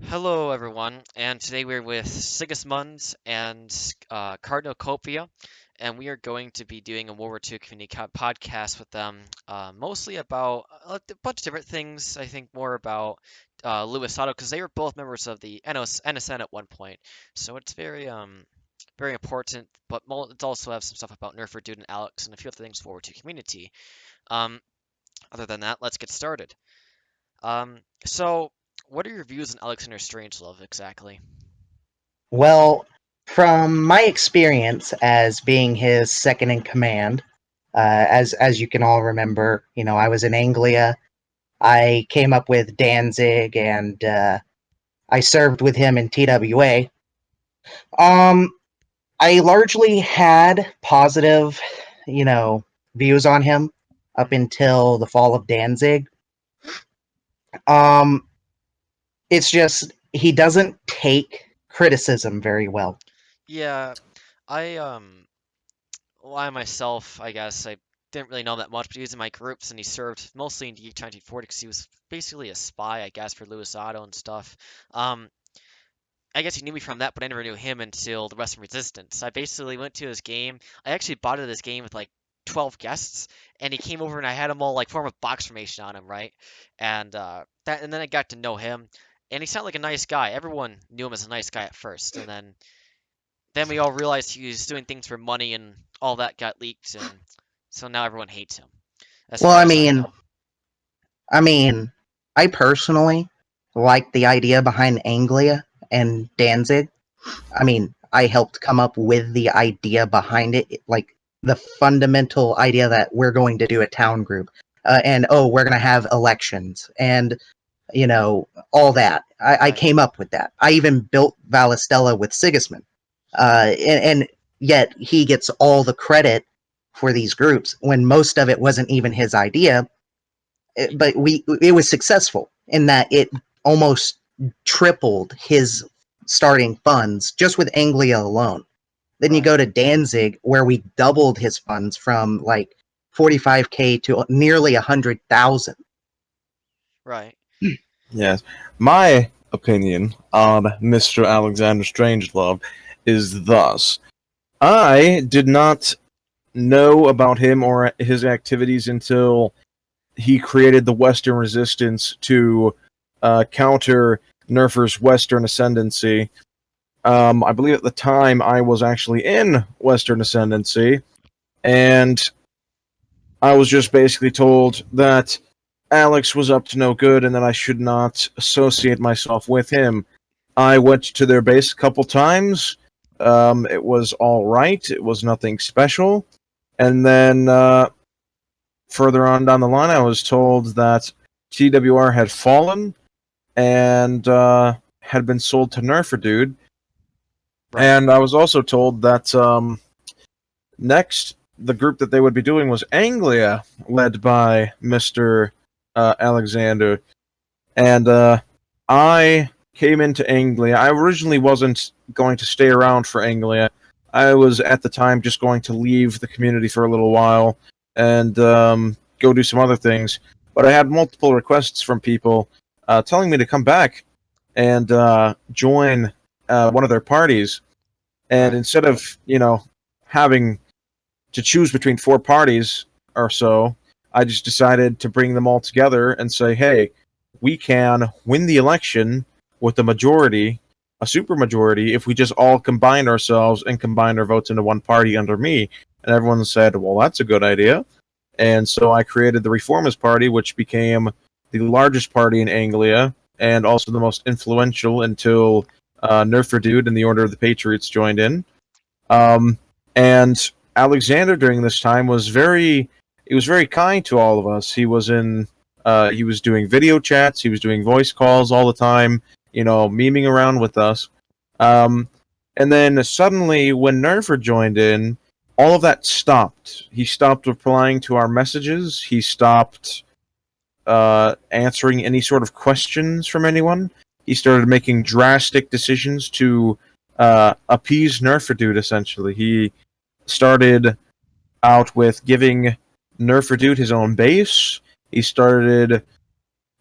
Hello, everyone, and today we're with Sigismund and Cardinal Copia, and we are going to be doing a World War II community podcast with them, mostly about a bunch of different things. I think more about Louis Otto because they were both members of the NSN at one point, so it's very important. But it's also have some stuff about Nerfer Dude and Alex and a few other things for World War II community. Um, Other than that, let's get started. So, what are your views on Alexander Strangelove exactly? Well, from my experience as being his second in command, as you can all remember, I was in Anglia. I came up with Danzig, and I served with him in TWA. Um, I largely had positive, you know, views on him up Hmm. until the fall of Danzig. Um, it's just he doesn't take criticism very well. Yeah, I well, I myself, I guess I didn't really know that much, but he was in my groups and he served mostly in DH 1940 because he was basically a spy, I guess, for Louis Otto and stuff. Um, I guess he knew me from that, but I never knew him until the Western Resistance. I basically went to his game. I actually bought this game with like 12 guests, and he came over and I had them all like form a box formation on him, right? And then I got to know him, and he sounded like a nice guy. Everyone knew him as a nice guy at first, and then we all realized he was doing things for money, and all that got leaked, and so now everyone hates him, as Well, far as I know. I mean, I personally like the idea behind Anglia and Danzig. I helped come up with the idea behind it, like the fundamental idea that we're going to do a town group, and we're going to have elections, and all that. I Right. came up with that. I even built Valistella with Sigismund, and yet he gets all the credit for these groups when most of it wasn't even his idea. But it was successful in that it almost tripled his starting funds just with Anglia alone. Then you Right. go to Danzig, where we doubled his funds from like 45K to nearly 100,000. Right. Yes. My opinion on Mr. Alexander Strangelove is thus. I did not know about him or his activities until he created the Western Resistance to counter Nerfer's Western Ascendancy. I believe at the time I was actually in Western Ascendancy, and I was just basically told that Alex was up to no good and that I should not associate myself with him. I went to their base a couple times. It was all right. It was nothing special. And then further on down the line, I was told that TWR had fallen and had been sold to Nerfer Dude. Right. And I was also told that next, the group that they would be doing was Anglia, led by Mr. Aleczaender. And I came into Anglia. I originally wasn't going to stay around for Anglia. I was at the time just going to leave the community for a little while and go do some other things. But I had multiple requests from people telling me to come back and join one of their parties. And Right. instead of, having to choose between four parties or so, I just decided to bring them all together and say, hey, we can win the election with a majority, a supermajority, if we just all combine ourselves and combine our votes into one party under me. And everyone said, well, that's a good idea. And so I created the Reformist Party, which became the largest party in Anglia and also the most influential until Nerfer Dude and the Order of the Patriots joined in. And Aleczaender during this time he was very kind to all of us. He was doing video chats, he was doing voice calls all the time, memeing around with us. Um, and then suddenly, when Nerfer joined in, all of that stopped. He stopped replying to our messages. He stopped answering any sort of questions from anyone. He started making drastic decisions to appease Nerfer Dude, essentially. He started out with giving Nerfer Dude his own base. He started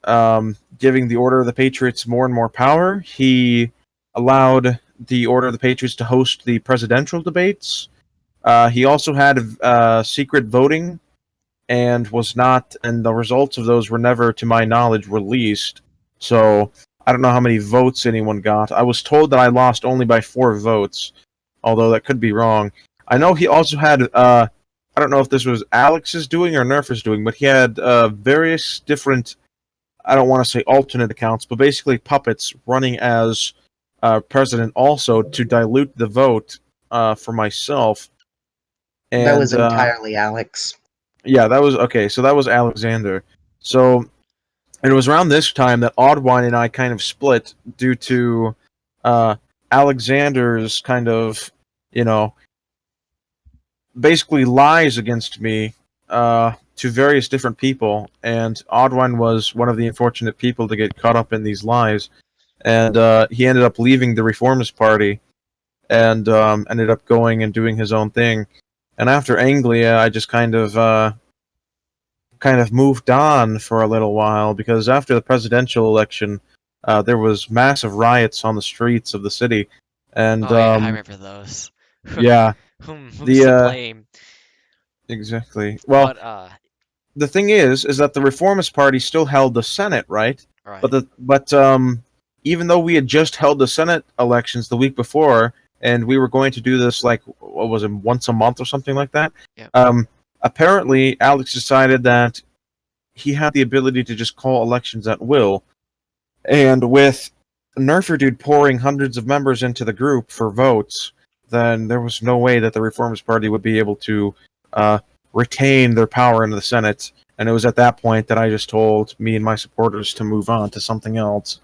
giving the Order of the Patriots more and more power. He allowed the Order of the Patriots to host the presidential debates. He also had secret voting, and the results of those were never, to my knowledge, released. So I don't know how many votes anyone got. I was told that I lost only by 4 votes, although that could be wrong. I know he also had, I don't know if this was Alex's doing or Nerfer's doing, but he had various different, I don't want to say alternate accounts, but basically puppets running as president also to dilute the vote for myself. And, that was entirely Alex. Yeah, that was okay. So that was Aleczaender. So it was around this time that Oddwine and I kind of split due to Alexander's kind of, basically lies against me to various different people, and Oddwine was one of the unfortunate people to get caught up in these lies, and he ended up leaving the Reformist Party and ended up going and doing his own thing. And after Anglia, I just kind of moved on for a little while, because after the presidential election, there was massive riots on the streets of the city, and Oh yeah, I remember those. yeah, Who's to blame? Exactly. Well, But the thing is that the Reformist Party still held the Senate, right? right. But even though we had just held the Senate elections the week before, and we were going to do this like, what was it, once a month or something like that? Yep. Apparently, Alex decided that he had the ability to just call elections at will, and with Nerfer Dude pouring hundreds of members into the group for votes, then there was no way that the Reformist Party would be able to retain their power in the Senate. And it was at that point that I just told me and my supporters to move on to something else.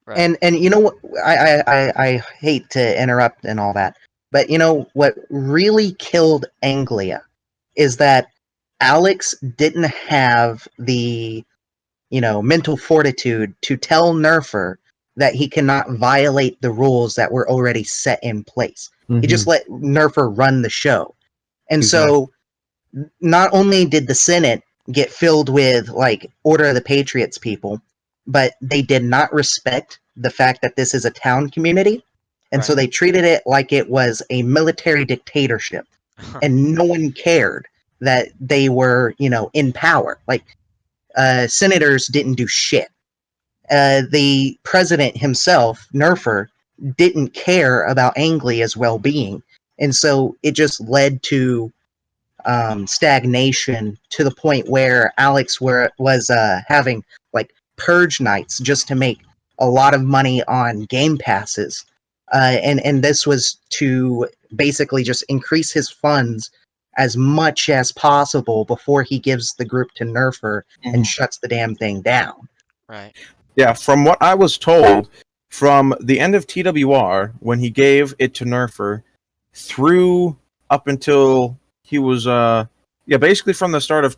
Right. And you know what? I hate to interrupt and all that, but you know what really killed Anglia is that Alex didn't have the mental fortitude to tell Nerfer that he cannot violate the rules that were already set in place. Mm-hmm. He just let Nerfer run the show. And Exactly. so not only did the Senate get filled with like Order of the Patriots people, but they did not respect the fact that this is a town community. And so Right. they treated it like it was a military dictatorship. And no one cared that they were, in power. Like, senators didn't do shit. The president himself, Nerfer, didn't care about Anglia's well-being. And so it just led to stagnation, to the point where Alex was having like purge nights just to make a lot of money on game passes. And this was to basically just increase his funds as much as possible before he gives the group to Nerfer and shuts the damn thing down. Right. Yeah, from what I was told, from the end of TWR, when he gave it to Nerfer, through up until he was, basically from the start of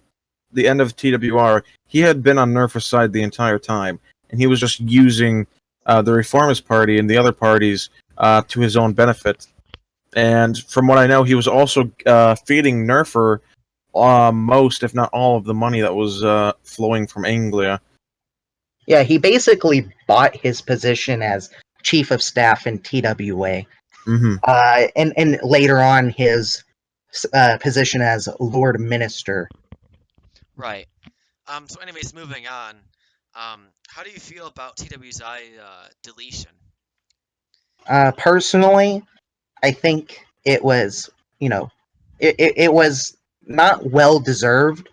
the end of TWR, he had been on Nerfer's side the entire time, and he was just using the Reformist Party and the other parties to his own benefit. And from what I know, he was also feeding Nerfer most, if not all, of the money that was flowing from Anglia. Yeah, he basically bought his position as chief of staff in TWA. Mm-hmm. And later on his position as Lord Minister. Right. So anyways, moving on. How do you feel about TWSI deletion? Personally, I think it was, it was not well deserved,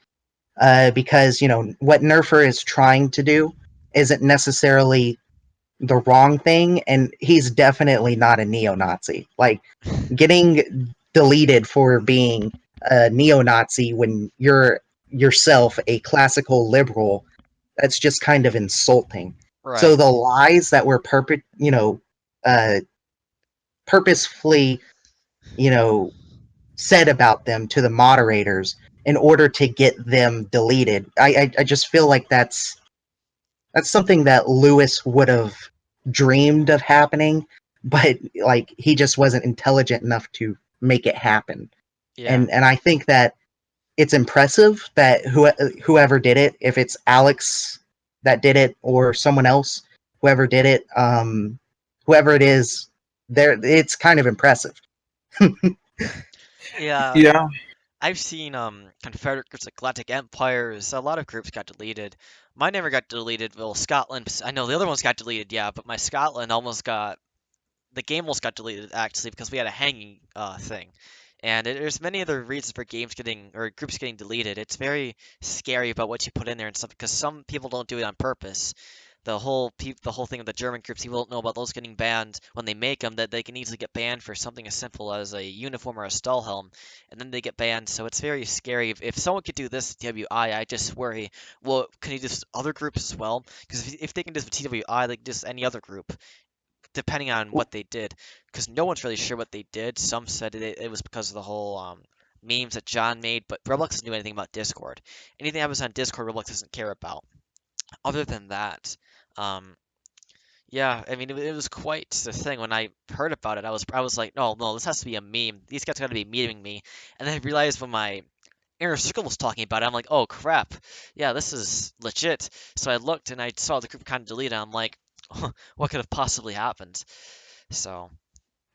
because, what Nerfer is trying to do isn't necessarily the wrong thing, and he's definitely not a neo-Nazi. Like, getting deleted for being a neo-Nazi when you're yourself a classical liberal, that's just kind of insulting. Right. So the lies that were purposefully, said about them to the moderators in order to get them deleted, I just feel like that's something that Lewis would have dreamed of happening, but like he just wasn't intelligent enough to make it happen. Yeah. And I think that it's impressive that whoever did it, if it's Alex that did it, or someone else, whoever did it, whoever it is, it's kind of impressive. Yeah, Yeah, I've seen Confederate groups like Galactic Empires. A lot of groups got deleted. Mine never got deleted. Well, Scotland. I know the other ones got deleted, yeah, but my Scotland almost got the game almost got deleted actually because we had a hanging thing. And there's many other reasons for games getting or groups getting deleted. It's very scary about what you put in there and stuff because some people don't do it on purpose. The whole thing of the German groups, people don't know about those getting banned when they make them, that they can easily get banned for something as simple as a uniform or a Stahlhelm, and then they get banned. So it's very scary. If someone could do this to TWI, I just worry, well, can you do this with other groups as well? Because if they can do this with TWI, they can do this with any other group depending on what they did, because no one's really sure what they did. Some said it was because of the whole memes that John made, but Roblox doesn't know anything about Discord. Anything that happens on Discord, Roblox doesn't care about. Other than that, um, yeah, I mean, it was quite the thing. When I heard about it, I was like, no, no, this has to be a meme. These guys got to be memeing me. And then I realized when my inner circle was talking about it, I'm like, oh crap, yeah, this is legit. So I looked and I saw the group kind of deleted. I'm like, what could have possibly happened? So,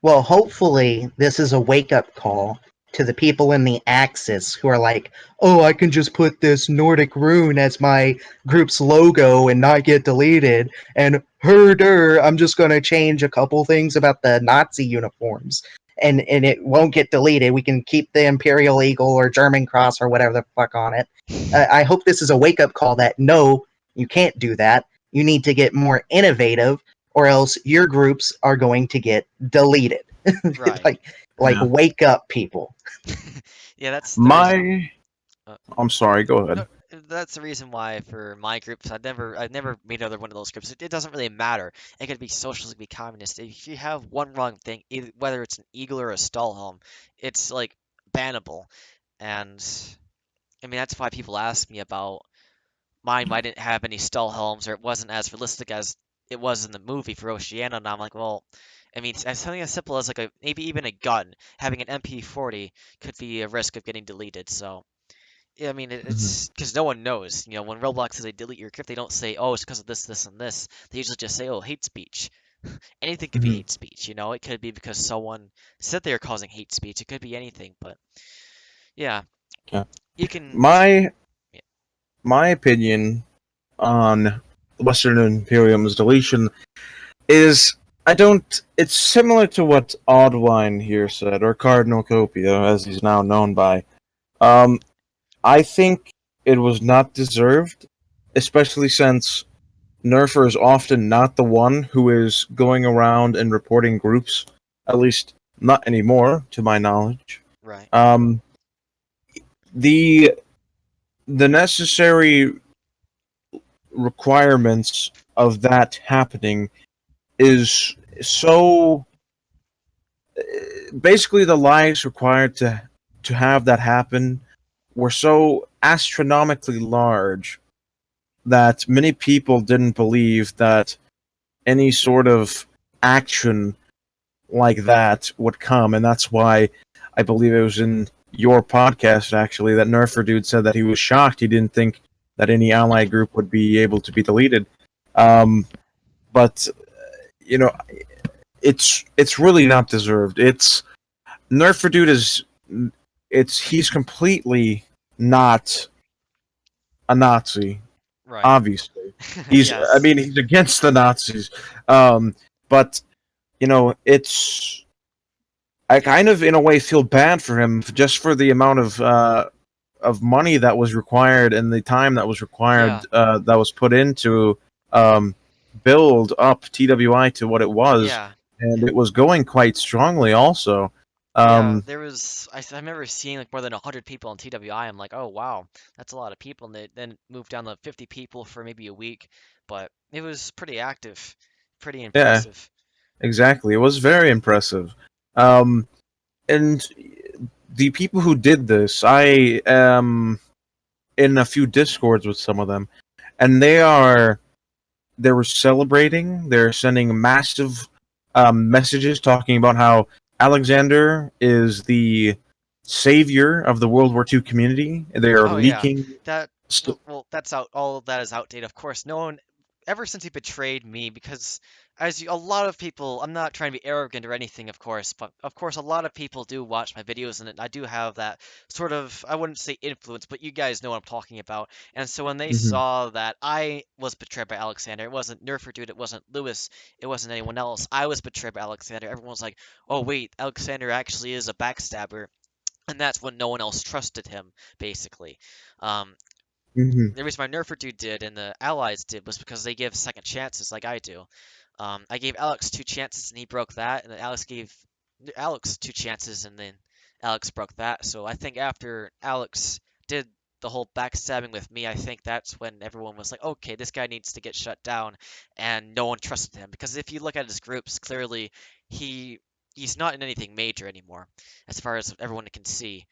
Well, hopefully, this is a wake up call to the people in the Axis who are like, oh, I can just put this Nordic rune as my group's logo and not get deleted. And herder, I'm just going to change a couple things about the Nazi uniforms. And it won't get deleted. We can keep the Imperial Eagle or German Cross or whatever the fuck on it. I hope this is a wake up call that no, you can't do that. You need to get more innovative, or else your groups are going to get deleted. right. like yeah. wake up, people. Yeah, that's the reason. My, Uh, I'm sorry. Go no, ahead. that's the reason why for my groups, I've never made another one of those groups. It doesn't really matter. It could be socialist, it could be communist. If you have one wrong thing, either, whether it's an eagle or a Stahlhelm, it's like bannable. And I mean, that's why people ask me about mine. Why didn't have any Stahlhelms, or it wasn't as realistic as it was in the movie for Oceania. And I'm like, well, I mean, something as simple as like maybe even a gun, having an MP40 could be a risk of getting deleted. So. Yeah, I mean, Mhm. it's because no one knows. You know, when Roblox says they delete your crypt, they don't say, "Oh, it's because of this, this, and this." They usually just say, "Oh, hate speech." Anything could be Mhm. hate speech. You know, it could be because someone said they were causing hate speech. It could be anything. But yeah, Yeah. you can. My Yeah, my opinion on Western Imperium's deletion is I don't. It's similar to what Oddwine here said, or Cardinal Copia, as he's now known by. Um, I think it was not deserved, especially since Nerfer is often not the one who is going around and reporting groups, at least not anymore, to my knowledge. right. Um, the the necessary requirements of that happening is so basically the lives required to have that happen were so astronomically large that many people didn't believe that any sort of action like that would come, and that's why I believe it was in your podcast actually that Nerfer dude said that he was shocked. He didn't think that any ally group would be able to be deleted. But you know, it's really not deserved. It's Nerfer dude is he's completely not a Nazi. Right. Obviously, I Yes. mean he's against the Nazis. But it's I kind of in a way feel bad for him just for the amount of money that was required and the time that was Yeah. required that was put into um, build up TWI to what it was, Yeah. and it was going quite strongly also. Yeah, Um, there was. I remember seeing like more than 100 people on TWI. I'm like, oh wow, that's a lot of people. And then it moved down to 50 people for maybe a week, but it was pretty active, pretty yeah, impressive. exactly. It was very impressive. Um, and the people who did this, I am in a few discords with some of them, and they were celebrating. They're sending massive messages talking about how Aleczaender is the savior of the World War II community. They are Oh yeah, leaking. that. Well, that's out. All of that is outdated. Of course, no one, ever since he betrayed me, because a lot of people, I'm not trying to be arrogant or anything, of course, but of course, a lot of people do watch my videos, and I do have that sort of, I wouldn't say influence, but you guys know what I'm talking about. And so when they Mhm. saw that I was betrayed by Aleczaender, it wasn't Nerfer dude, it wasn't Lewis, it wasn't anyone else. I was betrayed by Aleczander. Everyone was like, "Oh wait, Aleczander actually is a backstabber." And that's when no one else trusted him, basically. Um, Mhm. the reason my Nerfer dude did and the allies did was because they give second chances like I do. I gave Alex two chances and he broke that, and then Alex gave Alex two chances and then Alex broke that. So I think after Alex did the whole backstabbing with me, I think that's when everyone was like, okay, this guy needs to get shut down, and no one trusted him because if you look at his groups, clearly he he's not in anything major anymore, as far as everyone can see.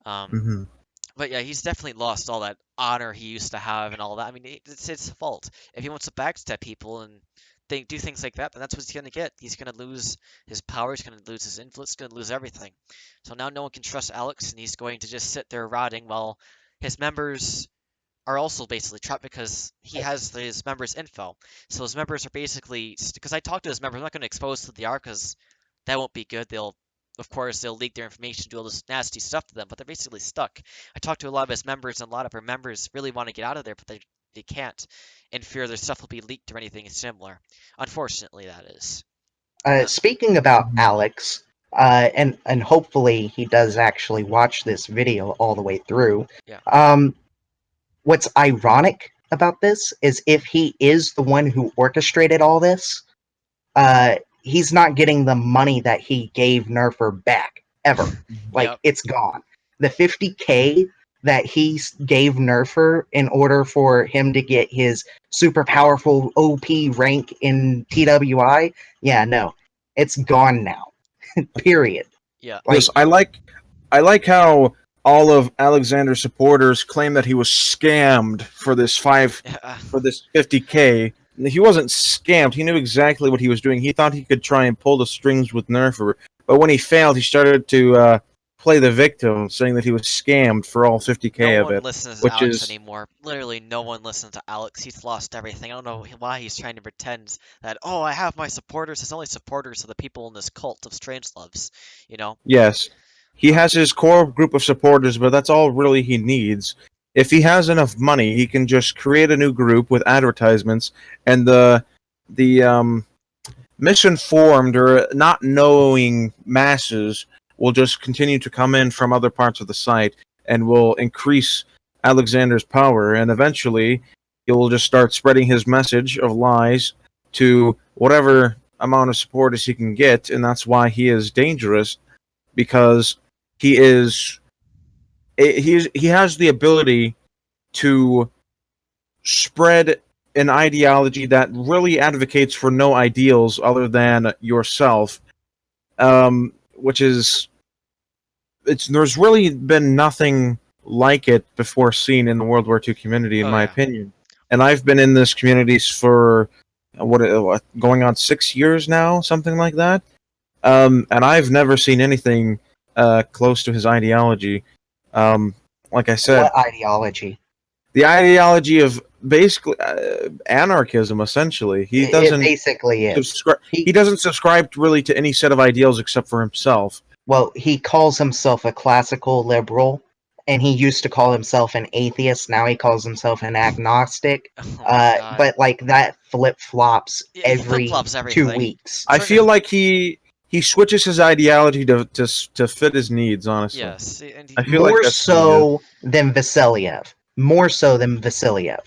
Um, Mhm. but yeah, he's definitely lost all that honor he used to have and all that. I mean, it's his fault. If he wants to backstab people and do things like that, then that's what he's gonna get. He's gonna lose his power. He's gonna lose his influence. He's gonna lose everything. So now no one can trust Alex, and he's going to just sit there rotting while his members are also basically trapped because he has his members' info. So his members are basically because I talked to his members. I'm not going to expose who they are because that won't be good. Of course, they'll leak their information, do all this nasty stuff to them, but they're basically stuck. I talked to a lot of his members, and a lot of our members really want to get out of there, but they can't, in fear their stuff will be leaked or anything similar. Unfortunately, that is. Uh, Speaking about Mhm. Alex, and hopefully he does actually watch this video all the way through. yeah. Um, what's ironic about this is if he is the one who orchestrated all this, he's not getting the money that he gave Nerfer back ever. Like Yep. it's gone. The 50K that he gave Nerfer in order for him to get his super powerful OP rank in TWI, yeah, no, it's gone now. Period. Yeah. Like Yes, I like how all of Alexander's supporters claim that he was scammed for this 50K. He wasn't scammed. He knew exactly what he was doing. He thought he could try and pull the strings with Nerfer, but when he failed, he started to play the victim, saying that he was scammed for all 50K No of one it, listens to which Alex is anymore. Literally, no one listens to Alex. He's lost everything. I don't know why he's trying to pretend that, oh, I have my supporters. His only supporters are the people in this cult of Strangeloves, you know? yes. He Um, has his core group of supporters, but that's all really he needs. If he has enough money, he can just create a new group with advertisements, and the misinformed or not knowing masses will just continue to come in from other parts of the site and will increase Alexander's power, and eventually he'll just start spreading his message of lies to whatever amount of supporters he can get, and that's why he is dangerous because he is he has the ability to spread an ideology that really advocates for no ideals other than yourself, which is it's there's really been nothing like it before seen in the World War II community, in oh, my yeah. opinion. And I've been in this community for what going on 6 years now, something like that. And I've never seen anything close to his ideology. Um, like I said, what ideology? the ideology of basically anarchism. Essentially, It basically is. subscribe. He He doesn't subscribe really to any set of ideals except for himself. Well, he calls himself a classical liberal, and he used to call himself an atheist. Now he calls himself an agnostic. Oh my god. But like that flip flops Yeah, he every flip-flops 2 everything. weeks. I For an feel like he switches his ideology to fit his needs. Honestly, yes, and I he feel like More that's what he is. so than Vasiliev. More so than Vasiliev.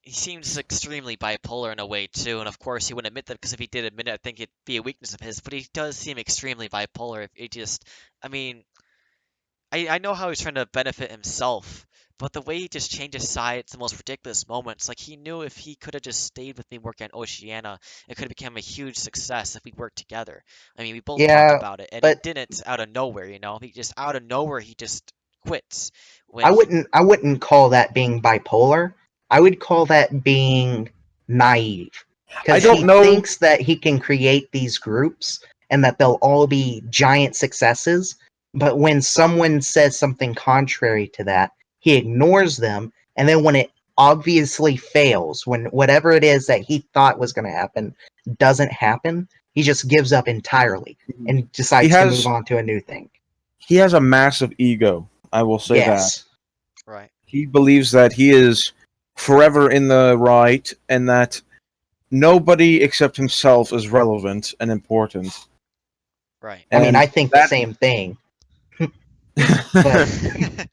he seems extremely bipolar in a way too, and of course he wouldn't admit that because if he did admit it, I think it'd be a weakness of his. But he does seem extremely bipolar. If it just, I mean, I know how he's trying to benefit himself, but the way he just changes sides, the most ridiculous moments. Like he knew if he could have just stayed with me working at Oceania, it could have become a huge success if we worked together. I mean, we both talked Yeah, about it, and he but didn't out of nowhere. He just out of nowhere he just quits when I he. wouldn't call that being bipolar. I would call that being naive. I Because don't he know. thinks that he can create these groups and that they'll all be giant successes. But when someone says something contrary to that, he ignores them And then when it obviously fails, when whatever it is that he thought was going to happen doesn't happen, he just gives up entirely and decides to move on to a new thing. He has a massive ego, I will say that. Right. He believes that he is forever in the right and that nobody except himself is relevant and important. Right. I mean, I think the same thing. But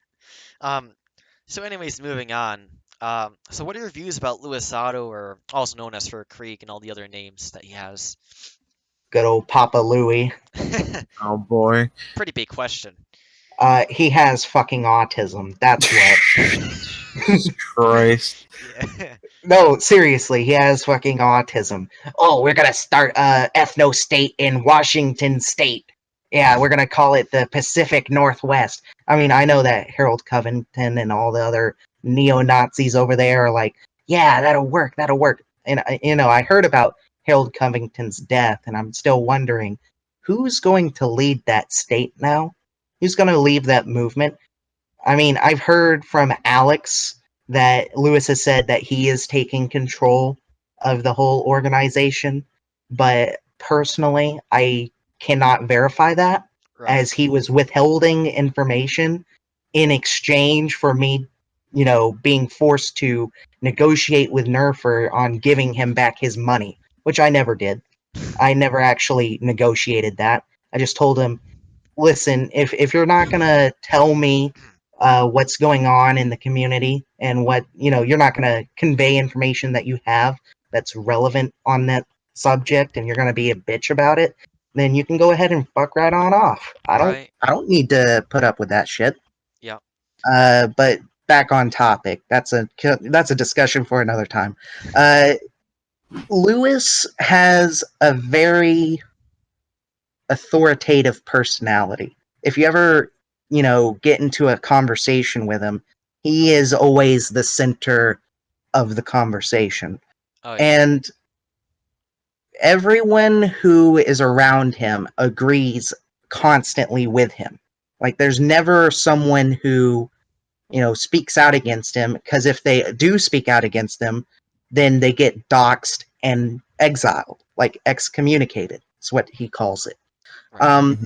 So anyways, moving on. So what are your views about Louis Otto, or also known as Fur Creek, and all the other names that he has? good old Papa Louie. Oh boy. Pretty big question. He has fucking autism. That's what. Jesus Christ. Yeah. No, seriously, he has fucking autism. Oh, we're gonna start a ethno state in Washington State. Yeah, we're gonna call it the Pacific Northwest. I mean, I know that Harold Covington and all the other neo-Nazis over there are like, yeah, that'll work. And I heard about Harold Covington's death, and I'm still wondering who's going to lead that state now. Who's going to lead that movement? I mean, I've heard from Alex that Lewis has said that he is taking control of the whole organization, but personally, I cannot verify that, Right. as he was withholding information in exchange for me, being forced to negotiate with Nerfer on giving him back his money, which I never did. I never actually negotiated that. I just told him, listen, if you're not gonna tell me what's going on in the community and what you're not gonna convey information that you have that's relevant on that subject, and you're gonna be a bitch about it, then you can go ahead and fuck right on off. Right. I don't need to put up with that shit. Yeah. But back on topic. That's a discussion for another time. Lewis has a very authoritative personality. If you ever, get into a conversation with him, he is always the center of the conversation. Oh yeah. And everyone who is around him agrees constantly with him. Like, there's never someone who, speaks out against him, because if they do speak out against him, then they get doxxed and exiled, like excommunicated. That's what he calls it. Right.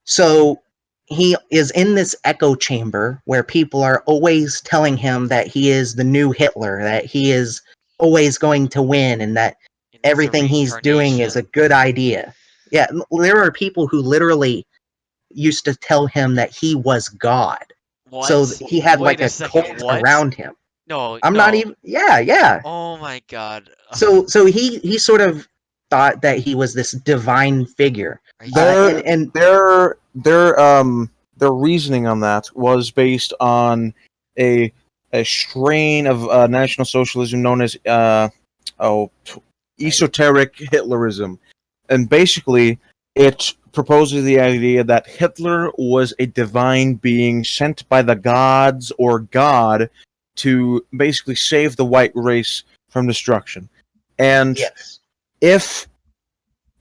So he is in this echo chamber where people are always telling him that he is the new Hitler, that he is always going to win, and that It needs a everything he's doing is a reincarnation. good idea. Yeah, there are people who literally used to tell him that he was God. So What? he had Wait like a a second. cult What? around him. No, I'm not no. even. Yeah. Oh my God. So he sort of thought that he was this divine figure. Are you Their And their reasoning on that was based on a strain of National Socialism known as esoteric Hitlerism, and basically it proposes the idea that Hitler was a divine being sent by the gods or God to basically save the white race from destruction. And yes, if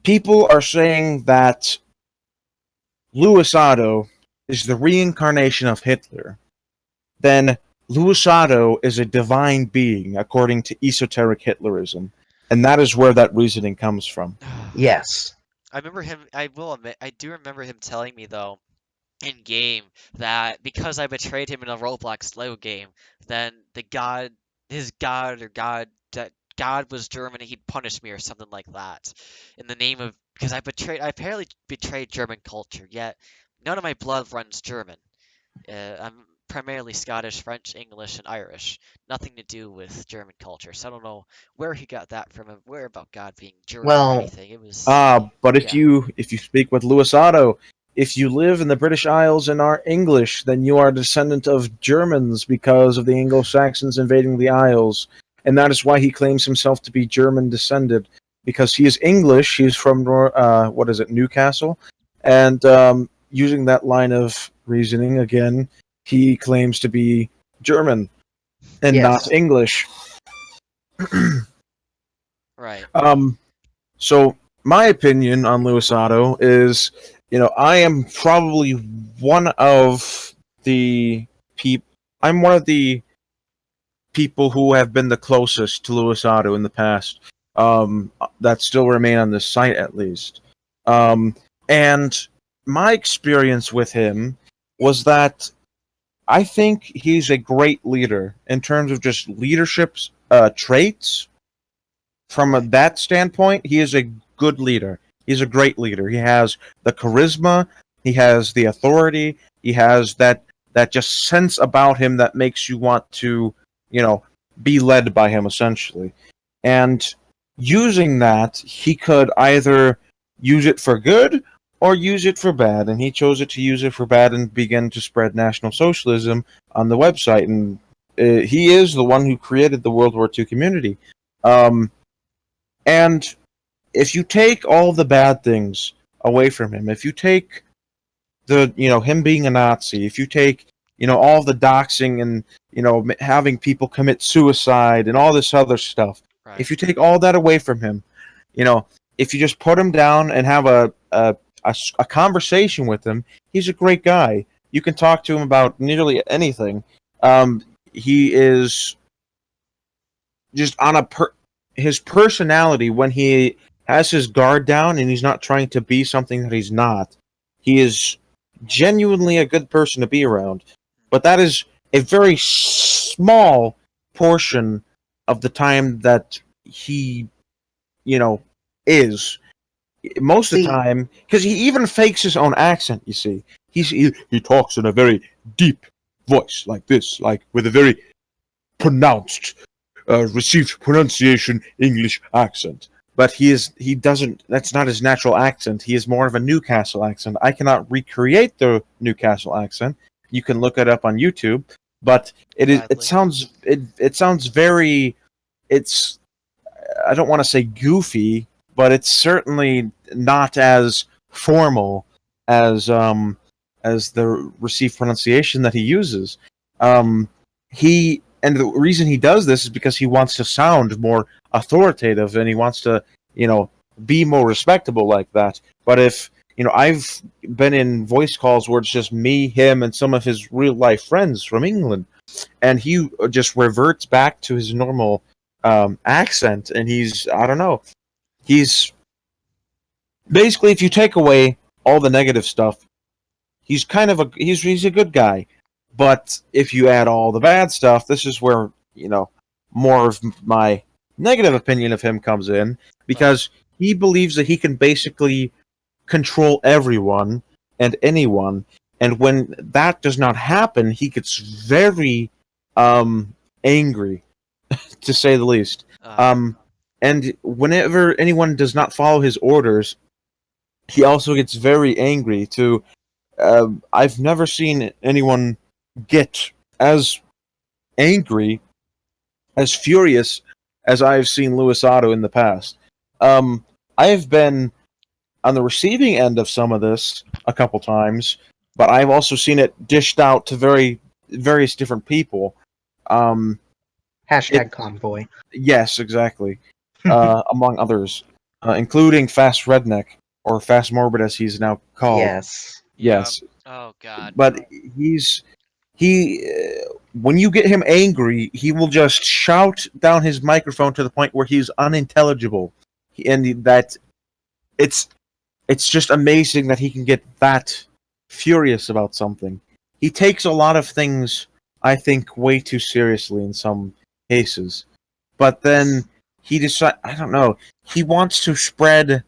people are saying that Louis Otto is the reincarnation of Hitler, then Louis Otto is a divine being according to esoteric Hitlerism. And that is where that reasoning comes from. yes, I remember him. I will admit, I do remember him telling me though, in game, that because I betrayed him in a Roblox Lego game, then his god or god, that God was German and he punished me or something like that, in the name of, because I apparently betrayed German culture. Yet none of my blood runs German. I'm primarily Scottish, French, English, and Irish. Nothing to do with German culture. So I don't know where he got that from, and where about God being German or well, anything. It was, But if yeah. you speak with Louis Otto, if you live in the British Isles and are English, then you are a descendant of Germans because of the Anglo-Saxons invading the Isles, and that is why he claims himself to be German descended, because he is English. He's from Newcastle, and using that line of reasoning again, he claims to be German and yes. not English. Right. So my opinion on Louis Otto is, I am probably one of the people. I'm one of the people who have been the closest to Louis Otto in the past, that still remain on this site at least. And my experience with him was that I think he's a great leader in terms of just leadership traits. From that standpoint, he is a good leader. He's a great leader. He has the charisma, he has the authority, he has that just sense about him that makes you want to, be led by him, essentially. And using that, he could either use it for good or use it for bad, and he chose it to use it for bad and begin to spread National Socialism on the website. And he is the one who created the World War II community. And if you take all the bad things away from him, if you take him being a Nazi, if you take, all the doxing and, having people commit suicide and all this other stuff, Right. if you take all that away from him, if you just put him down and have a conversation with him, he's a great guy. You can talk to him about nearly anything. He is just on his personality, when he has his guard down and he's not trying to be something that he's not, he is genuinely a good person to be around. But that is a very small portion of the time that he, is. Most of the time, because he even fakes his own accent, you see. He talks in a very deep voice, like this, like with a very pronounced, received pronunciation English accent. But that's not his natural accent. He is more of a Newcastle accent. I cannot recreate the Newcastle accent. You can look it up on YouTube. But it sounds very, I don't want to say goofy, but it's certainly not as formal as the received pronunciation that he uses. And the reason he does this is because he wants to sound more authoritative, and he wants to, be more respectable like that. But if, I've been in voice calls where it's just me, him, and some of his real life friends from England, and he just reverts back to his normal accent, and he's basically, if you take away all the negative stuff, he's a good guy. But if you add all the bad stuff, this is where, more of my negative opinion of him comes in, because he believes that he can basically control everyone and anyone, and when that does not happen, he gets very angry, to say the least. And whenever anyone does not follow his orders, he also gets very angry. I've never seen anyone get as angry, as furious as I've seen Louis Otto in the past. I have been on the receiving end of some of this a couple times, but I've also seen it dished out to various different people. Hashtag convoy. Yes, exactly. Among others, including Fast Redneck, or Fast Morbid as he's now called. Yes. Yes. Yep. Oh God. But when you get him angry, he will just shout down his microphone to the point where he's unintelligible, and that it's just amazing that he can get that furious about something. He takes a lot of things, I think, way too seriously in some cases, but then he decides, I don't know, he wants to spread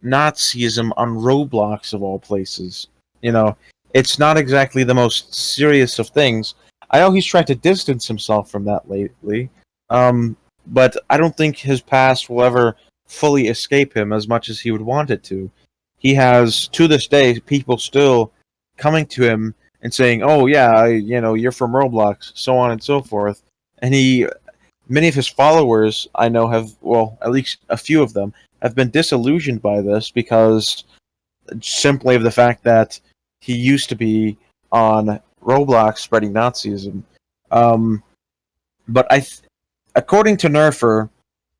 Nazism on Roblox of all places. It's not exactly the most serious of things. I know he's tried to distance himself from that lately, but I don't think his past will ever fully escape him as much as he would want it to. He has, to this day, people still coming to him and saying, "Oh yeah, you're from Roblox," so on and so forth. And many of his followers, I know, at least a few of them, have been disillusioned by this because simply of the fact that he used to be on Roblox spreading Nazism. But according to Nerfer,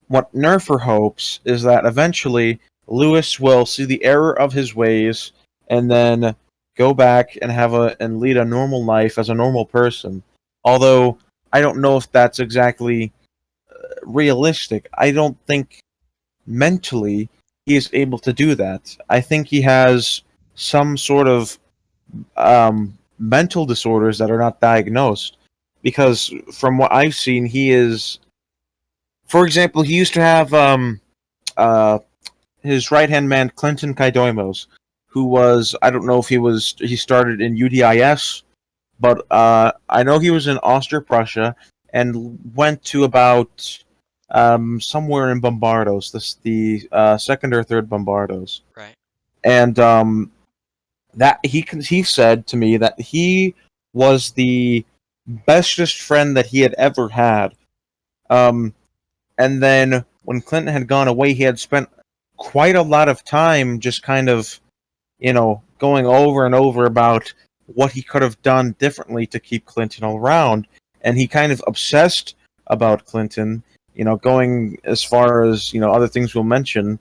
what Nerfer hopes is that eventually Lewis will see the error of his ways and then go back and lead a normal life as a normal person. Although I don't know if that's exactly realistic. I don't think mentally he is able to do that. I think he has some sort of mental disorders that are not diagnosed. Because from what I've seen, he is, for example, he used to have uh, his right hand man Klintonkydoimos, who was, I don't know if he started in UDIS, but I know he was in Austria Prussia and went to about somewhere in Bombardos, the second or third Bombardos, Right. and that he said to me that he was the bestest friend that he had ever had. Um, and then when Clinton had gone away, he had spent quite a lot of time just kind of, going over and over about what he could have done differently to keep Clinton around. And he kind of obsessed about Clinton, going as far as, other things we'll mention.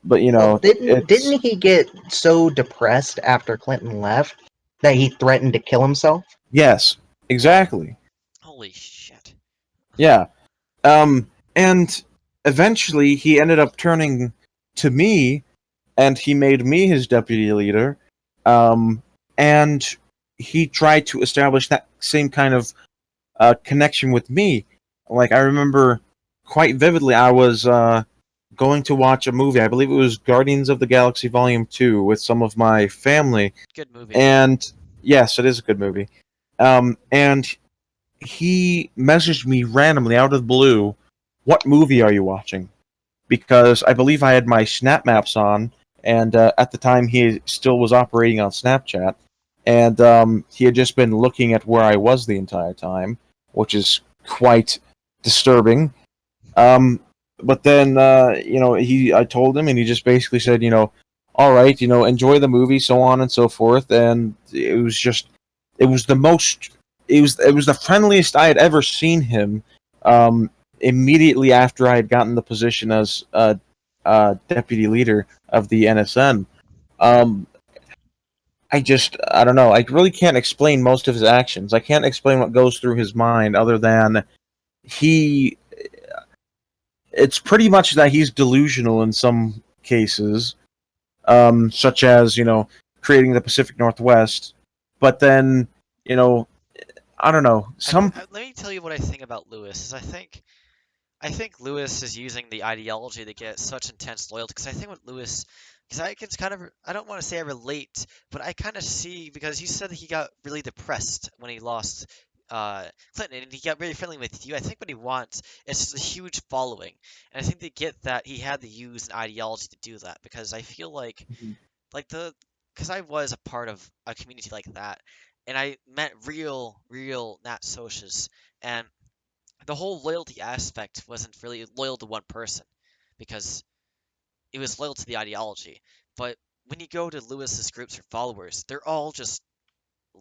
But, Well, it's. didn't he get so depressed after Clinton left that he threatened to kill himself? Yes, exactly. Holy shit. Yeah. And eventually he ended up turning to me, and he made me his deputy leader. And he tried to establish that same kind of connection with me. Like, I remember quite vividly, I was going to watch a movie. I believe it was Guardians of the Galaxy Volume 2 with some of my family. Good movie. And yes, it is a good movie. And he messaged me randomly out of the blue, "What movie are you watching?" Because I believe I had my Snap Maps on, and at the time he still was operating on Snapchat, and he had just been looking at where I was the entire time, which is quite disturbing. But then, I told him, and he just basically said, all right, enjoy the movie, so on and so forth, and it was the most, it was the friendliest I had ever seen him. Immediately after I had gotten the position as deputy leader of the NSN. Um, I don't know. I really can't explain most of his actions. I can't explain what goes through his mind other than he. It's pretty much that he's delusional in some cases, such as, creating the Pacific Northwest. But then, you know, I don't know. Let me tell you what I think about Lewis. Is I think Lewis is using the ideology to get such intense loyalty. Because I think with Lewis, because I can kind of, I don't want to say I relate, but I kind of see, because you said that he got really depressed when he lost Clinton, and he got very friendly with you. I think what he wants is just a huge following, and I think they get that he had to use an ideology to do that. Because I feel like because I was a part of a community like that, and I met real not socials, and the whole loyalty aspect wasn't really loyal to one person because it was loyal to the ideology. But when you go to Lewis's groups or followers, they're all just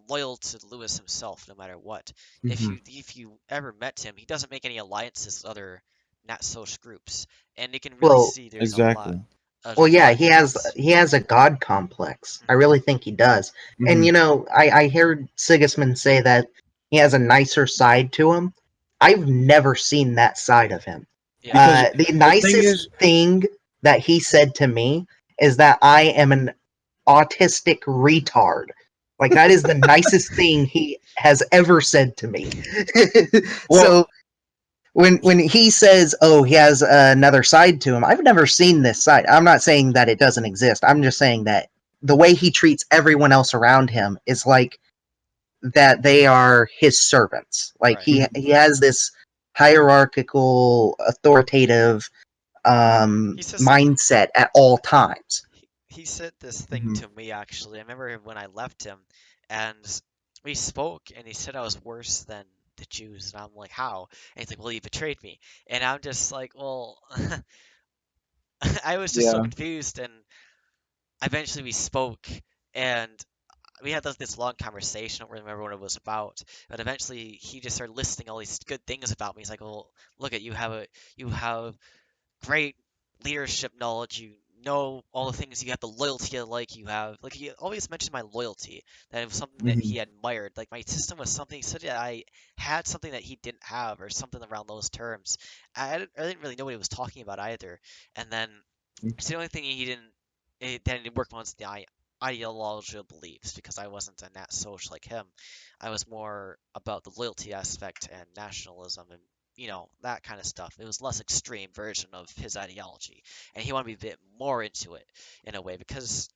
loyal to Lewis himself, no matter what. Mhm. If you ever met him, he doesn't make any alliances with other not social groups, and you can really Well, see Exactly. well, of yeah, what he is. he has a god complex. I Mhm. really think he does. And Hmm. I heard Sigismund say that he has a nicer side to him. I've never seen that side of him. Yeah. Because The the thing nicest is, thing that he said to me is that I am an autistic retard. Like that is the nicest thing he has ever said to me. well, So when he says, "Oh, he has another side to him," I've never seen this side. I'm not saying that it doesn't exist. I'm just saying that the way he treats everyone else around him is like that they are his servants. Like Right. he has this hierarchical, authoritative He says mindset at all times. he said this thing Mhm. to me actually. I remember when I left him, and we spoke, and he said I was worse than the Jews, and I'm like, how? And he's like, well, you betrayed me, and I'm just like, well, I was just so Yeah. confused, and eventually we spoke, and we had this long conversation. I don't really remember what it was about, but eventually he just started listing all these good things about me. He's like, well, look at you have great leadership knowledge. You know all the things you have, the loyalty like you have. Like he always mentioned my loyalty, that it was something that Mhm. he admired. Like my system was something such that I had something that he didn't have, or something around those terms. I didn't really know what he was talking about either. And then it's the only thing he didn't that didn't work on was the ideological beliefs, because I wasn't a nat social like him. I was more about the loyalty aspect and nationalism and that kind of stuff. It was less extreme version of his ideology, and he wanted me to be a bit more into it in a way, because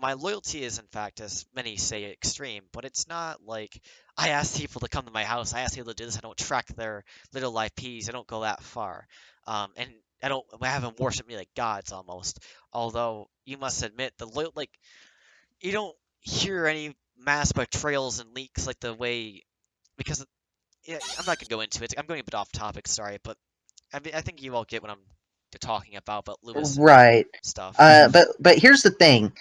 my loyalty is in fact, as many say, extreme, but it's not like I ask people to come to my house, I ask people to do this, I don't track their little IPs, I don't go that far. And I have them worship me like gods almost. Although you must admit like you don't hear any mass betrayals and leaks like the way, because yeah, I'm not gonna go into it. I'm going a bit off topic, sorry, but I think you all get what I'm talking about Lewis and Right. stuff. But here's the thing.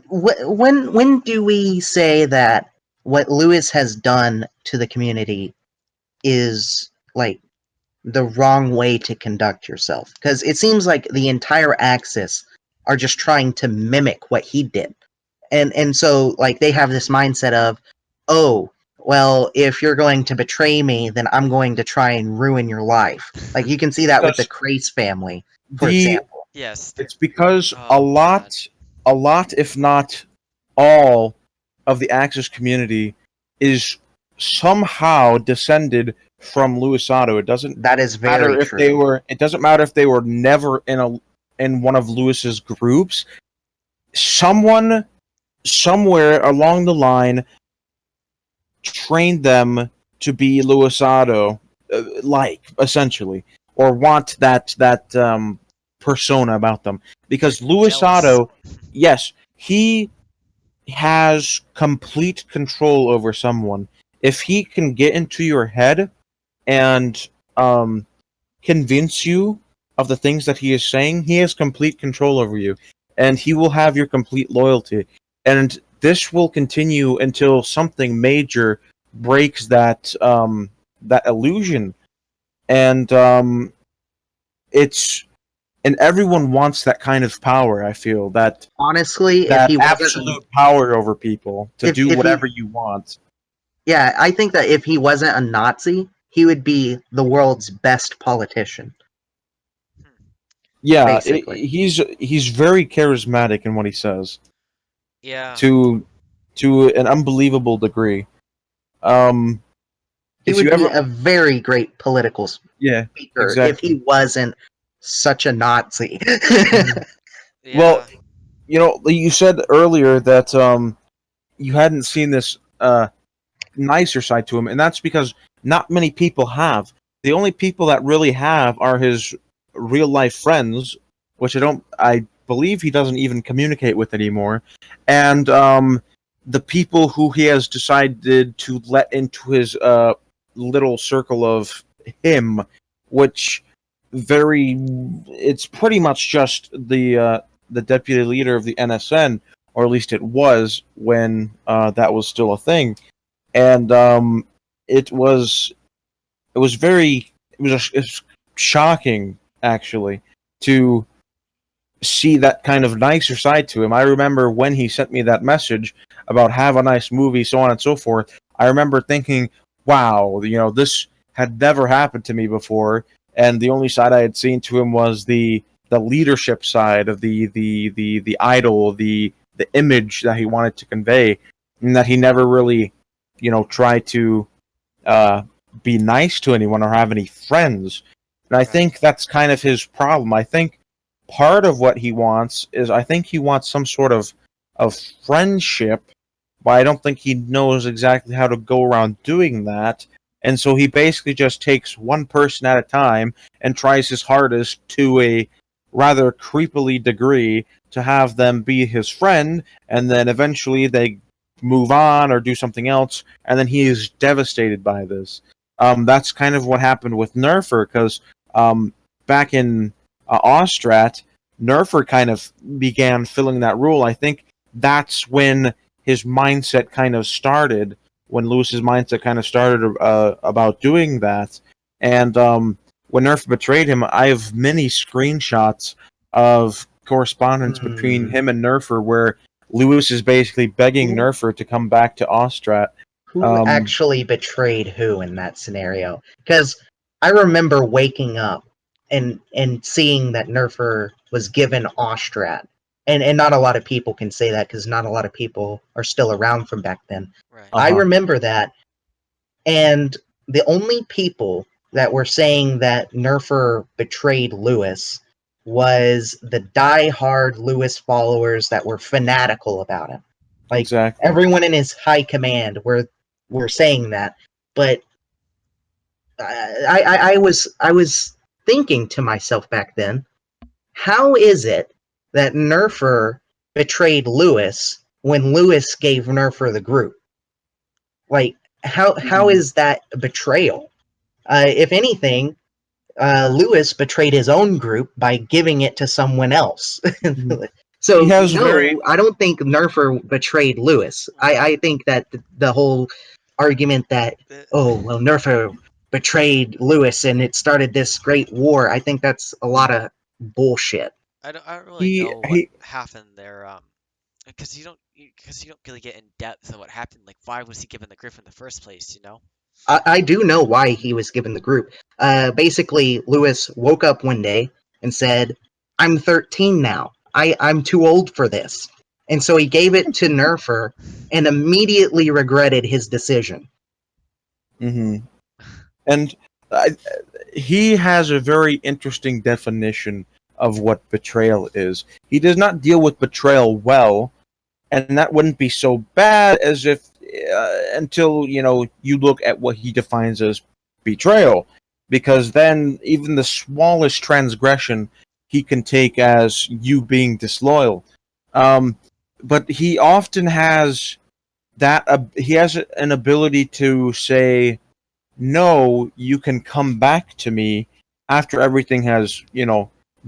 When do we say that what Lewis has done to the community is like the wrong way to conduct yourself? Because it seems like the entire Axis are just trying to mimic what he did, and so like they have this mindset of, oh, well, if you're going to betray me, then I'm going to try and ruin your life. Like you can see that with the Because Crace family, for the example. Yes, it's because oh god. a lot, if not all, of the Axis community is somehow descended from Luisado. It doesn't That is matter very if they true. were. It doesn't matter if they were never in one of Lewis's groups. Someone somewhere along the line trained them to be Luisado, like essentially, or want that persona about them. Because Jealous. Luisado, yes, he has complete control over someone. If he can get into your head and um, convince you of the things that he is saying, he has complete control over you, and he will have your complete loyalty. And this will continue until something major breaks that illusion. And it's and everyone wants that kind of power. I feel Honestly, if that he wasn't, absolute power over people to do if he, whatever you want. yeah, I think that if he wasn't a Nazi, he would be the world's best politician, Hmm. Yeah, basically. he's very charismatic in what he says Yeah. to an unbelievable degree. Um, He if you would be ever, a very great political yeah, speaker if he exactly. wasn't such a Nazi. Mhm. Well, Yeah. you said earlier that you hadn't seen this nicer side to him, and that's because not many people have. The only people that really have are his real life friends, which I believe he doesn't even communicate with anymore, and the people who he has decided to let into his little circle of him, which it's pretty much just the deputy leader of the NSN, or at least it was when that was still a thing, and it was it's shocking actually to see that kind of nicer side to him. I remember when he sent me that message about have a nice movie, so on and so forth. I remember thinking, wow, this had never happened to me before, and the only side I had seen to him was the leadership side of the idol, the image that he wanted to convey, and that he never really, tried to uh, be nice to anyone or have any friends. And I Right. think that's kind of his problem. I think part of what he wants is I think he wants some sort of friendship, but I don't think he knows exactly how to go around doing that. And so he basically just takes one person at a time and tries his hardest to a rather creepily degree to have them be his friend, and then eventually they move on or do something else, and then he is devastated by this. That's kind of what happened with Nerfer, because back in Ostrat, Nerfer kind of began filling that role. I think that's when his mindset kind of started, when Lewis's mindset kind of started about doing that. And when Nerf betrayed him, I have many screenshots of correspondence between him and Nerfer, where Lewis is basically begging Nerfer to come back to Ostrat. Who actually betrayed who in that scenario? Because I remember waking up and seeing that Nerfer was given Ostrat. And not a lot of people can say that because not a lot of people are still around from back then. Right. I remember that. And the only people that were saying that Nerfer betrayed Lewis was the die-hard Lewis followers that were fanatical about him. Like, Exactly. everyone in his high command were saying that. But I was thinking to myself back then, how is it that Nerfer betrayed Lewis when Lewis gave Nerfer the group? Like, how is that a betrayal? If anything, Lewis betrayed his own group by giving it to someone else. So, I don't think Nerfer betrayed Lewis. I think that the whole argument that, Nerfer betrayed Lewis and it started this great war, I think that's a lot of bullshit. I don't really know what happened there, because you don't really get in depth of what happened. Like, why was he given the group in the first place? You know. I do know why he was given the group. Basically, Lewis woke up one day and said, "I'm 13 now. I'm too old for this," and so he gave it to Nerfer and immediately regretted his decision. And he has a very interesting definition of what betrayal is. He does not deal with betrayal well, and that wouldn't be so bad as if until you look at what he defines as betrayal, because then even the smallest transgression he can take as you being disloyal. But he often has he has an ability to say, no, you can come back to me after everything has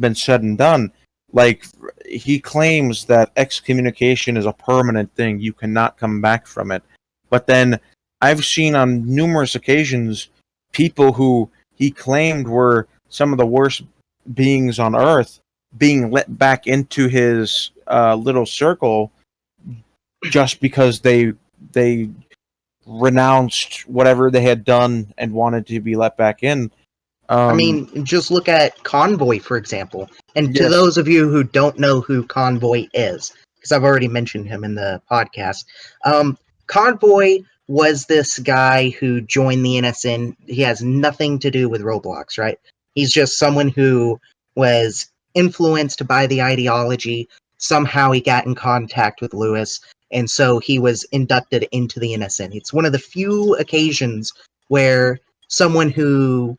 been said and done. Like, he claims that excommunication is a permanent thing. You cannot come back from it. But then I've seen on numerous occasions people who he claimed were some of the worst beings on Earth being let back into his little circle just because they renounced whatever they had done and wanted to be let back in. I mean, just look at Convoy, for example. And to those of you who don't know who Convoy is, because I've already mentioned him in the podcast, Convoy was this guy who joined the NSN. He has nothing to do with Roblox, right? He's just someone who was influenced by the ideology. Somehow he got in contact with Lewis, and so he was inducted into the NSN. It's one of the few occasions where someone who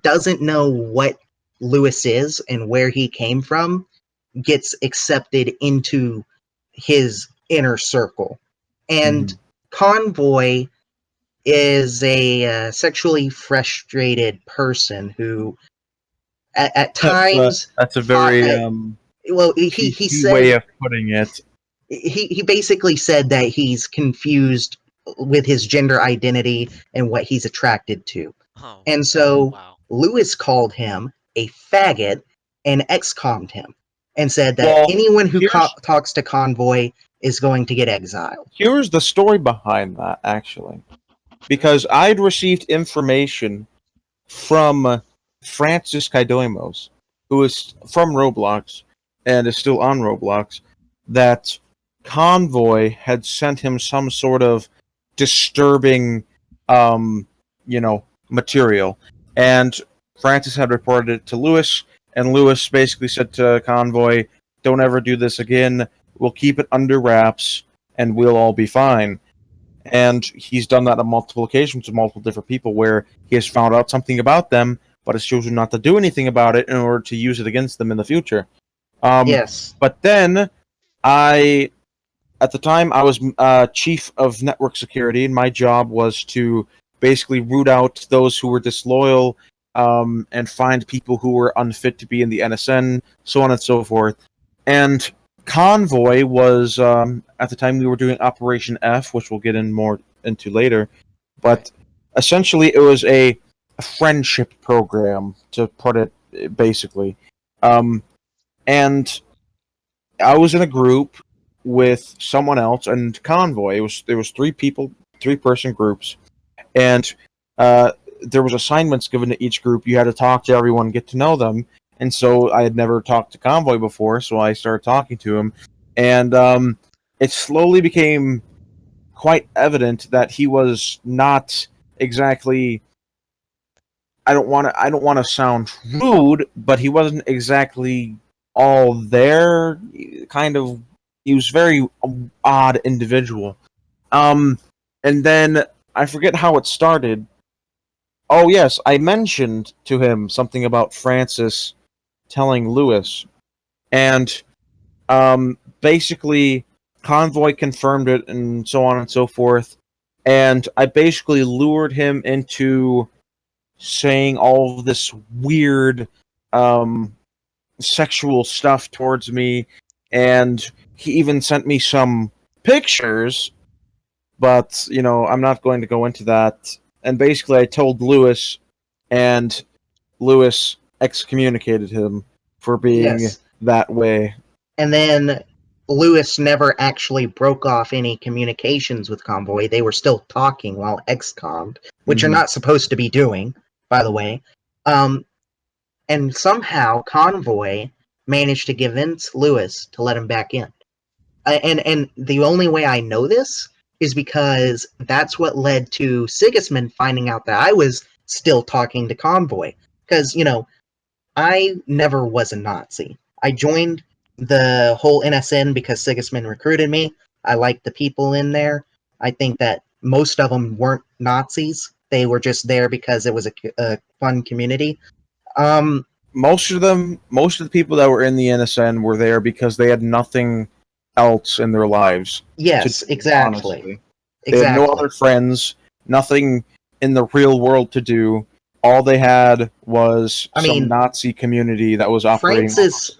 doesn't know what Lewis is and where he came from gets accepted into his inner circle. And Convoy is a sexually frustrated person who at times that's a very he said, way of putting it. He basically said that he's confused with his gender identity and what he's attracted to. And so Lewis called him a faggot and excommed him and said that anyone who talks to Convoy is going to get exiled. Here's the story behind that, actually. Because I'd received information from KaiserABrichter, who is from Roblox and is still on Roblox, that Convoy had sent him some sort of disturbing, material. And Francis had reported it to Lewis, and Lewis basically said to Convoy, don't ever do this again, we'll keep it under wraps, and we'll all be fine. And he's done that on multiple occasions with multiple different people, where he has found out something about them, but has chosen not to do anything about it in order to use it against them in the future. Yes. But then, at the time, I was chief of network security, and my job was to basically root out those who were disloyal, and find people who were unfit to be in the NSN, so on and so forth. And Convoy was, at the time we were doing Operation F, which we'll get more into later, but essentially it was a friendship program, to put it basically. And I was in a group with someone else and convoy. There was 3 people, 3-person groups, and there was assignments given to each group. You had to talk to everyone, get to know them. And so I had never talked to Convoy before, so I started talking to him, and it slowly became quite evident that he was not exactly. I don't want to sound rude, but he wasn't exactly all there. He was very odd individual. And then I forget how it started. Oh yes, I mentioned to him something about Francis telling Lewis, and basically Convoy confirmed it, and so on and so forth. And I basically lured him into saying all of this weird sexual stuff towards me, and he even sent me some pictures, but I'm not going to go into that. And basically I told Lewis, and Lewis excommunicated him for being Yes. that way. And then Lewis never actually broke off any communications with Convoy. They were still talking while excommed, which you're not supposed to be doing, by the way. And somehow Convoy managed to convince Lewis to let him back in. And the only way I know this is because that's what led to Sigismund finding out that I was still talking to Convoy. Because, I never was a Nazi. I joined the whole NSN because Sigismund recruited me. I liked the people in there. I think that most of them weren't Nazis. They were just there because it was a fun community. Most of the people that were in the NSN were there because they had nothing else in their lives. Yes, exactly. Honestly. They had no other friends, nothing in the real world to do. All they had was some Nazi community that was operating.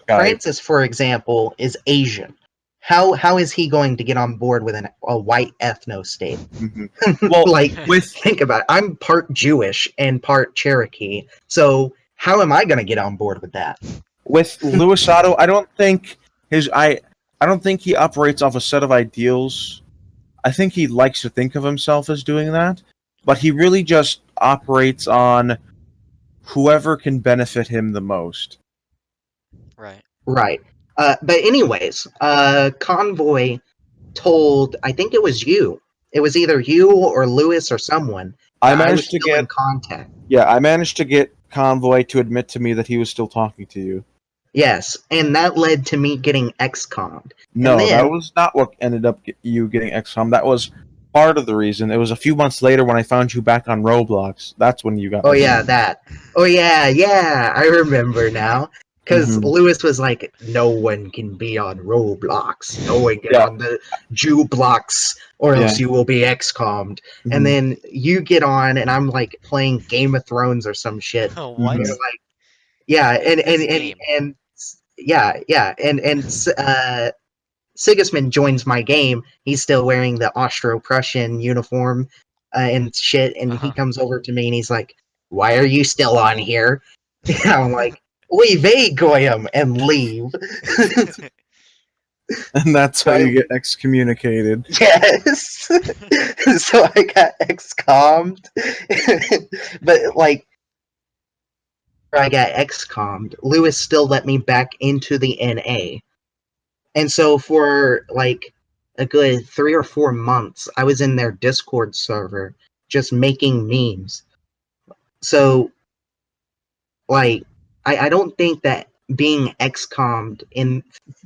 Francis, for example, is Asian. How is he going to get on board with a white ethno state? Mm-hmm. Well, think about it. I'm part Jewish and part Cherokee, so how am I going to get on board with that? With Luisato, I don't think he operates off a set of ideals. I think he likes to think of himself as doing that, but he really just operates on whoever can benefit him the most. Right. Right. But anyways, Convoy told, I think it was you. It was either you or Lewis or someone. I managed to get in contact. Yeah, I managed to get Convoy to admit to me that he was still talking to you. Yes, and that led to me getting excommed. No, that was not what ended up you getting excommed. That was part of the reason. It was a few months later when I found you back on Roblox. That's when you got. Oh yeah, that. Oh yeah, I remember now. Because Lewis was like, no one can be on Roblox. No one get on the Jew blocks, or else you will be excommed. And then you get on, and I'm like playing Game of Thrones or some shit. Oh, what? And like, yeah, and Sigismund joins my game. He's still wearing the Austro-Prussian uniform and shit, and he comes over to me and he's like, "Why are you still on here?" And I'm like, "Leave Goyim," and leave. And that's how you get excommunicated. Yes. So I got excommed. But like, I got excommed, Lewis still let me back into the NA. And so for like a good 3 or 4 months, I was in their Discord server just making memes. So, like, I don't think that being excommed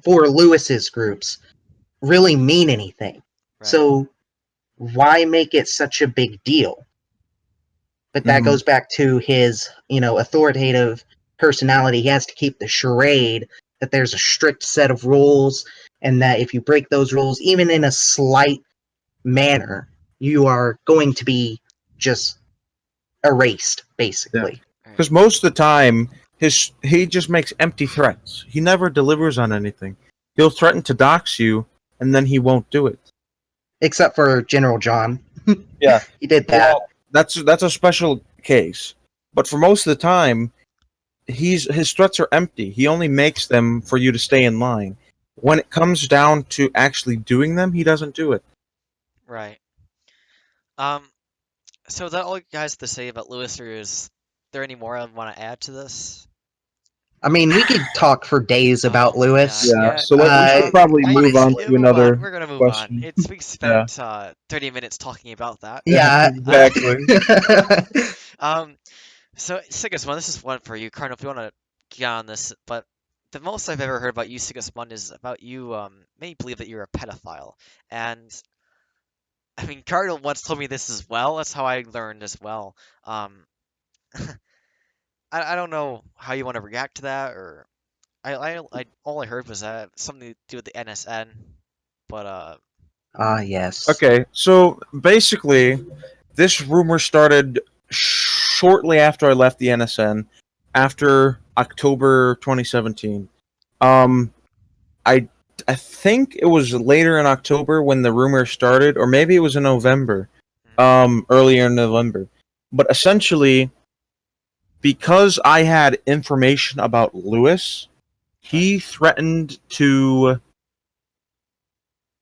for Lewis's groups really mean anything. Right. So why make it such a big deal? But that goes back to his, authoritative personality. He has to keep the charade that there's a strict set of rules, and that if you break those rules, even in a slight manner, you are going to be just erased, basically. Because most of the time, he just makes empty threats. He never delivers on anything. He'll threaten to dox you, and then he won't do it. Except for General John. Yeah. He did that. Well, that's a special case. But for most of the time, his threats are empty. He only makes them for you to stay in line. when it comes down to actually doing them, he doesn't do it. Right. So is that all you guys have to say about Lewis, or is there any more I want to add to this? I mean, we could talk for days about Oh my Lewis. God, Yeah, yeah. so we should probably move on Yeah, to move on. another We're gonna move on. question. We Yeah, spent 30 minutes talking about that. Yeah. exactly. Um, so Sigismund, this is one for you, Cardinal, if you want to get on this, but the most I've ever heard about you, Sigismund, is about you made me believe that you're a pedophile. And I mean, Cardinal once told me this as well. That's how I learned as well. Um, I don't know how you want to react to that, or I all I heard was that something to do with the NSN, but Ah, yes. Okay, so basically, this rumor started shortly after I left the NSN, after October 2017. Um, I I think it was later in October when the rumor started, or maybe it was in November, earlier in November. But essentially, because I had information about Lewis, he threatened to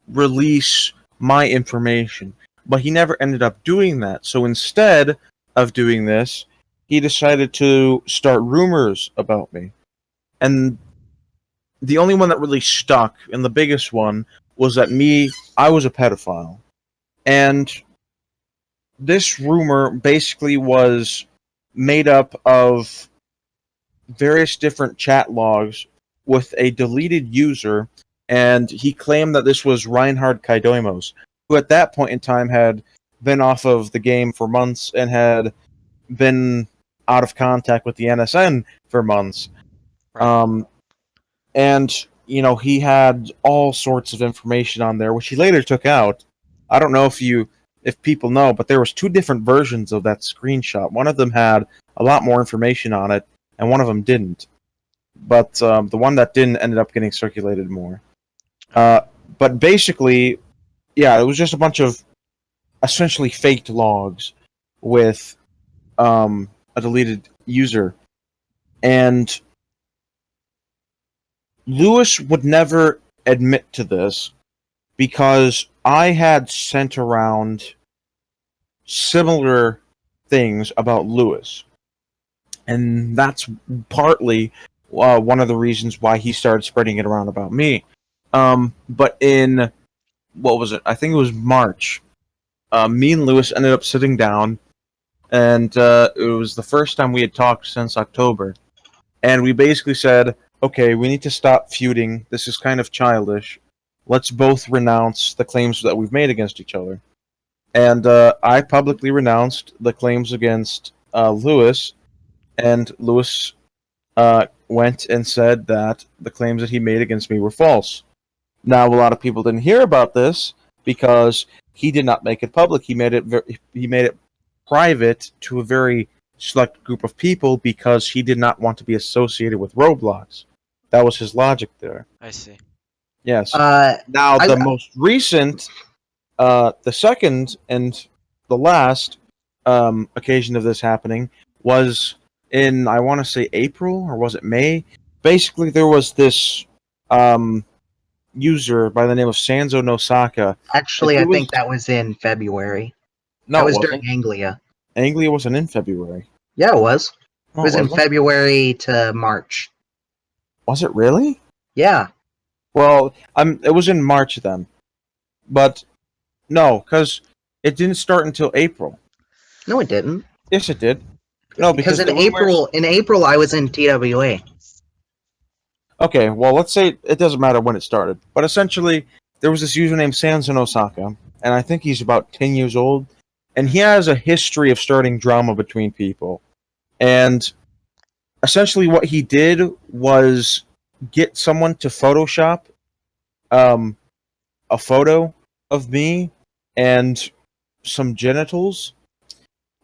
release my information, but he never ended up doing that. So instead of doing this, he decided to start rumors about me. And the only one that really stuck, and the biggest one, was that I was a pedophile. And this rumor basically was made up of various different chat logs with a deleted user, and he claimed that this was Untitled, who at that point in time had been off of the game for months and had been out of contact with the NSN for months. right. And he had all sorts of information on there, which he later took out. I don't know if people know, but there was two different versions of that screenshot. One of them had a lot more information on it, and one of them didn't. But the one that didn't ended up getting circulated more. But basically, yeah, it was just a bunch of essentially faked logs with a deleted user. And Lewis would never admit to this because I had sent around similar things about Lewis. And that's partly one of the reasons why he started spreading it around about me. But in, what was it? I think it was March. Me and Lewis ended up sitting down, and it was the first time we had talked since October. And we basically said, okay, we need to stop feuding. This is kind of childish. Let's both renounce the claims that we've made against each other. And I publicly renounced the claims against Lewis, and Lewis went and said that the claims that he made against me were false. Now, a lot of people didn't hear about this because he did not make it public. He made it private to a very select group of people because he did not want to be associated with Roblox. That was his logic there. I see. Yes. Now, The most recent, the second and the last occasion of this happening was in, I want to say, April, or was it May? Basically, there was this user by the name of Sanzo Nosaka. actually, I think that was in February. No, that was it during wasn't. Anglia. Anglia wasn't in February. Yeah, it was. Oh, It was in it? February to March. Was it really? Yeah. Well, it was in March then. But no, because it didn't start until April. No, it didn't. Yes, it did. No, Because because in April, I was in TWA. Okay, well, let's say it doesn't matter when it started, but essentially, there was this user named Sanzo Osaka, and I think he's about 10 years old, and he has a history of starting drama between people. And essentially, what he did was get someone to Photoshop a photo of me and some genitals,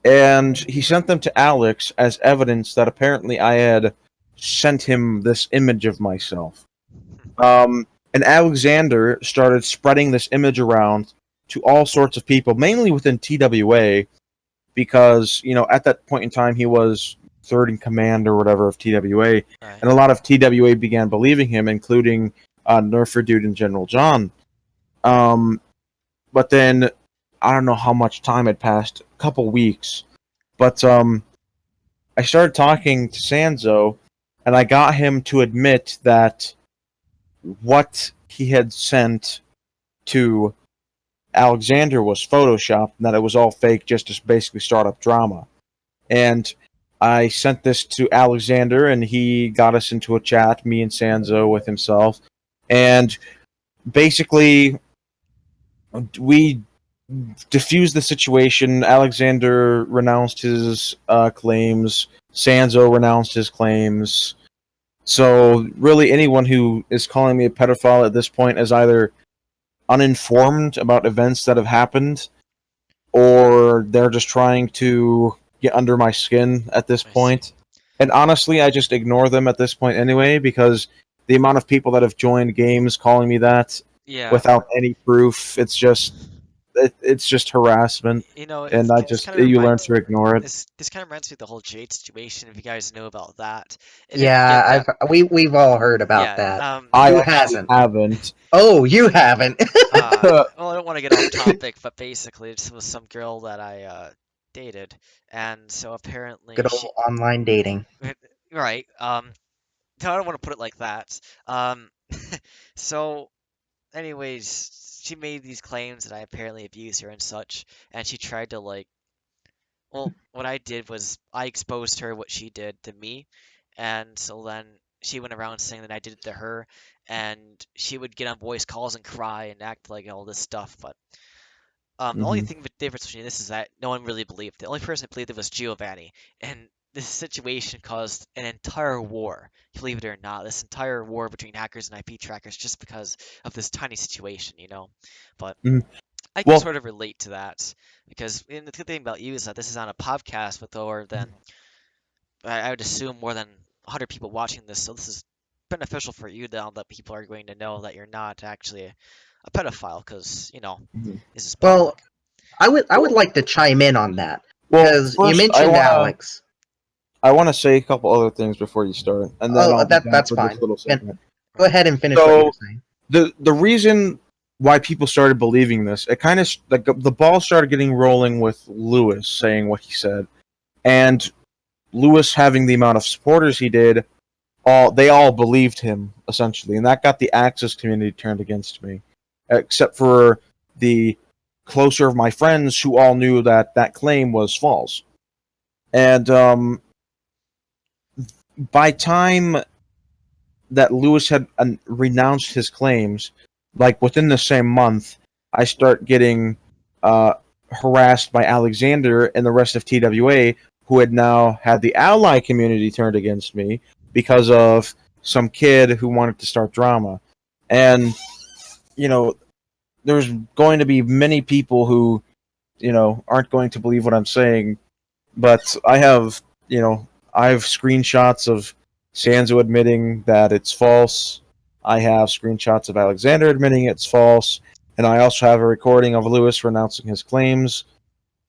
and he sent them to Alex as evidence that apparently I had sent him this image of myself. And Aleczaender started spreading this image around to all sorts of people, mainly within TWA, because, at that point in time, he was third in command or whatever of TWA, Right. and a lot of TWA began believing him, including Nerfer Dude and General John. But then I don't know how much time had passed, a couple weeks. But I started talking to Sanzo, and I got him to admit that what he had sent to Aleczaender was photoshopped, and that it was all fake just to basically start up drama. And I sent this to Aleczaender, and he got us into a chat, me and Sanzo with himself, and basically we diffused the situation. Aleczander renounced his claims. Sanzo renounced his claims. So really, anyone who is calling me a pedophile at this point is either uninformed about events that have happened, or they're just trying to get under my skin at this point. And honestly, I just ignore them at this point anyway, because the amount of people that have joined games calling me that without any proof, it's just harassment, You know, and this kind of you learn reminds to ignore it. this kind of reminds me of the whole Jade situation. If you guys know about that, and Yeah, we've all heard about yeah. that. I Who actually hasn't? haven't. Oh, you haven't. Well, I don't want to get off topic, but basically, this was some girl that I dated, and so apparently Good she, old online dating. right. No, I don't want to put it like that. Um, so, anyways, she made these claims that I apparently abused her and such, and she tried to like. Well, what I did was I exposed her what she did to me, and so then she went around saying that I did it to her, and she would get on voice calls and cry and act like all this stuff. But the only thing the difference between this is that no one really believed it. The only person that believed it was Giovanni, and this situation caused an entire war. Believe it or not, this entire war between hackers and IP trackers just because of this tiny situation, you know. But I can Well, sort of relate to that because the good thing about you is that this is on a podcast with over than I would assume more than 100 people watching this, so this is beneficial for you now that people are going to know that you're not actually a pedophile because you know this is Well, public. I would like to chime in on that well, because you first mentioned Alex. I want to say a couple other things before you start, and then Oh, I'll be back that's with this fine. little segment. Go ahead and finish what you were So saying. the reason why people started believing this, it kind of like the ball started getting rolling with Lewis saying what he said, and Lewis having the amount of supporters he did, they all believed him essentially, and that got the Axis community turned against me, except for the closer of my friends who all knew that that claim was false. And by time that Lewis had renounced his claims, like within the same month, I start getting harassed by Aleczaender and the rest of TWA, who had now had the ally community turned against me because of some kid who wanted to start drama. And, you know, there's going to be many people who, you know, aren't going to believe what I'm saying, but I have screenshots of Sanzo admitting that it's false. I have screenshots of Aleczaender admitting it's false, and I also have a recording of Lewis renouncing his claims.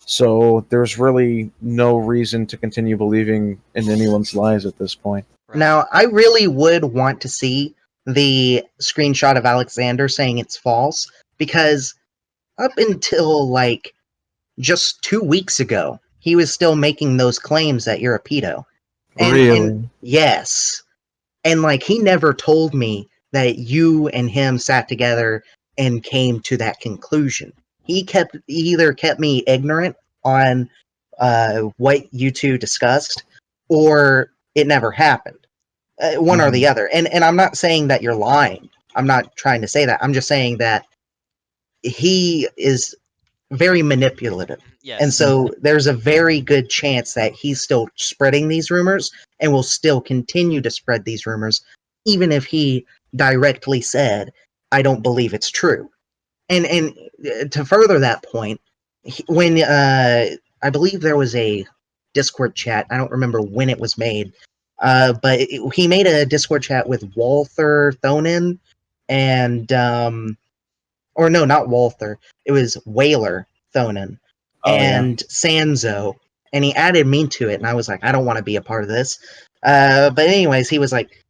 So there's really no reason to continue believing in anyone's lies at this point. Right. Now, I really would want to see the screenshot of Aleczaender saying it's false because up until like just 2 weeks ago, he was still making those claims that you're a pedo. And yes. And like he never told me that you and him sat together and came to that conclusion. He either kept me ignorant on what you two discussed, or it never happened. One or the other. And I'm not saying that you're lying. I'm not trying to say that. I'm just saying that he is very manipulative. Yes. And so there's a very good chance that he's still spreading these rumors and will still continue to spread these rumors, even if he directly said, I don't believe it's true. And to further that point, when I believe there was a Discord chat, I don't remember when it was made, but he made a Discord chat with Walther Thonin and or no, not Walther. It was Whaler Thonin and Sanzo, and he added me to it, and I was like, I don't want to be a part of this. But anyways, he was like,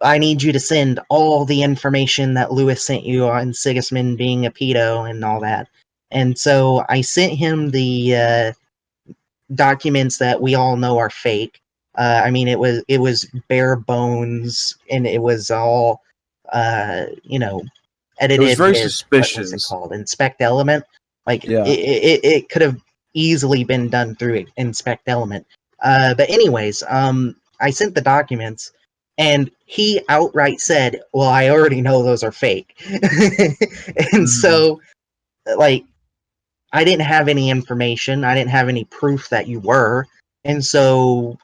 I need you to send all the information that Lewis sent you on Sigismund being a pedo and all that. And so I sent him the documents that we all know are fake. I mean, it was bare bones, and it was all, It was edited very with, what was it suspicious. called, Inspect Element. Like Yeah. it could have easily been done through Inspect Element. But anyways, I sent the documents, and he outright said, "Well, I already know those are fake," and Mhm. so like I didn't have any information. I didn't have any proof that you were. And so,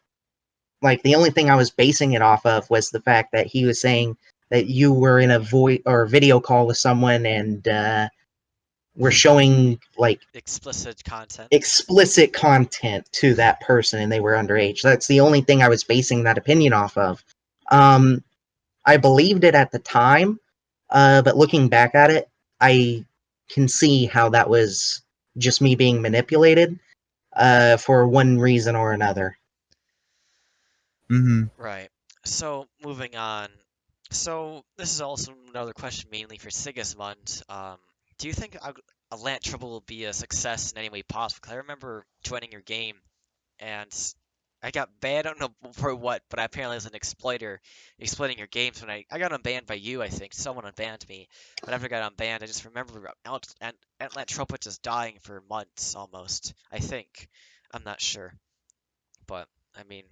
like, the only thing I was basing it off of was the fact that he was saying that you were in a voice or video call with someone and were showing, like, Explicit content. explicit content to that person and they were underage. That's the only thing I was basing that opinion off of. I believed it at the time, but looking back at it, I can see how that was just me being manipulated for one reason or another. Mhm. Right. So moving on. So this is also another question mainly for Sigismund. Do you think Aleczaender will be a success in any way possible? 'Cause I remember joining your game and I got banned. I don't know for what, but I apparently was an exploiter exploiting your games. When I got unbanned by you, I think someone unbanned me. But after I got unbanned, I just remember Aleczaender just dying for months almost. I think. I'm not sure, but I mean.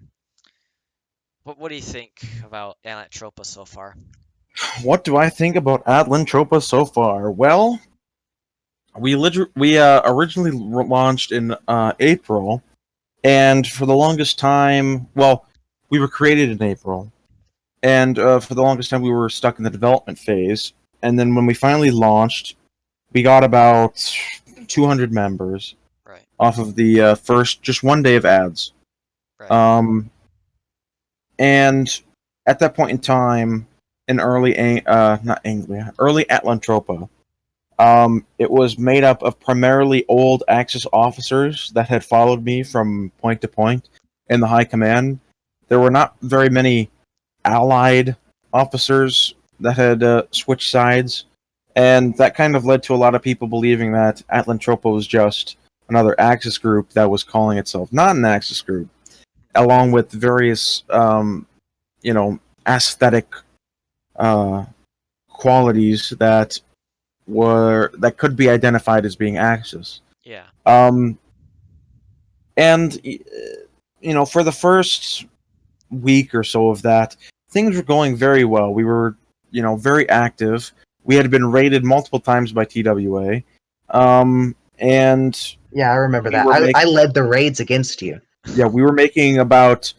What do you think about Aleczaender so far? What do I think about Aleczaender so far? Well, we originally launched in April, and for the longest time, well, we were created in April, and for the longest time we were stuck in the development phase. And then when we finally launched, we got about 200 members Right, off of the first just one day of ads. right, Um, and at that point in time, in not Anglia, early Atlantropa, it was made up of primarily old Axis officers that had followed me from point to point in the high command. There were not very many allied officers that had switched sides, and that kind of led to a lot of people believing that Atlantropa was just another Axis group that was calling itself not an Axis group, along with various, aesthetic uh, qualities that could be identified as being Axis. yeah, Um, and for the first week or so of that, things were going very well. We were, very active. We had been raided multiple times by TWA, and Yeah, I remember we that. were I making, led the raids against you. yeah, we were making about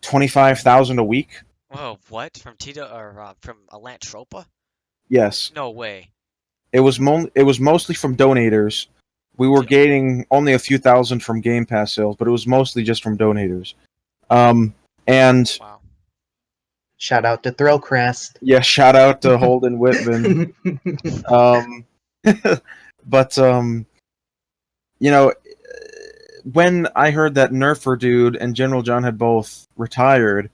25,000 a week. Whoa, what? From Tito or from Aleczander? Yes, No way. it was mostly from donators. We were Di- gaining only a few thousand from Game Pass sales, but it was mostly just from donators. Um, and Wow. Shout out to Thrillcrest. yeah, shout out to Holden Whitman. Um, but you know, when I heard that Nerfer dude and General John had both retired,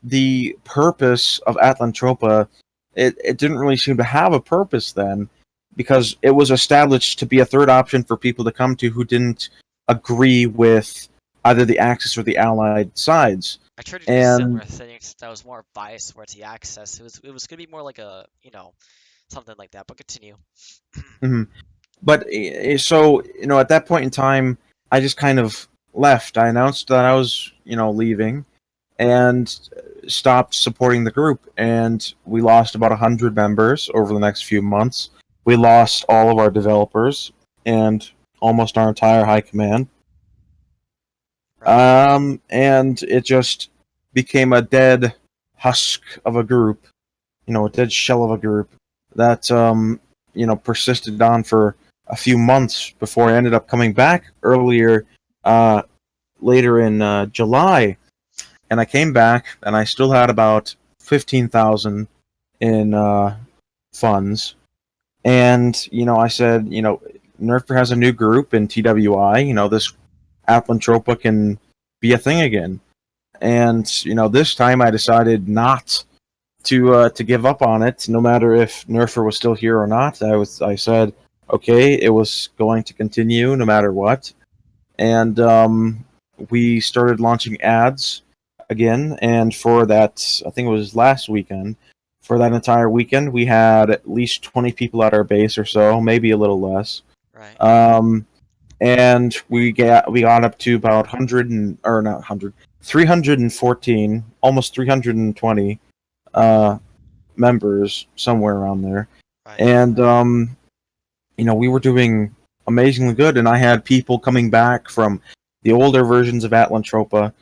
the purpose of Atlantropa, it didn't really seem to have a purpose then, because it was established to be a third option for people to come to who didn't agree with either the Axis or the Allied sides. I tried to do similar And things that was more biased towards the access. It was gonna be more like a something like that. But continue. mhm. But so at that point in time, I just kind of left. I announced that I was leaving, and stopped supporting the group. And we lost about 100 members over the next few months. We lost all of our developers and almost our entire high command. Right. And it just became a dead husk of a group, a dead shell of a group that persisted on for a few months before I ended up coming back later in July. And I came back, and I still had about 15,000 in funds. And I said, Nerfer has a new group in TWI. This Aplantropa can be a thing again. And this time I decided not to give up on it, no matter if Nerfer was still here or not. I said, okay, it was going to continue no matter what, and we started launching ads again. And for that, I think it was last weekend. For that entire weekend, we had at least 20 people at our base or so, maybe a little less. Right. And we got up to about 100 and or not 100, 314, almost 320 members, somewhere around there. Right. And we were doing amazingly good, and I had people coming back from the older versions of Atlantropa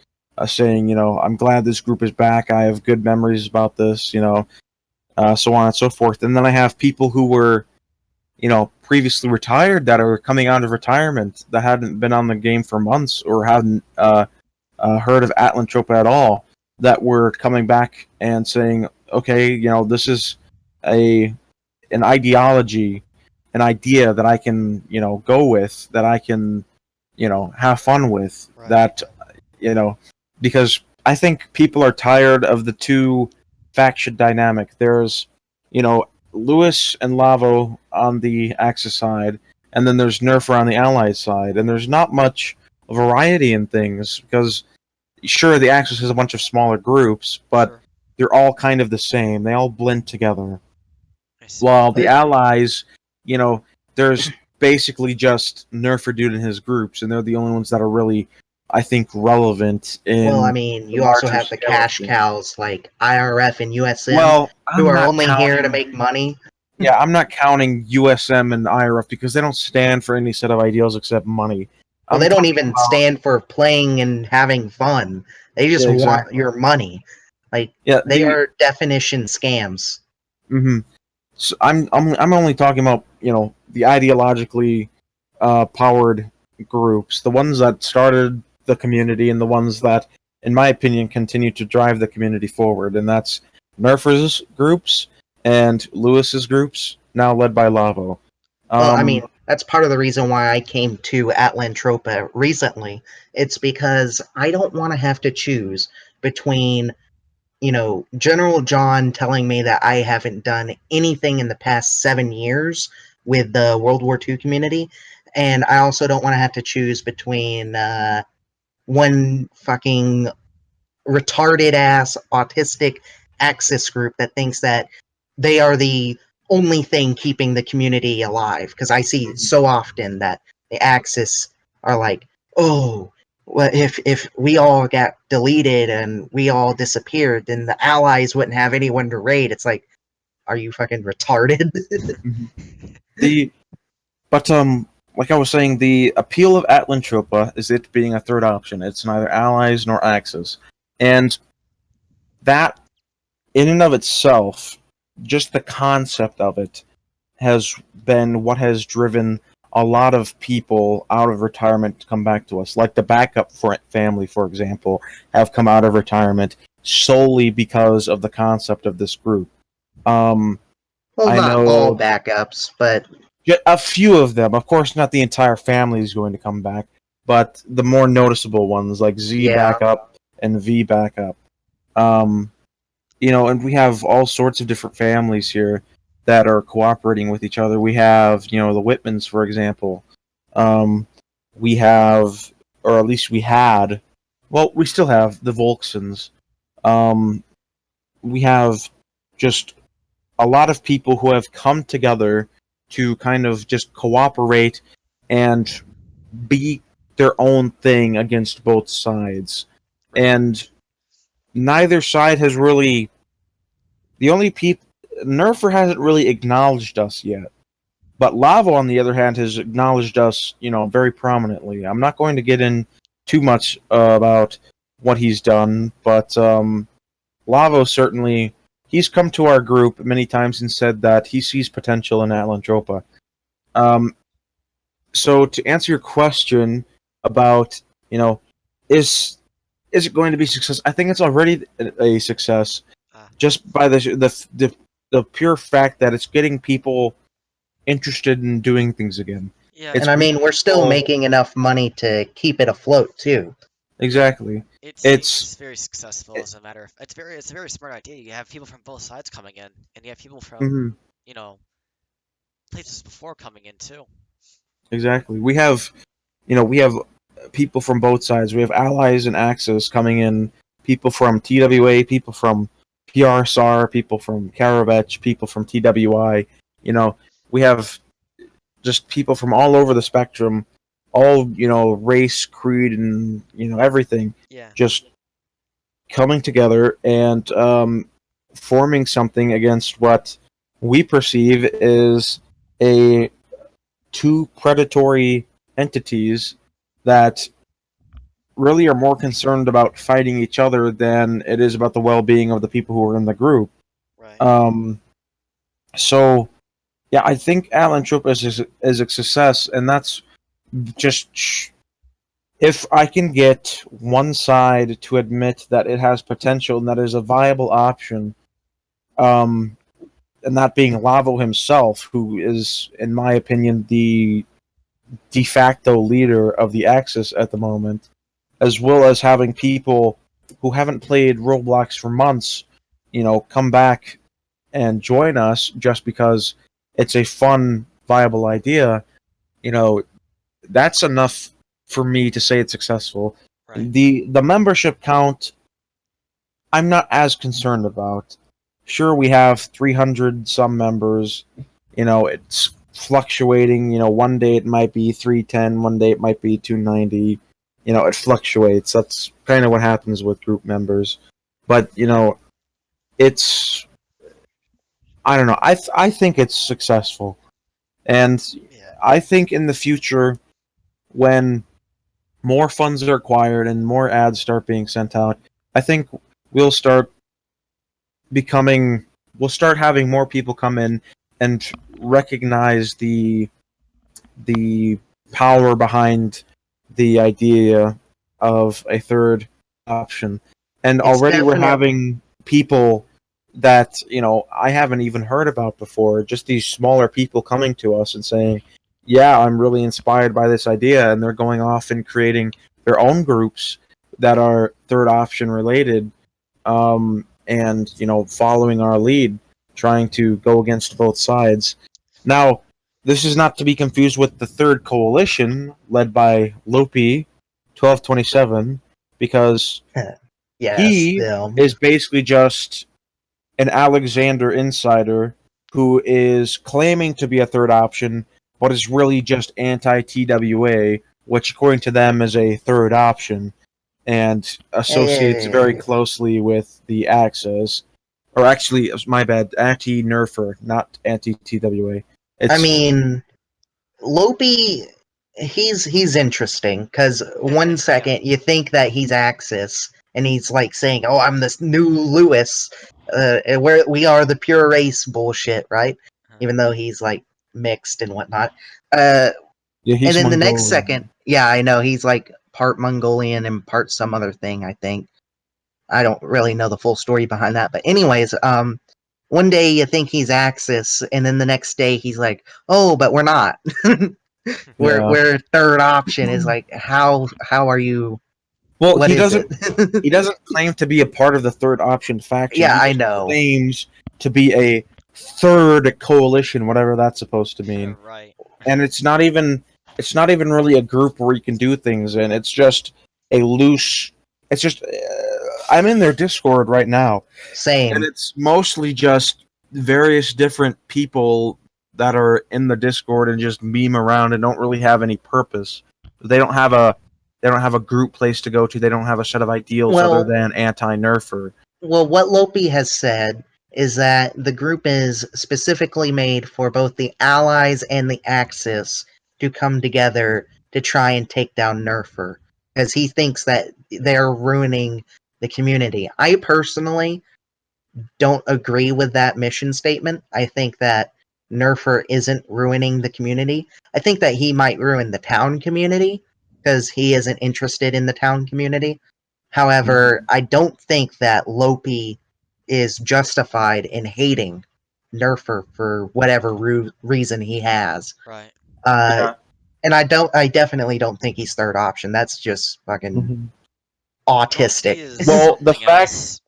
saying, I'm glad this group is back. I have good memories about this, so on and so forth. And then I have people who were, previously retired that are coming out of retirement that hadn't been on the game for months or hadn't heard of Atlantropa at all, that were coming back and saying, okay, this is an ideology, an idea that I can, go with, that I can, have fun with, Right. that, because I think people are tired of the two faction dynamic. There's, Lewis and Lavo on the Axis side, and then there's Nerfer on the Allied side, and there's not much variety in things, because sure, the Axis has a bunch of smaller groups, but Sure. they're all kind of the same. They all blend together. I see. While the Allies, there's basically just Nerfer dude and his groups, and they're the only ones that are really, I think, relevant in. Well, I mean, you also have the cash cows like IRF and USM, who are only here to make money. Yeah, I'm not counting USM and IRF because they don't stand for any set of ideals except money. Well, they don't even stand for playing and having fun. They just want your money. They are definition scams. Mm-hmm. So I'm only talking about the ideologically powered groups, the ones that started the community, and the ones that, in my opinion, continue to drive the community forward, and that's Nerfer's groups and Lewis's groups, now led by Lavo. Well, I mean, that's part of the reason why I came to Atlantropa recently. It's because I don't want to have to choose between, General John telling me that I haven't done anything in the past 7 years with the World War II community, and I also don't want to have to choose between one fucking retarded-ass autistic Axis group that thinks that they are the only thing keeping the community alive, because I see so often that the Axis are like, oh, well, if we all got deleted and we all disappeared, then the Allies wouldn't have anyone to raid. It's like, are you fucking retarded? But like I was saying, the appeal of Atlantropa is it being a third option. It's neither Allies nor Axis, and that, in and of itself, just the concept of it has been what has driven a lot of people out of retirement to come back to us. Like the backup family, for example, have come out of retirement solely because of the concept of this group. Well, not all backups, but a few of them. Of course, not the entire family is going to come back, but the more noticeable ones, like Z backup and V backup. And we have all sorts of different families here that are cooperating with each other. We have, the Whitmans, for example. We have, or at least we had, well, we still have the Volksons. We have just a lot of people who have come together to kind of just cooperate and be their own thing against both sides. And neither side has really... The only people... Nerfer hasn't really acknowledged us yet. But Lavo, on the other hand, has acknowledged us, very prominently. I'm not going to get in too much about what he's done, but Lavo certainly... He's come to our group many times and said that he sees potential in Atlantropa. So to answer your question about, is it going to be success? I think it's already a success, just by the pure fact that it's getting people interested in doing things again. Yeah, and I mean, we're still making enough money to keep it afloat too. Exactly. It It's seems very successful as a matter of it's a very smart idea. You have people from both sides coming in, and you have people from, mhm, you know, places before coming in too. exactly. We have people from both sides. We have allies and Axis coming in. People from TWA, people from PRSR, people from Karavech, people from TWI. We have just people from all over the spectrum, all race, creed, and everything, Yeah, just coming together and forming something against what we perceive is a two predatory entities that really are more concerned about fighting each other than it is about the well-being of the people who are in the group. right. Um, so yeah, I think Alan Troop is a success, and that's just if I can get one side to admit that it has potential and that is a viable option, um, and that being Lavo himself, who is, in my opinion, the de facto leader of the Axis at the moment, as well as having people who haven't played Roblox for months, come back and join us just because it's a fun, viable idea. You know, that's enough for me to say it's successful. Right. The membership count, I'm not as concerned about. Sure, we have 300 some members. It's fluctuating. One day it might be 310, one day it might be 290. It fluctuates. That's kind of what happens with group members. But it's I don't know. I think it's successful, and Yeah. I think in the future when more funds are acquired and more ads start being sent out, I think we'll start becoming we'll start having more people come in and recognize the power behind the idea of a third option. And It's already we're definitely having people that I haven't even heard about before, just these smaller people coming to us and saying, yeah, I'm really inspired by this idea, and they're going off and creating their own groups that are third option related, and following our lead, trying to go against both sides. Now, this is not to be confused with the third coalition led by Lopi 1227, because yes, he them. is basically just an Aleczaender insider who is claiming to be a third option, but is really just anti TWA, which according to them is a third option, and associates very Eh, closely with the Axis. Or actually, my bad, anti Nerfer, not anti TWA. I It's mean, Lopi, he's interesting because one Yeah. second you think that he's Axis and he's like saying, "Oh, I'm this new Lewis, where we are the pure race bullshit," right? Huh. Even though he's like mixed and whatnot. Uh, Yeah, and he's then the next second, Mongolian. yeah, I know he's like part Mongolian and part some other thing. I think I don't really know the full story behind that, but anyways, one day you think he's Axis, and then the next day he's like, "Oh, but we're not." Yeah. We're third option is like how are you Well, what he is doesn't it? he doesn't claim to be a part of the third option faction. Yeah, He I just know. claims to be a third coalition, whatever that's supposed to mean. Right. And it's not even really a group where you can do things in. It's just a loose. It's just I'm in their Discord right now, and Same. it's mostly just various different people that are in the Discord and just meme around and don't really have any purpose. They don't have a they don't have a group place to go to. They don't have a set of ideals other Well, than anti-nerfer. what Lopi has said is that the group is specifically made for both the Allies and the Axis to come together to try and take down Nerfer because he thinks that they're ruining the community. I personally don't agree with that mission statement. I think that Nerfer isn't ruining the community. I think that he might ruin the town community because he isn't interested in the town community. However, I don't think that Lopi is justified in hating Nerfer for whatever reason he has. Right. Uh, Yeah. and I definitely don't think he's third option. That's just fucking Mhm. autistic. He is Well, something else.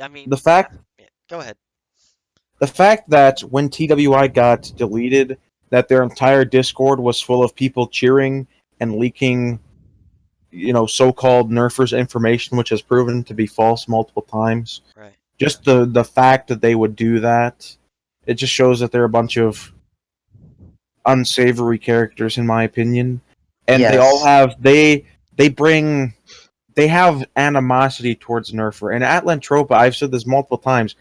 I mean, the fact yeah, go ahead. the fact that when TWI got deleted, that their entire Discord was full of people cheering and leaking, so-called nerfers information, which has proven to be false multiple times. Right. Just the fact that they would do that, it just shows that they're a bunch of unsavory characters, in my opinion. And they all Yes. they have animosity towards Nerfer. And at Lentropa, I've said this multiple times,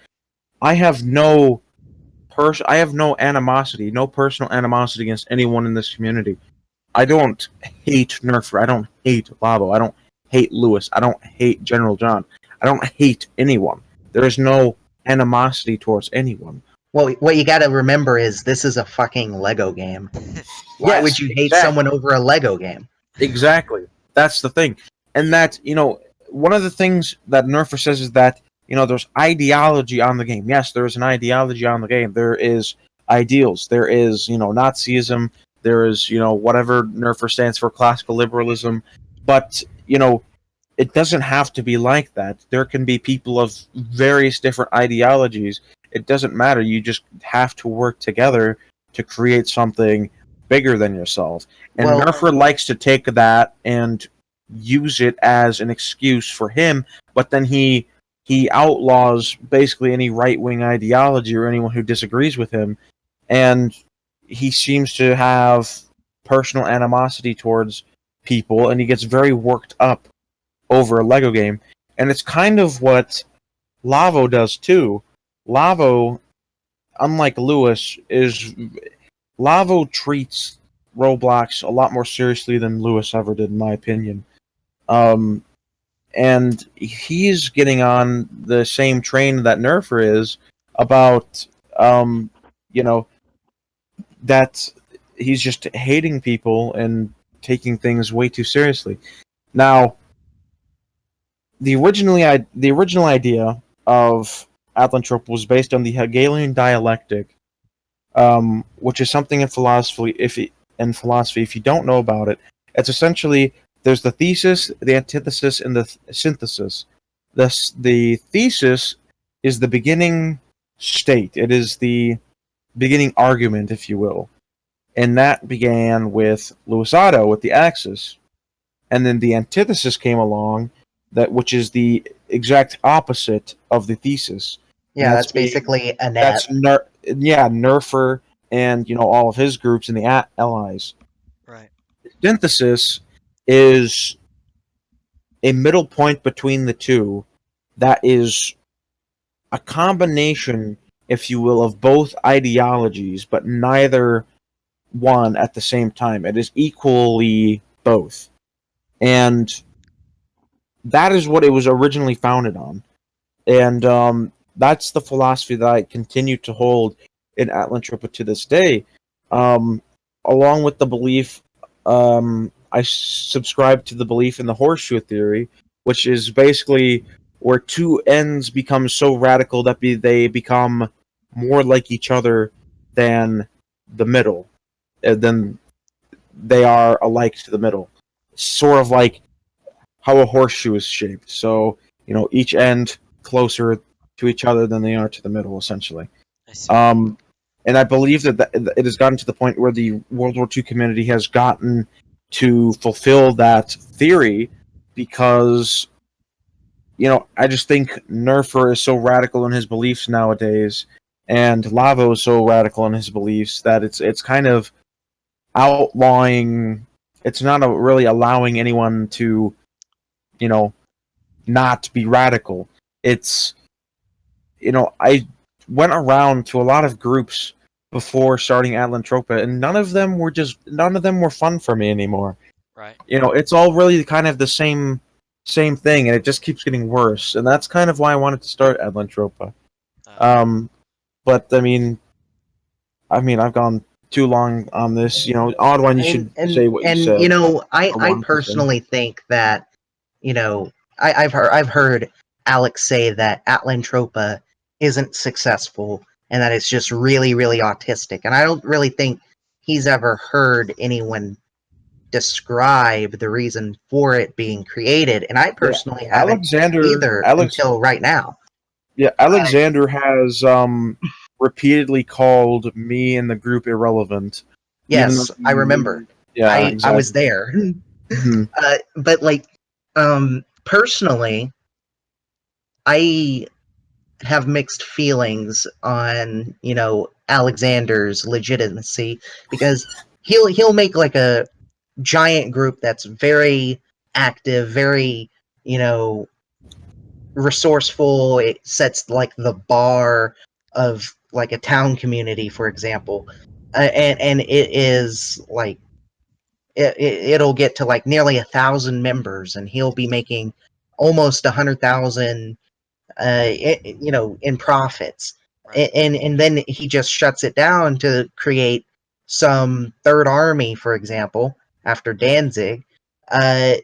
I have no animosity, no personal animosity against anyone in this community. I don't hate Nerfer. I don't hate Lavo. I don't hate Lewis. I don't hate General John. I don't hate anyone. There is no animosity towards anyone. Well, what you got to remember is this is a fucking Lego game. Why would Yes, you hate exactly. someone over a Lego game? Exactly. That's the thing. And that, one of the things that Nerfer says is that, there's ideology on the game. Yes, there is an ideology on the game. There is ideals. There is, Nazism. There is, whatever Nerfer stands for, classical liberalism. But, it doesn't have to be like that. There can be people of various different ideologies. It doesn't matter. You just have to work together to create something bigger than yourself. And Well- Nerfer likes to take that and use it as an excuse for him, but then he outlaws basically any right-wing ideology or anyone who disagrees with him, and he seems to have personal animosity towards people, and he gets very worked up over a Lego game. And it's kind of what Lavo does too. Lavo, unlike Lewis, Lavo treats Roblox a lot more seriously than Lewis ever did, in my opinion. And he's getting on the same train that Nerfer is about, that he's just hating people and taking things way too seriously. Now, the original idea of Atlantrope was based on the Hegelian dialectic, which is something in philosophy. If you don't know about it, it's essentially there's the thesis, the antithesis, and the synthesis. The thesis is the beginning state. It is the beginning argument, if you will, and that began with Luisado with the axis, and then the antithesis came along, which is the exact opposite of the thesis. Yeah, that's basically a net. That's Nerfer and all of his groups and the allies. Right. Synthesis is a middle point between the two that is a combination, if you will, of both ideologies, but neither one at the same time. It is equally both. And that is what it was originally founded on. And that's the philosophy that I continue to hold in Atlantropa to this day. Along with the belief, I subscribe to the belief in the horseshoe theory, which is basically where two ends become so radical that they become more like each other than the middle. Then they are alike to the middle. Sort of like how a horseshoe is shaped. So, each end closer to each other than they are to the middle, essentially. I see. And I believe that it has gotten to the point where the World War II community has gotten to fulfill that theory because, I just think Nerfer is so radical in his beliefs nowadays, and Lavo is so radical in his beliefs that it's kind of outlawing. It's not really allowing anyone to, not be radical. It's, I went around to a lot of groups before starting Atlantropa, and none of them were fun for me anymore. Right. It's all really kind of the same thing, and it just keeps getting worse. And that's kind of why I wanted to start Atlantropa. But I mean, I've gone too long on this. Odd one, you should say what you said. I personally think that, I've heard Alex say that Atlantropa isn't successful and that it's just really, really autistic. And I don't really think he's ever heard anyone describe the reason for it being created, and I personally haven't either until right now. Yeah, Aleczaender has repeatedly called me and the group irrelevant. Yes, I remember. Yeah, exactly. I was there. But like, personally, I have mixed feelings on Alexander's legitimacy, because he'll make like a giant group that's very active, very resourceful. It sets like the bar of like a town community, for example, and it is like it'll get to like nearly 1,000 members, and he'll be making almost 100,000 in profits. Right. And then he just shuts it down to create some third army, for example, after Danzig, and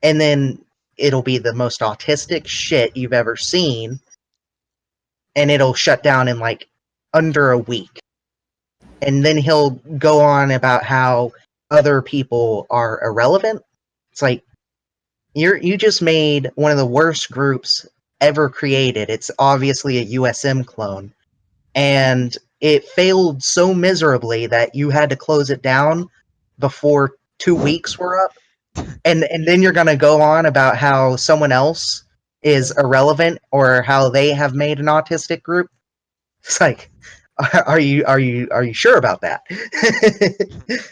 then it'll be the most autistic shit you've ever seen, and it'll shut down in like under a week. And then he'll go on about how other people are irrelevant. It's like, you just made one of the worst groups ever created. It's obviously a USM clone, and it failed so miserably that you had to close it down before 2 weeks were up. And then you're gonna go on about how someone else is irrelevant, or how they have made an autistic group. It's like, are you sure about that?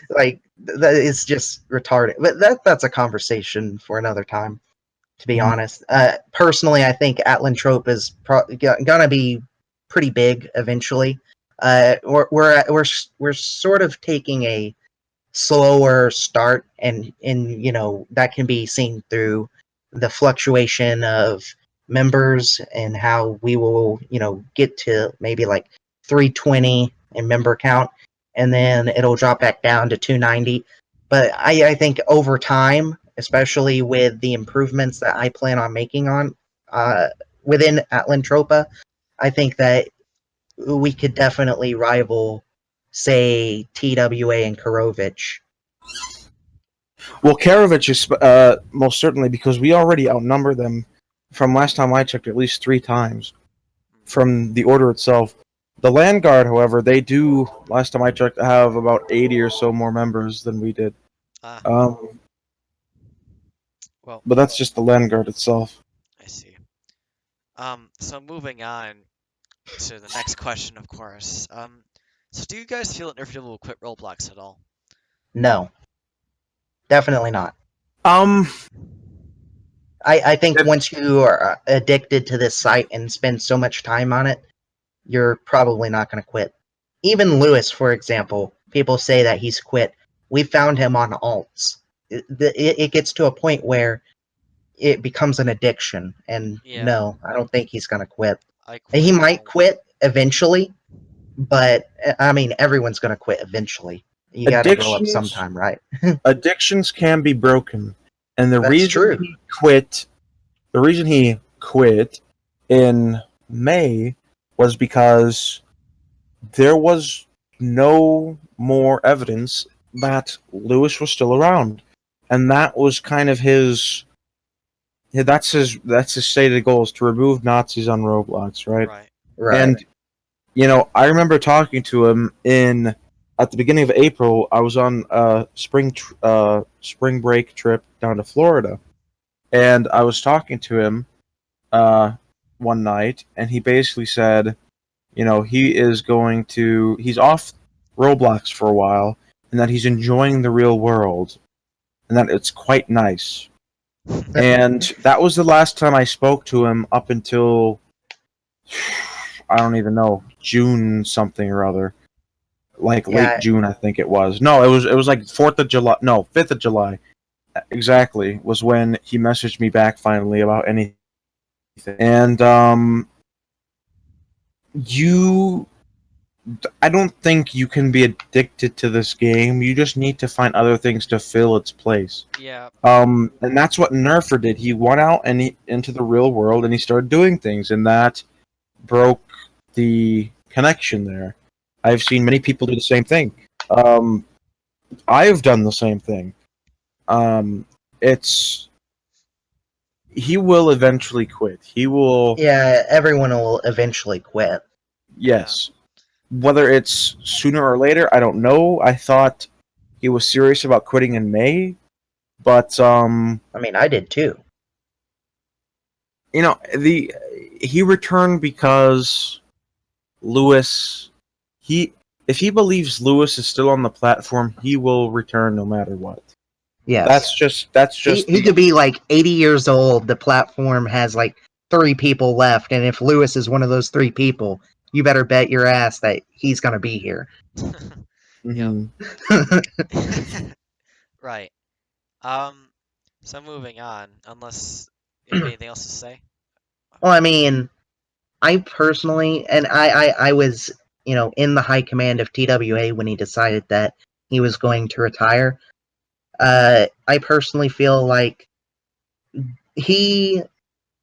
Like, that is just retarded. But that's a conversation for another time, to be honest. Personally, I think Atlantrope is gonna be pretty big eventually. We're sort of taking a slower start, and that can be seen through the fluctuation of members, and how we will get to maybe like 320 in member count, and then it'll drop back down to 290. But I think over time, especially with the improvements that I plan on making on within Atlantropa, I think that we could definitely rival, say, TWA and Karovich. Well, Karovich is most certainly, because we already outnumber them from last time I checked at least 3 times from the order itself. The Land Guard, however, they do, last time I checked, have about 80 or so more members than we did. Well, but that's just the Land Guard itself. I see. So moving on to the next question, of course. So do you guys feel that Nerfy will quit Roblox at all? No. Definitely not. I think once you are addicted to this site and spend so much time on it, you're probably not going to quit. Even Lewis, for example, people say that he's quit. We found him on alts. It gets to a point where it becomes an addiction, and no, I don't think he's going to quit. He might quit eventually, but I mean, everyone's going to quit eventually. You got to grow up sometime, right? Addictions can be broken, and the reason he quit in May was because there was no more evidence that Lewis was still around, and that was kind of his. That's his stated goal, is to remove Nazis on Roblox, right? Right. And I remember talking to him at the beginning of April. I was on a spring break trip down to Florida, and I was talking to him one night, and he basically said, he's off Roblox for a while, and that he's enjoying the real world, and that it's quite nice. And that was the last time I spoke to him up until, I don't even know, June something or other. Like late June, I think it was. No, it was like 4th of July. No, 5th of July. Exactly, was when he messaged me back finally about anything. And I don't think you can be addicted to this game. You just need to find other things to fill its place. Yeah. And that's what Nerfer did. He went out and into the real world, and he started doing things, and that broke the connection there. I've seen many people do the same thing. I've done the same thing. It's he will eventually quit. He will. Yeah, everyone will eventually quit. Yes. Whether it's sooner or later, I don't know. I thought he was serious about quitting in May, but I mean, I did too. he returned because Lewis. If he believes Lewis is still on the platform, he will return no matter what. Yes. That's just he could be like 80 years old. The platform has like 3 people left, and if Lewis is one of those 3 people, you better bet your ass that he's gonna be here. Mhm. Right. So moving on, unless you have anything else to say. Well, I mean, I personally, and I was, in the high command of TWA when he decided that he was going to retire. I personally feel like he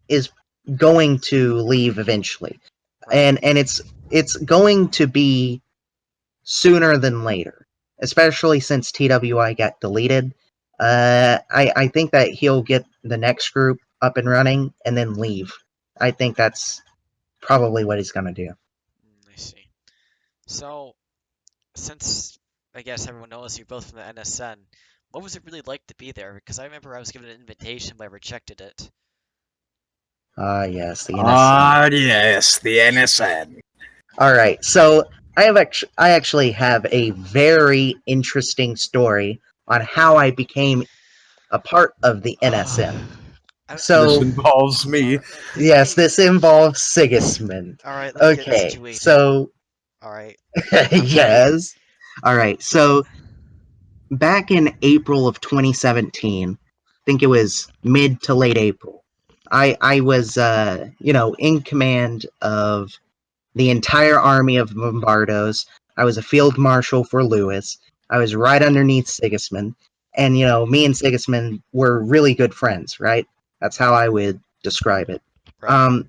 is going to leave eventually, Right. and it's going to be sooner than later, especially since TWI got deleted. I think that he'll get the next group up and running and then leave. I think that's probably what he's going to do. I see. So, since I guess everyone knows you're both from the NSN, what was it really like to be there? Because I remember I was given an invitation, but I rejected it. Yes, the NSN. Ah, yes, the NSN. All right, so I actually have a very interesting story on how I became a part of the NSN. I- This So involves me. yes, this involves Sigismund. All right, let me get Okay, situated. so All right, I'm ready. yes. All right, so back in April of 2017, I think it was mid to late April. I was in command of the entire army of Bombardos. I was a field marshal for Lewis. I was right underneath Sigismund, and me and Sigismund were really good friends. Right, that's how I would describe it. Right.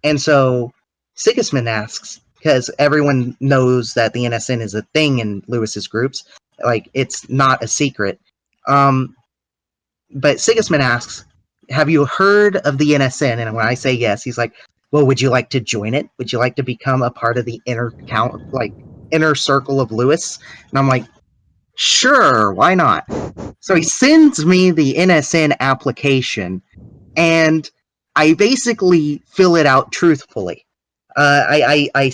And so Sigismund asks, because everyone knows that the NSN is a thing in Lewis's groups, like it's not a secret. But Sigismund asks, "Have you heard of the NSN?" And when I say yes, he's like, "Well, would you like to join it? Would you like to become a part of the inner circle of Lewis?" And I'm like, "Sure, why not?" So he sends me the NSN application, and I basically fill it out truthfully. I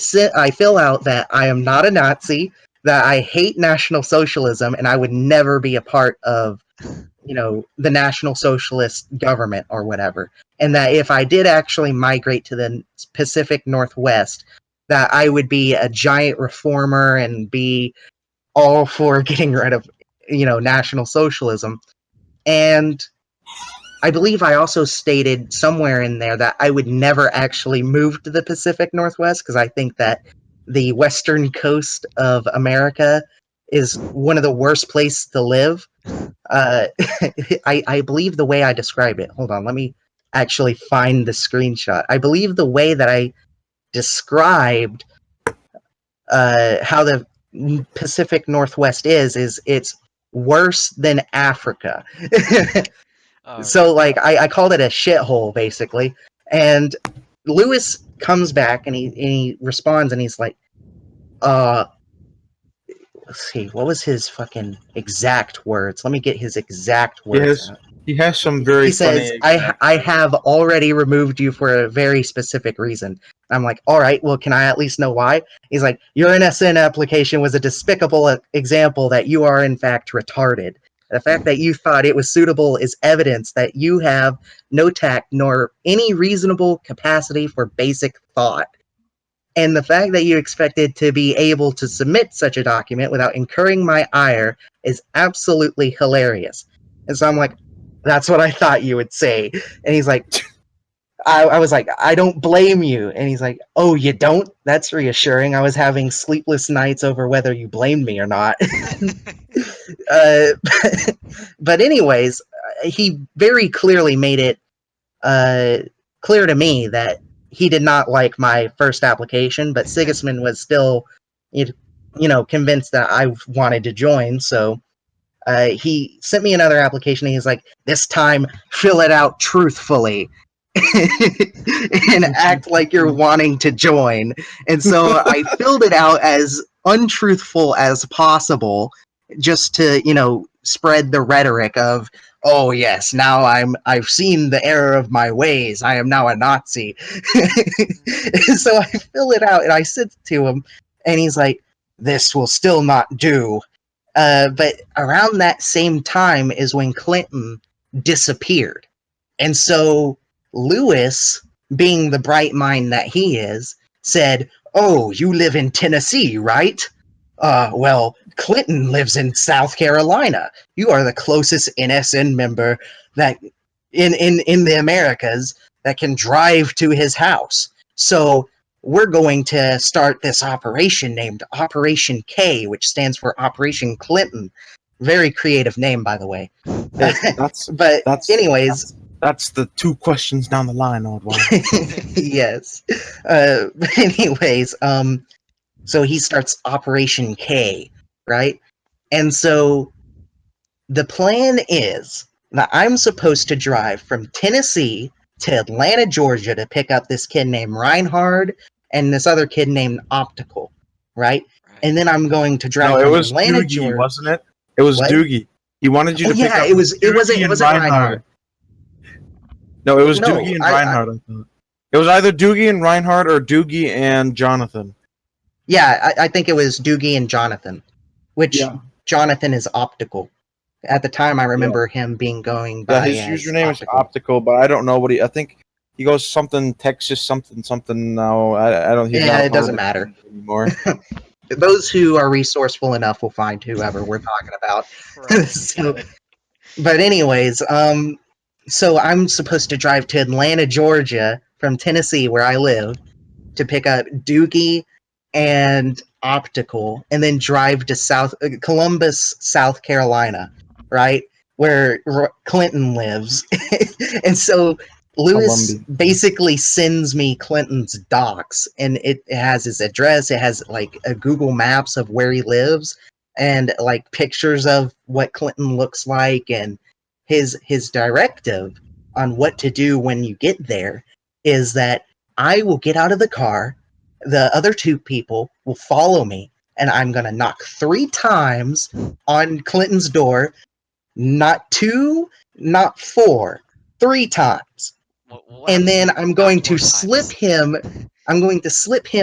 fill out that I am not a Nazi, that I hate National Socialism, and I would never be a part of the National Socialist government or whatever, and that if I did actually migrate to the Pacific Northwest, that I would be a giant reformer and be all for getting rid of National Socialism. And I believe I also stated somewhere in there that I would never actually move to the Pacific Northwest because I think that the western coast of America is one of the worst places to live. I believe the way I described it. Hold on, let me actually find the screenshot. I believe the way that I described how the Pacific Northwest is it's worse than Africa. So Okay. I called it a shithole basically, and Lewis comes back and he responds and he's like, let's see, what was his fucking exact words? Let me get his exact words Yes, out. he has some He very funny says, exact. I have already removed you for a very specific reason. I'm like, all right, well, can I at least know why? He's like, your NSN application was a despicable example that you are, in fact, retarded. The fact that you thought it was suitable is evidence that you have no tact nor any reasonable capacity for basic thought. And the fact that you expected to be able to submit such a document without incurring my ire is absolutely hilarious. And so I'm like, that's what I thought you would say. And he's like, I was like, I don't blame you. And he's like, oh, you don't? That's reassuring. I was having sleepless nights over whether you blamed me or not. uh, but anyways, he very clearly made it clear to me that he did not like my first application, but Sigismund was still, convinced that I wanted to join. So he sent me another application. And he's like, this time fill it out truthfully. And act like you're wanting to join. And so I filled it out as untruthful as possible, just to, spread the rhetoric of, oh yes, now I've seen the error of my ways. I am now a Nazi. So I fill it out and I sent it to him, and he's like, this will still not do. But around that same time is when Clinton disappeared. And so Lewis, being the bright mind that he is, said, oh, you live in Tennessee, right? Well, Clinton lives in South Carolina. You are the closest NSN member that in the Americas that can drive to his house. So we're going to start this operation named Operation K, which stands for Operation Clinton. Very creative name, by the way. That's the 2 questions down the line, Oddwell. Yes. But anyways, so he starts Operation K, right? And so the plan is that I'm supposed to drive from Tennessee to Atlanta, Georgia to pick up this kid named Reinhard and this other kid named Optical, right? And then I'm going to drive from Atlanta, Georgia. Wasn't it? It was What? Doogie. He wanted you to pick up it wasn't Reinhard. No, it was Doogie and Reinhard. I thought. It was either Doogie and Reinhard or Doogie and Jonathan. Yeah, I think it was Doogie and Jonathan, which Jonathan is Optical. At the time, I remember him going by. Yeah, his username is Optical, but I don't know what I think he goes something Texas something now. I don't. It doesn't matter anymore. Those who are resourceful enough will find whoever we're talking about. Right. But anyways, so I'm supposed to drive to Atlanta, Georgia from Tennessee, where I live, to pick up Doogie and Optical, and then drive to Columbus, South Carolina, right, where Clinton lives. And so Lewis basically sends me Clinton's docs, and it has his address. It has like a Google Maps of where he lives, and like pictures of what Clinton looks like, and his directive on what to do when you get there is that I will get out of the car, the other 2 people will follow me, and I'm going to knock 3 times on Clinton's door. Not 2, not 4, 3 times. And then I'm going to slip him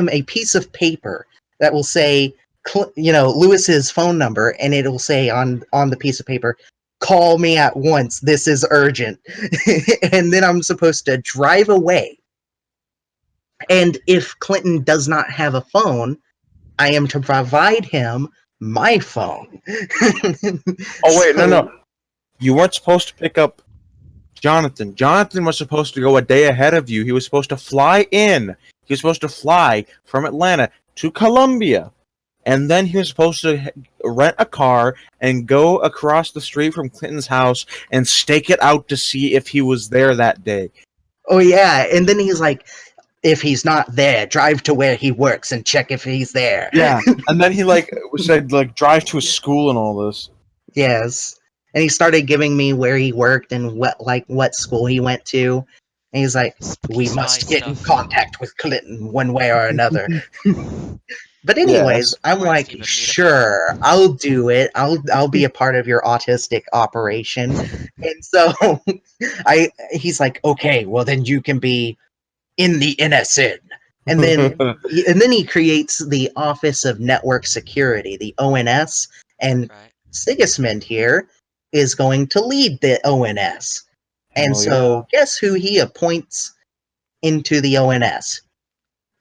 a piece of paper that will say, Lewis's phone number, and it'll say on the piece of paper, call me at once, this is urgent. And then I'm supposed to drive away. And if Clinton does not have a phone, I am to provide him my phone. Oh, wait, no. You weren't supposed to pick up Jonathan. Jonathan was supposed to go a day ahead of you. He was supposed to fly in. He was supposed to fly from Atlanta to Columbia. And then he was supposed to rent a car and go across the street from Clinton's house and stake it out to see if he was there that day. Oh, yeah. And then he's like, if he's not there, drive to where he works and check if he's there. Yeah. And then he said drive to a school and all this. Yes. And he started giving me where he worked and what school he went to. And he's like, we must get in contact with Clinton one way or another. But anyways, I'm like, sure, I'll do it. I'll be a part of your autistic operation. And so he's like, okay, well then you can be in the NSN. And then he creates the Office of Network Security, the ONS, and Sigismund here is going to lead the ONS. And guess who he appoints into the ONS?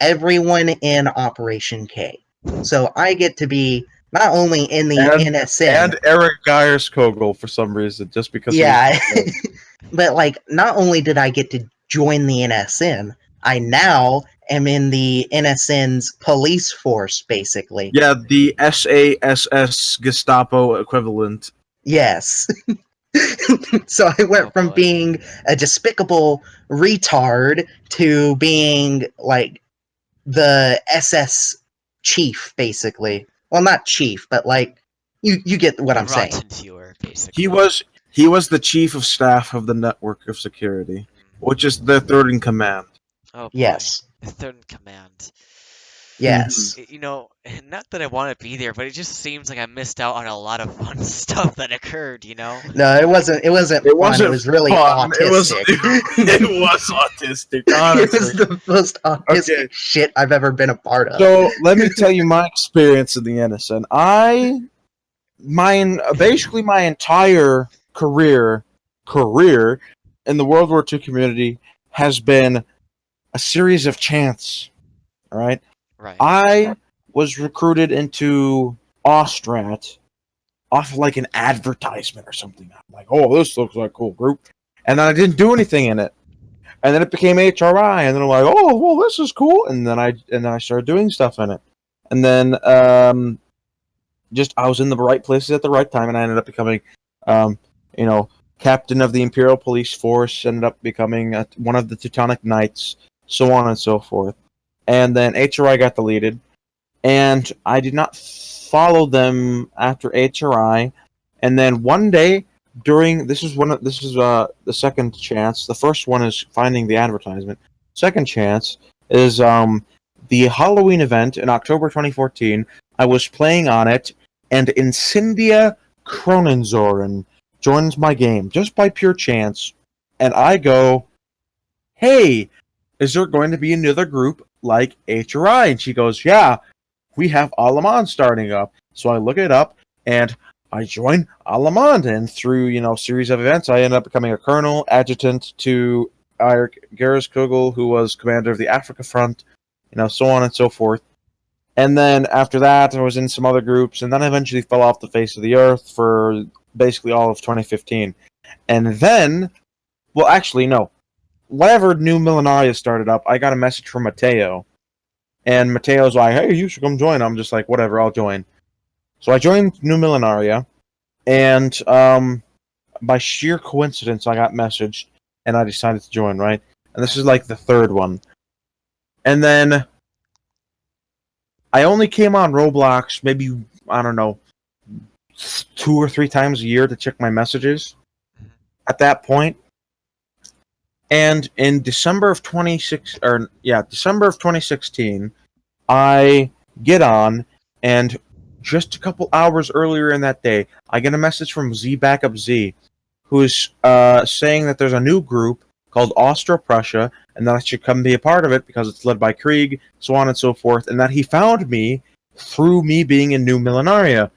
Everyone in Operation K. So I get to be not only in the NSN... And Eric Geierskogel for some reason, just because... Yeah, but not only did I get to join the NSN, I now am in the NSN's police force, basically. Yeah, the SASS Gestapo equivalent. Yes. So I went from being a despicable retard to being the SS chief, basically. Well, not chief, but you get what I'm saying. Viewer. basically. He was the chief of staff of the network of security, which is the third in command. Oh boy. Yes. The third in command. Yes. You know, not that I want to be there, but it just seems like I missed out on a lot of fun stuff that occurred, you know? No, it wasn't. It wasn't It fun. wasn't It was really fun. autistic. It was autistic, It honestly. was the most autistic Okay. shit I've ever been a part of. So let me tell you my experience in the NSN. Basically my entire career in the World War II community has been a series of chants. All right. Right. I was recruited into Ostrat off of like an advertisement or something. I'm like, oh, this looks like a cool group. And then I didn't do anything in it. And then it became HRI, and then I'm like, oh, well, this is cool. And then I started doing stuff in it. And then I was in the right places at the right time, and I ended up becoming, captain of the Imperial Police Force, ended up becoming one of the Teutonic Knights, so on and so forth. And then HRI got deleted, and I did not follow them after HRI. And then one day this is the second chance. The first one is finding the advertisement. Second chance is the Halloween event in October 2014. I was playing on it, and Incendia Kronenzoren joins my game just by pure chance, and I go, hey, is there going to be another group like HRI? And she goes, yeah, we have Alemán starting up. So I look it up, and I join Alemán, and through, series of events, I ended up becoming a colonel, adjutant to Eirik Gereskogel, who was commander of the Africa Front, so on and so forth. And then after that, I was in some other groups, and then I eventually fell off the face of the earth for basically all of 2015. And then, well, actually, no. Whenever New Millenaria started up, I got a message from Mateo. And Mateo's like, hey, you should come join. I'm just like, whatever, I'll join. So I joined New Millenaria, and by sheer coincidence, I got messaged, and I decided to join, right? And this is like the third one. And then I only came on Roblox maybe, I don't know, 2 or 3 times a year to check my messages at that point. And in December of 2016, I get on, and just a couple hours earlier in that day, I get a message from Z Backup Z, who's saying that there's a new group called Austro-Prussia, and that I should come be a part of it because it's led by Krieg, so on and so forth, and that he found me through me being in New Millenaria.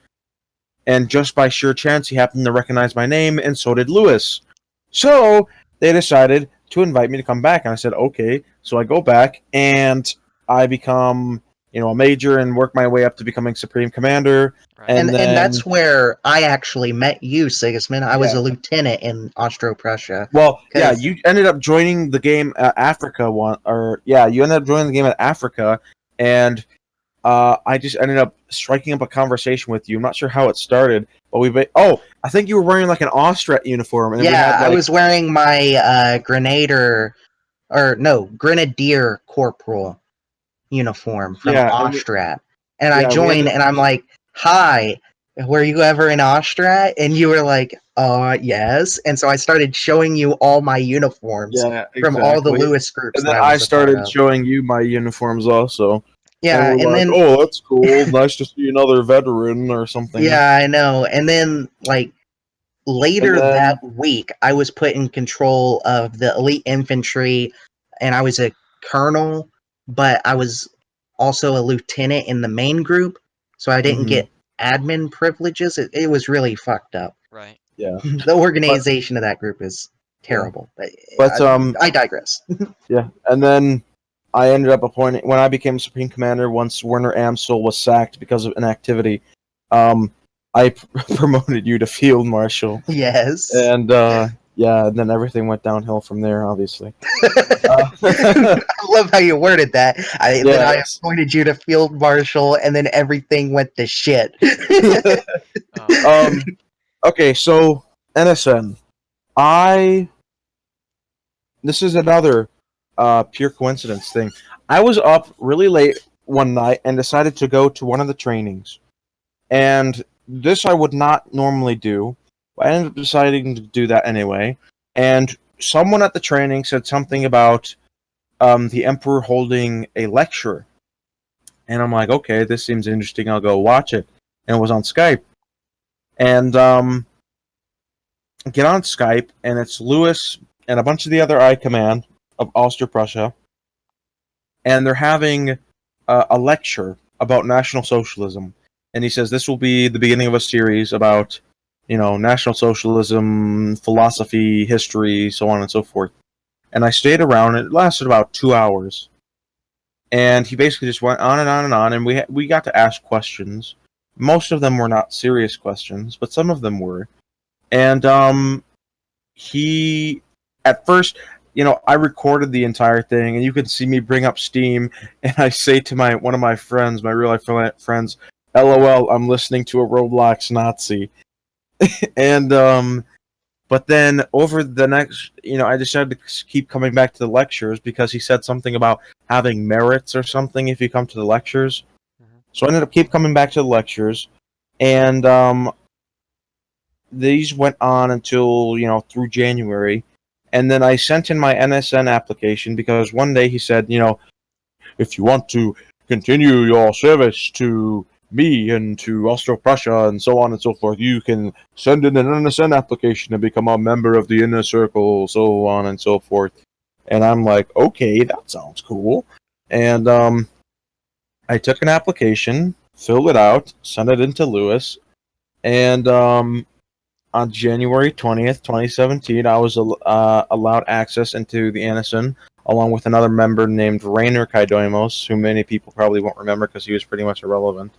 And just by sheer chance, he happened to recognize my name, and so did Lewis. So they decided to invite me to come back, and I said, okay. So I go back, and I become, a major and work my way up to becoming Supreme Commander. Right. And then, that's where I actually met you, Sigismund. I was a lieutenant in Austro-Prussia. Well, yeah, you ended up joining the game at Africa you ended up joining the game at Africa, and I just ended up striking up a conversation with you. I'm not sure how it started, but I think you were wearing like an Ostrat uniform. And I was wearing my Grenadier Corporal uniform from Ostrat. And I joined, and I'm like, hi, were you ever in Ostrat? And you were like, yes. And so I started showing you all my uniforms from all the Lewis groups. And then I started showing you my uniforms also. Yeah, and then oh, that's cool. Nice to see another veteran or something. Yeah, I know. And then later that week, I was put in control of the elite infantry, and I was a colonel, but I was also a lieutenant in the main group, so I didn't get admin privileges. It was really fucked up. Right. Yeah. The organization of that group is terrible. But I digress. Yeah, and then I ended up appointing, when I became Supreme Commander, once Werner Amsel was sacked because of inactivity, I promoted you to Field Marshal. Yes. And and then everything went downhill from there, obviously. I love how you worded that. Then I appointed you to Field Marshal, and then everything went to shit. Okay, so NSN. This is another pure coincidence thing. I was up really late one night and decided to go to one of the trainings. And this I would not normally do. I ended up deciding to do that anyway. And someone at the training said something about the Emperor holding a lecture. And I'm like, okay, this seems interesting. I'll go watch it. And it was on Skype. And get on Skype, and it's Lewis and a bunch of the other I Command of Austria-Prussia. And they're having a lecture about National Socialism. And he says this will be the beginning of a series about, National Socialism, philosophy, history, so on and so forth. And I stayed around, and it lasted about 2 hours. And he basically just went on and on and on, and we got to ask questions. Most of them were not serious questions, but some of them were. And he, at first, I recorded the entire thing, and you can see me bring up Steam, and I say to one of my friends, my real life friends, LOL, I'm listening to a Roblox Nazi. And but then over the next, I decided to keep coming back to the lectures because he said something about having merits or something if you come to the lectures. Mm-hmm. So I ended up keep coming back to the lectures, and these went on until through January, and then I sent in my NSN application because one day he said, if you want to continue your service to me and to Austro-Prussia and so on and so forth, you can send in an NSN application and become a member of the inner circle, so on and so forth. And I'm like, okay, that sounds cool. And I took an application, filled it out, sent it in to Lewis, and on January 20th, 2017, I was allowed access into the NSN, along with another member named Klintonkydoimos, who many people probably won't remember because he was pretty much irrelevant.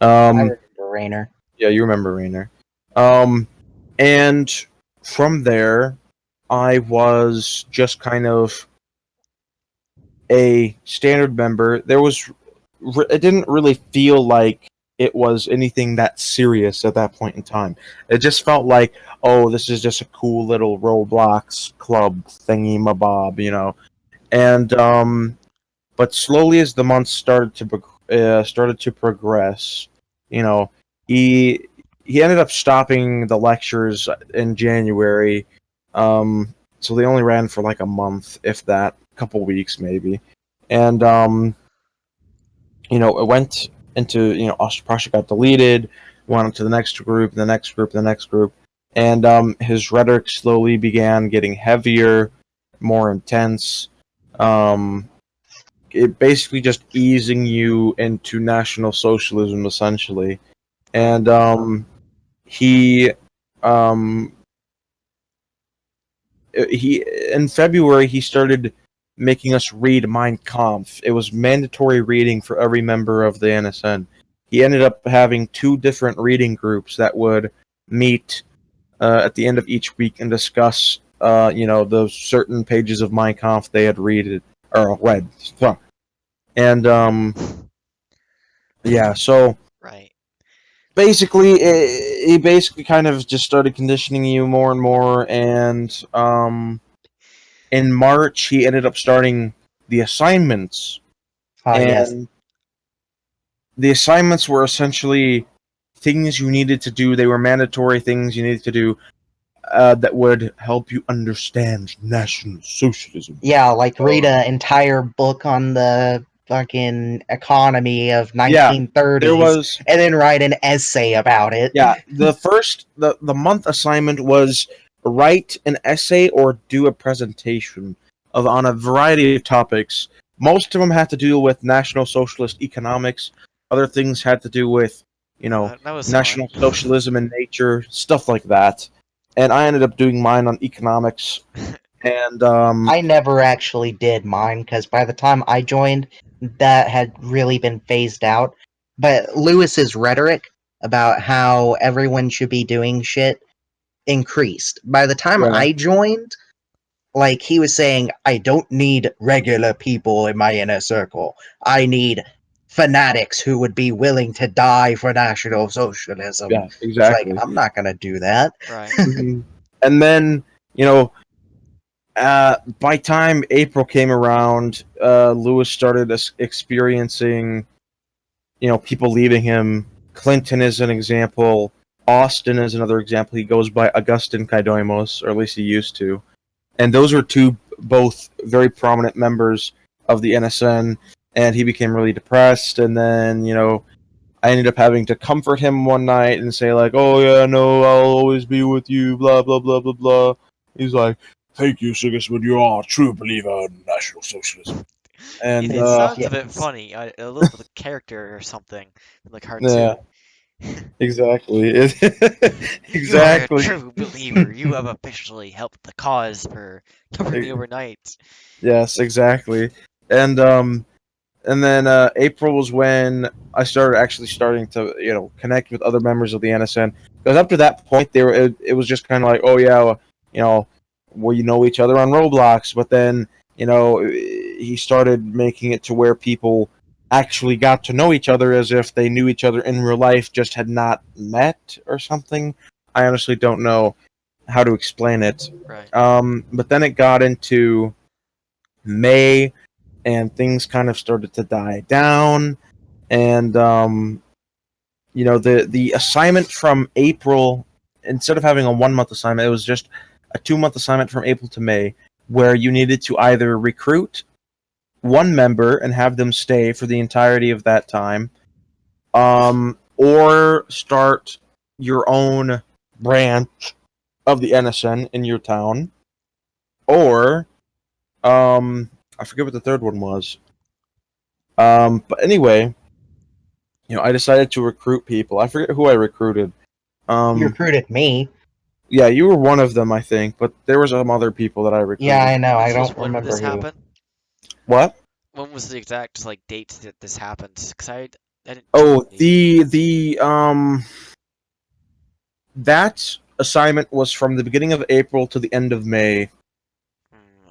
I remember Rainer. Yeah, you remember Rainer. And from there, I was just kind of a standard member. It didn't really feel like it was anything that serious at that point in time. It just felt like, oh, this is just a cool little Roblox club thingy-mabob, And but slowly as the months started to progress, he ended up stopping the lectures in January. So they only ran for like a month, if that, a couple weeks maybe. And it went into, Austria-Prussia got deleted, went on to the next group, the next group, the next group, and his rhetoric slowly began getting heavier, more intense. It basically just easing you into National Socialism, essentially. And he in February he started making us read Mein Kampf. It was mandatory reading for every member of the NSN. He ended up having 2 different reading groups that would meet at the end of each week and discuss, the certain pages of Mein Kampf they had read. And yeah, so Right. basically, he basically kind of just started conditioning you more and more, and in March, he ended up starting the assignments. And Yes. the assignments were essentially things you needed to do. They were mandatory things you needed to do that would help you understand National Socialism. Yeah, like read an entire book on the fucking economy of 1930s, There was, and then write an essay about it. yeah, the month assignment was write an essay or do a presentation on a variety of topics. Most of them had to do with National Socialist economics. Other things had to do with, That was National fun. Socialism and nature, stuff like that. And I ended up doing mine on economics. And I never actually did mine, because by the time I joined, that had really been phased out. But Lewis's rhetoric about how everyone should be doing shit increased. By the time Yeah. I joined, like, he was saying, I don't need regular people in my inner circle. I need fanatics who would be willing to die for National Socialism. yeah, It's exactly. like, I'm not gonna do that. Right. Mhm. And then, by time April came around, Lewis started experiencing, people leaving him. Clinton is an example. Austin is another example. He goes by Klintonkydoimos, or at least he used to. And those were two both very prominent members of the NSN, and he became really depressed, and then, I ended up having to comfort him one night and say, like, oh yeah, no, I'll always be with you, blah, blah, blah, blah, blah. He's like, thank you, Sigismund, you are a true believer in National Socialism. And, It sounds a bit yes. funny, a little bit of character or something in the cartoon. yeah, exactly. You are a exactly. true believer. You have officially helped the cause for covering me overnight. Yes, exactly. And then April was when I starting to connect with other members of the NSN. Because up to that point, it was just kind of like, oh yeah, we know each other on Roblox. But then he started making it to where people actually got to know each other as if they knew each other in real life, just had not met or something. I honestly don't know how to explain it. Right. But then it got into May, and things kind of started to die down. And the assignment from April, instead of having a 1 month assignment, it was just a 2 month assignment from April to May, where you needed to either recruit one member and have them stay for the entirety of that time, or start your own branch of the NSN in your town, or I forget what the third one was. But anyway, I decided to recruit people. I forget who I recruited. You recruited me. Yeah, you were one of them, I think, but there was some other people that I recruited. Yeah, I know. I This was don't when remember this who. happened. What? When was the exact date that this happened? 'Cause I didn't. Oh, that assignment was from the beginning of April to the end of May.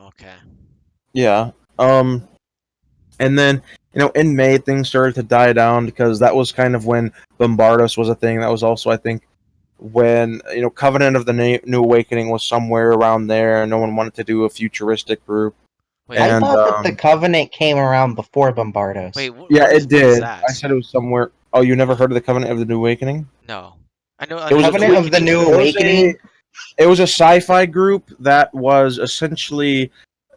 Okay. Yeah. And then in May things started to die down because that was kind of when Bombardos was a thing. That was also, I think, when Covenant of the New Awakening was somewhere around there. No one wanted to do a futuristic group. Wait, I And thought that the Covenant came around before Bombardos. wait. yeah, What it what is did. that? I said it was somewhere. Oh, you never heard of the Covenant of the New Awakening? No. I know. It was Covenant of the New Awakening? It was a sci-fi group that was essentially,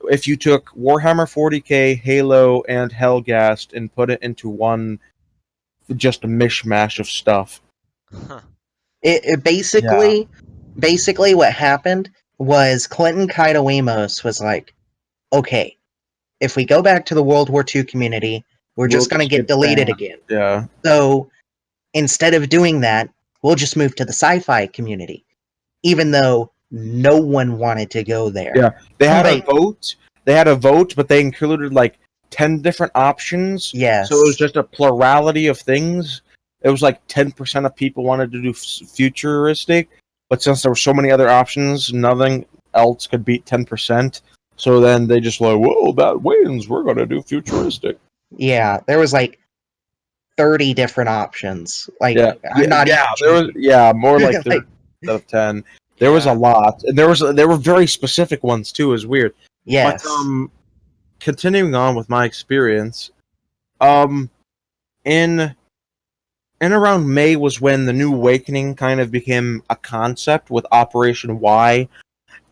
if you took Warhammer 40k, Halo, and Hellgast and put it into one, just a mishmash of stuff. Huh. It basically what happened was Klintonkydoimos was like, okay, if we go back to the World War II community, we're just going to get deleted banned. again. Yeah. So instead of doing that, we'll just move to the sci-fi community, even though no one wanted to go there. Yeah, they had a vote. They had a vote, but they included like 10 different options. Yes. So it was just a plurality of things. It was like 10% of people wanted to do futuristic, but since there were so many other options, nothing else could beat 10%. So then they just like, whoa, that wins. We're going to do futuristic. Yeah, there was like 30 different options. Like, Yeah, I'm not even there was more like 30 like, instead of 10. There was a lot, and there were very specific ones too. Is weird. yes. But continuing on with my experience, in around May was when the New Awakening kind of became a concept with Operation Y,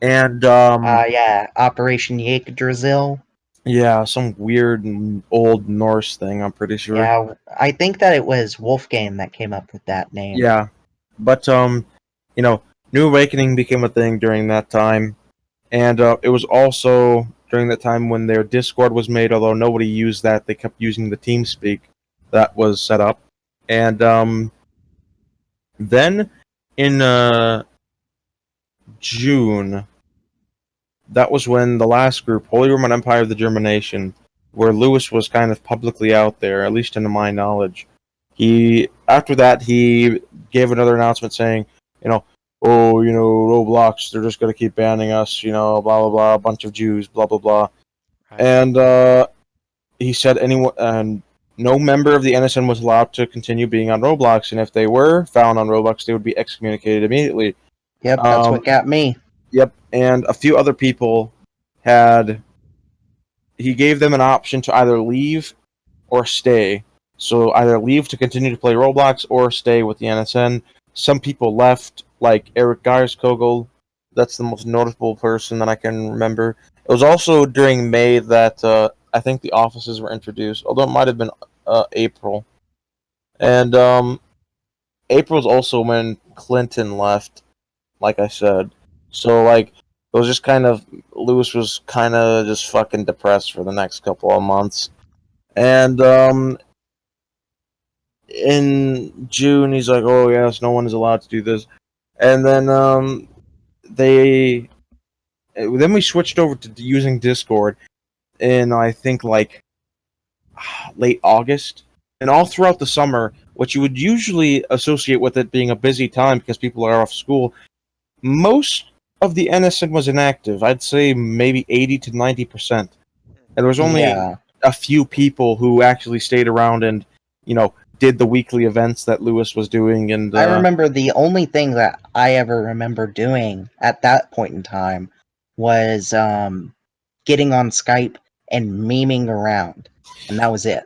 and yeah, Operation Yggdrasil. yeah, some weird old Norse thing. I'm pretty sure. Yeah, I think that it was Wolfgang that came up with that name. Yeah, but New Awakening became a thing during that time, and it was also during that time when their Discord was made. Although nobody used that, they kept using the TeamSpeak that was set up, and then in June, that was when the last group, Holy Roman Empire of the Germination, where Lewis was kind of publicly out there, at least to my knowledge. After that he gave another announcement saying, Roblox, they're just going to keep banning us, blah, blah, blah, a bunch of Jews, blah, blah, blah. Right. And he said no member of the NSN was allowed to continue being on Roblox, and if they were found on Roblox, they would be excommunicated immediately. Yep, that's what got me. Yep, and a few other people he gave them an option to either leave or stay. So either leave to continue to play Roblox or stay with the NSN. some people left, like Eric Geierskogel. That's the most notable person that I can remember. It was also during May that I think the offices were introduced, although it might have been April. And April's also when Clinton left, like I said. So like it was just kind of Lewis was kind of just fucking depressed for the next couple of months. And in June he's like, "Oh yes, no one is allowed to do this." And they then we switched over to using Discord in I think like late August. And all throughout the summer, what you would usually associate with it being a busy time because people are off school, most of the NSN was inactive. I'd say maybe 80 to 90%. And there was only Yeah. a few people who actually stayed around and, did the weekly events that Lewis was doing. And I remember the only thing that I ever remember doing at that point in time was getting on Skype and memeing around, and that was it.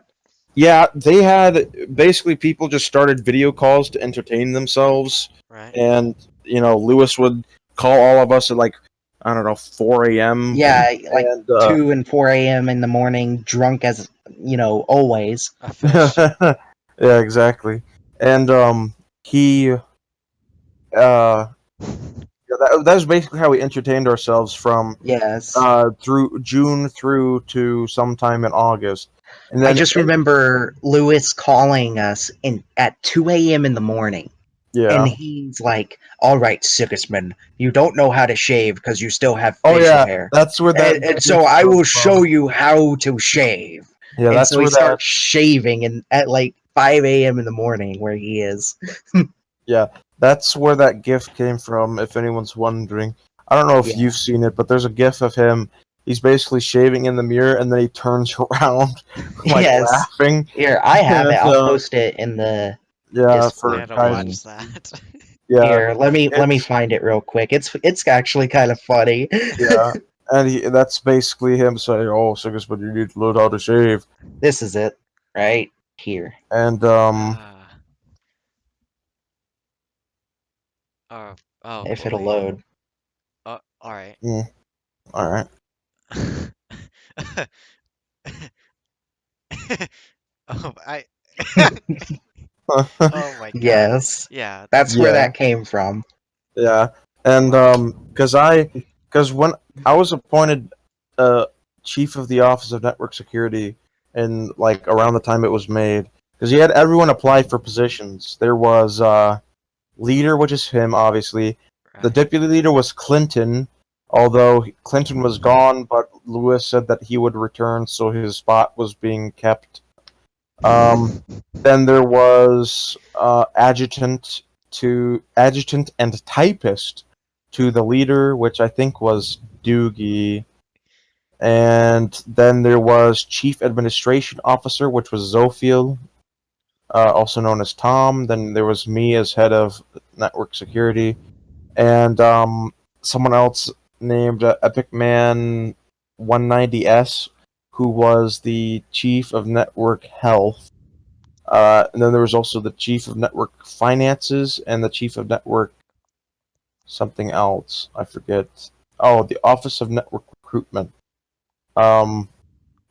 yeah, they had basically people just started video calls to entertain themselves. Right. And, Lewis would call all of us at like, I don't know, 4 a.m. Yeah, like And 2 and 4 a.m. in the morning, drunk as always. A fish. yeah, exactly. And he that was basically how we entertained ourselves from Yes. through June through to sometime in August. And then I just remember Lewis calling us at 2 a.m. in the morning. yeah. And he's like, "All right, Sigismund, you don't know how to shave because you still have Oh facial yeah, hair. that's where that. And so I will show you how to shave." Yeah, And that's so he where that. starts shaving at like 5 a.m. in the morning where he is. Yeah, that's where that GIF came from. If anyone's wondering, I don't know if Yeah. you've seen it, but there's a GIF of him. He's basically shaving in the mirror, and then he turns around, like Yes. laughing. Here, I have it. And, I'll post it in the Yeah, I for Discord. gotta Kaiser. watch that. Yeah, Here, let me it's- find it real quick. It's actually kind of funny. yeah, and that's basically him saying, "Oh, Sigismund, you need to learn how to shave." This is it, right here. And Ah. Oh If it'll boy. load. All right. all right. Oh, oh my god. Yes, Yeah. that's where Yeah. that came from. Yeah, and because when I was appointed chief of the Office of Network Security, and like around the time it was made, because you had everyone apply for positions. There was leader, which is him, obviously. The Right. deputy leader was Clinton, although Clinton was gone, but Lewis said that he would return, so his spot was being kept. Then there was adjutant and typist to the leader, which I think was Doogie. And then there was chief administration officer, which was Zophiel, also known as Tom. Then there was me as head of network security, and someone else named Epic Man 190S, who was the chief of network health. And then there was also the chief of network finances and the chief of network something else. I forget. Oh, the Office of Network Recruitment.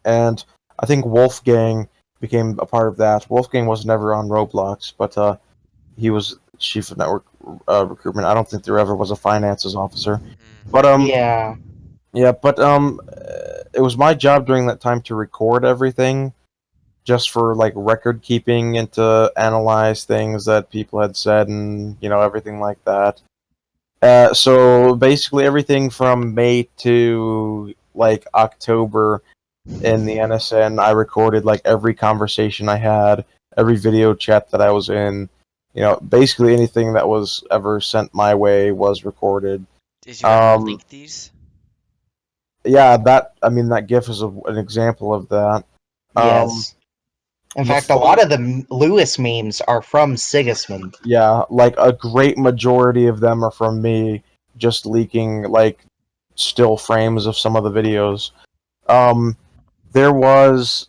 And I think Wolfgang became a part of that. Wolfgang was never on Roblox, but he was chief of network recruitment. I don't think there ever was a finances officer. But Yeah, yeah, but it was my job during that time to record everything, just for like record keeping and to analyze things that people had said and everything like that. So basically everything from May to like October in the NSN, I recorded like every conversation I had, every video chat that I was in. Basically anything that was ever sent my way was recorded. Did you ever Um, leak these? yeah, that GIF is an example of that. yes. In the fact, a lot of the Lewis memes are from Sigismund. Yeah, like a great majority of them are from me just leaking like still frames of some of the videos. There was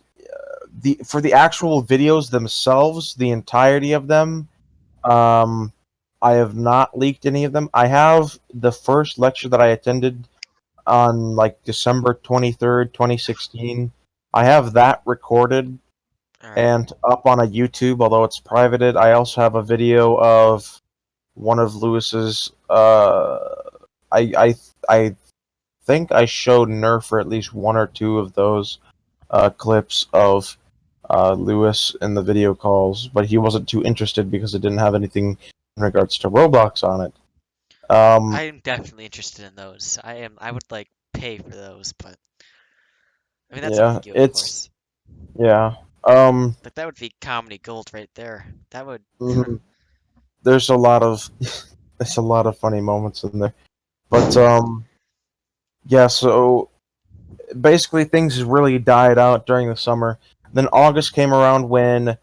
for the actual videos themselves, the entirety of them. I have not leaked any of them. I have the first lecture that I attended on like December 23rd, 2016. I have that recorded All right. and up on a YouTube, although it's privated. I also have a video of one of Lewis's. I think I showed Nerf for at least one or two of those clips of Lewis in the video calls, but he wasn't too interested because it didn't have anything in regards to Roblox on it. I am definitely interested in those. I would like pay for those, but I mean that's up Yeah, to you, of it's course. yeah. But that would be comedy gold right there. That would. Mhm. There's a lot of there's a lot of funny moments in there, but yeah. So basically, things really died out during the summer. Then August came around when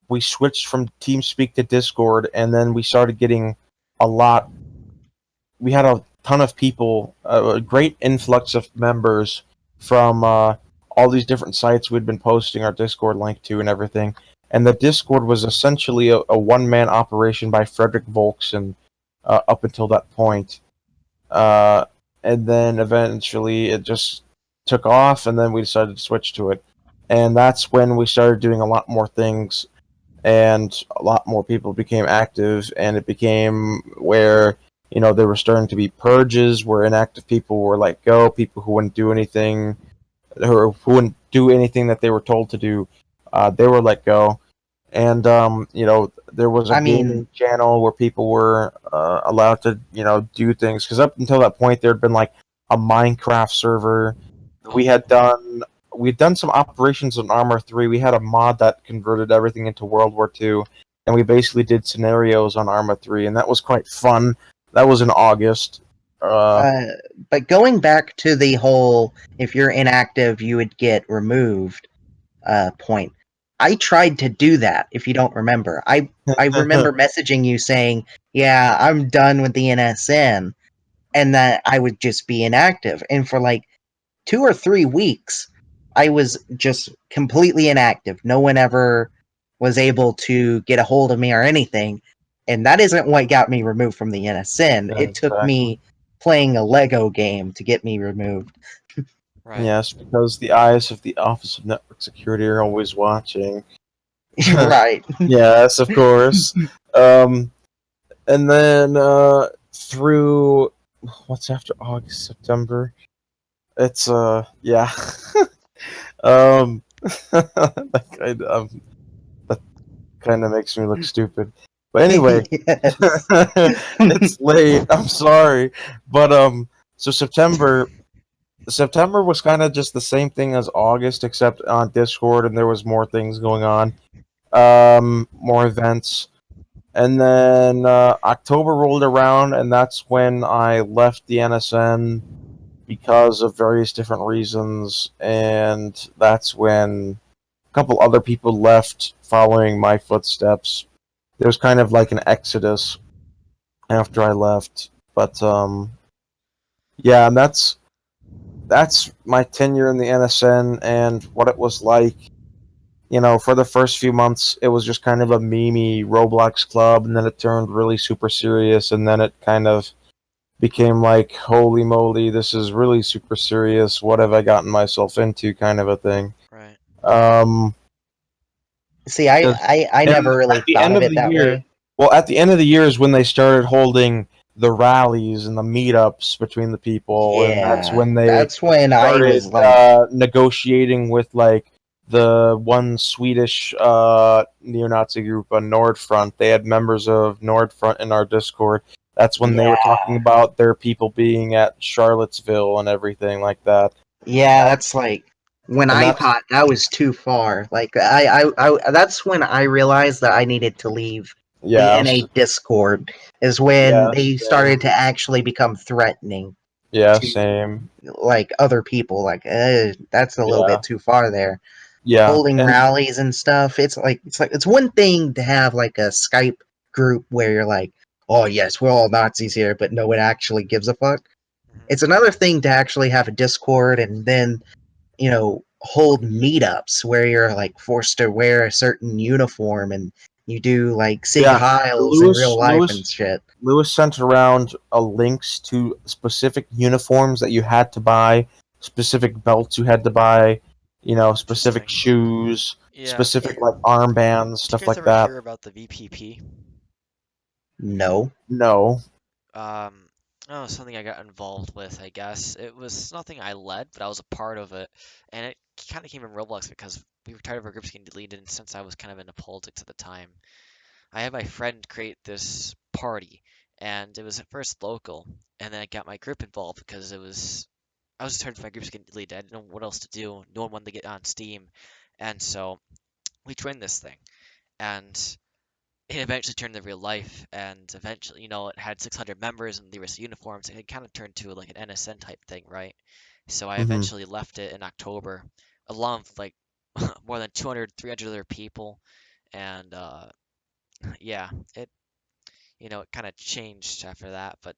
we switched from TeamSpeak to Discord, and then we started getting a lot. We had a ton of people, a great influx of members from all these different sites we'd been posting our Discord link to and everything. And the Discord was essentially a one-man operation by Frederick Volkson up until that point. Uh, and then eventually it just took off, and then we decided to switch to it. And that's when we started doing a lot more things, and a lot more people became active, and it became where there were starting to be purges where inactive people were let go, people who wouldn't do anything, or who wouldn't do anything that they were told to do, they were let go. And there was a I mean, gaming channel where people were allowed to do things, because up until that point there had been like a Minecraft server. we Oh, had done we'd done some operations on Armor 3. We had a mod that converted everything into World War II, and we basically did scenarios on Arma 3, and that was quite fun. That was in August. Uh, uh, but going back to the whole if you're inactive, you would get removed point. I tried to do that, if you don't remember. I remember messaging you saying, yeah, I'm done with the NSN, and that I would just be inactive. And for like 2 or 3 weeks, I was just completely inactive. No one ever was able to get a hold of me or anything. And that isn't what got me removed from the NSN. yeah, It took exactly. me playing a Lego game to get me removed. right. Yes, because the eyes of the Office of Network Security are always watching. Right. Yes, of course. And then through what's after August, September? It's yeah. um, that kind of makes me look stupid. But anyway, Yes. it's late. I'm sorry, but so September was kind of just the same thing as August, except on Discord, and there was more things going on, more events. And then October rolled around, and that's when I left the NSN because of various different reasons. And that's when a couple other people left following my footsteps. There was kind of like an exodus after I left. But yeah, and that's my tenure in the NSN and what it was like. For the first few months, it was just kind of a memey Roblox club, and then it turned really super serious, and then it kind of became like, holy moly, this is really super serious. What have I gotten myself into, kind of a thing. Right. Um, See, I, 'Cause- I, I and never really at the thought end of of it the that year, way. well, at the end of the year is when they started holding the rallies and the meetups between the people, and that's Yeah, when they that's when I started was like, negotiating with like the one Swedish neo-Nazi group, Nordfront. They had members of Nordfront in our Discord. That's when they were talking yeah, about their people being at Charlottesville and everything like that. yeah, that's like when And I that's thought that was too far. Like that's when I realized that I needed to leave the yeah, NA Discord. Is when yeah, they started same. to actually become threatening Yeah, to same. like other people. Like, that's a little Yeah, bit too far there. yeah, Holding and rallies and stuff. It's one thing to have like a Skype group where you're like, oh yes, we're all Nazis here, but no one actually gives a fuck. Mhm. It's another thing to actually have a Discord and then hold meetups where you're like forced to wear a certain uniform and You do like Sig Yeah, Heils in Lewis real life and shit. Lewis sent around links to specific uniforms that you had to buy, specific belts you had to buy, specific Interesting. shoes, Yeah. specific like armbands, Did you stuff guys like ever that. hear about the VPP? No. No. Oh, something I got involved with, I guess. It was nothing I led, but I was a part of it. And it kind of came in Roblox because we were tired of our groups getting deleted, and since I was kind of into politics at the time, I had my friend create this party, and it was at first local, and then I got my group involved because I was just tired of my groups getting deleted. I didn't know what else to do. No one wanted to get on Steam, and so we joined this thing, and it eventually turned into real life, and eventually, it had 600 members and there was uniforms. It kind of turned to like an NSN type thing, right? So I Hmm. eventually left it in October, along with like more than 200, 300 other people, and yeah, it kind of changed after that. But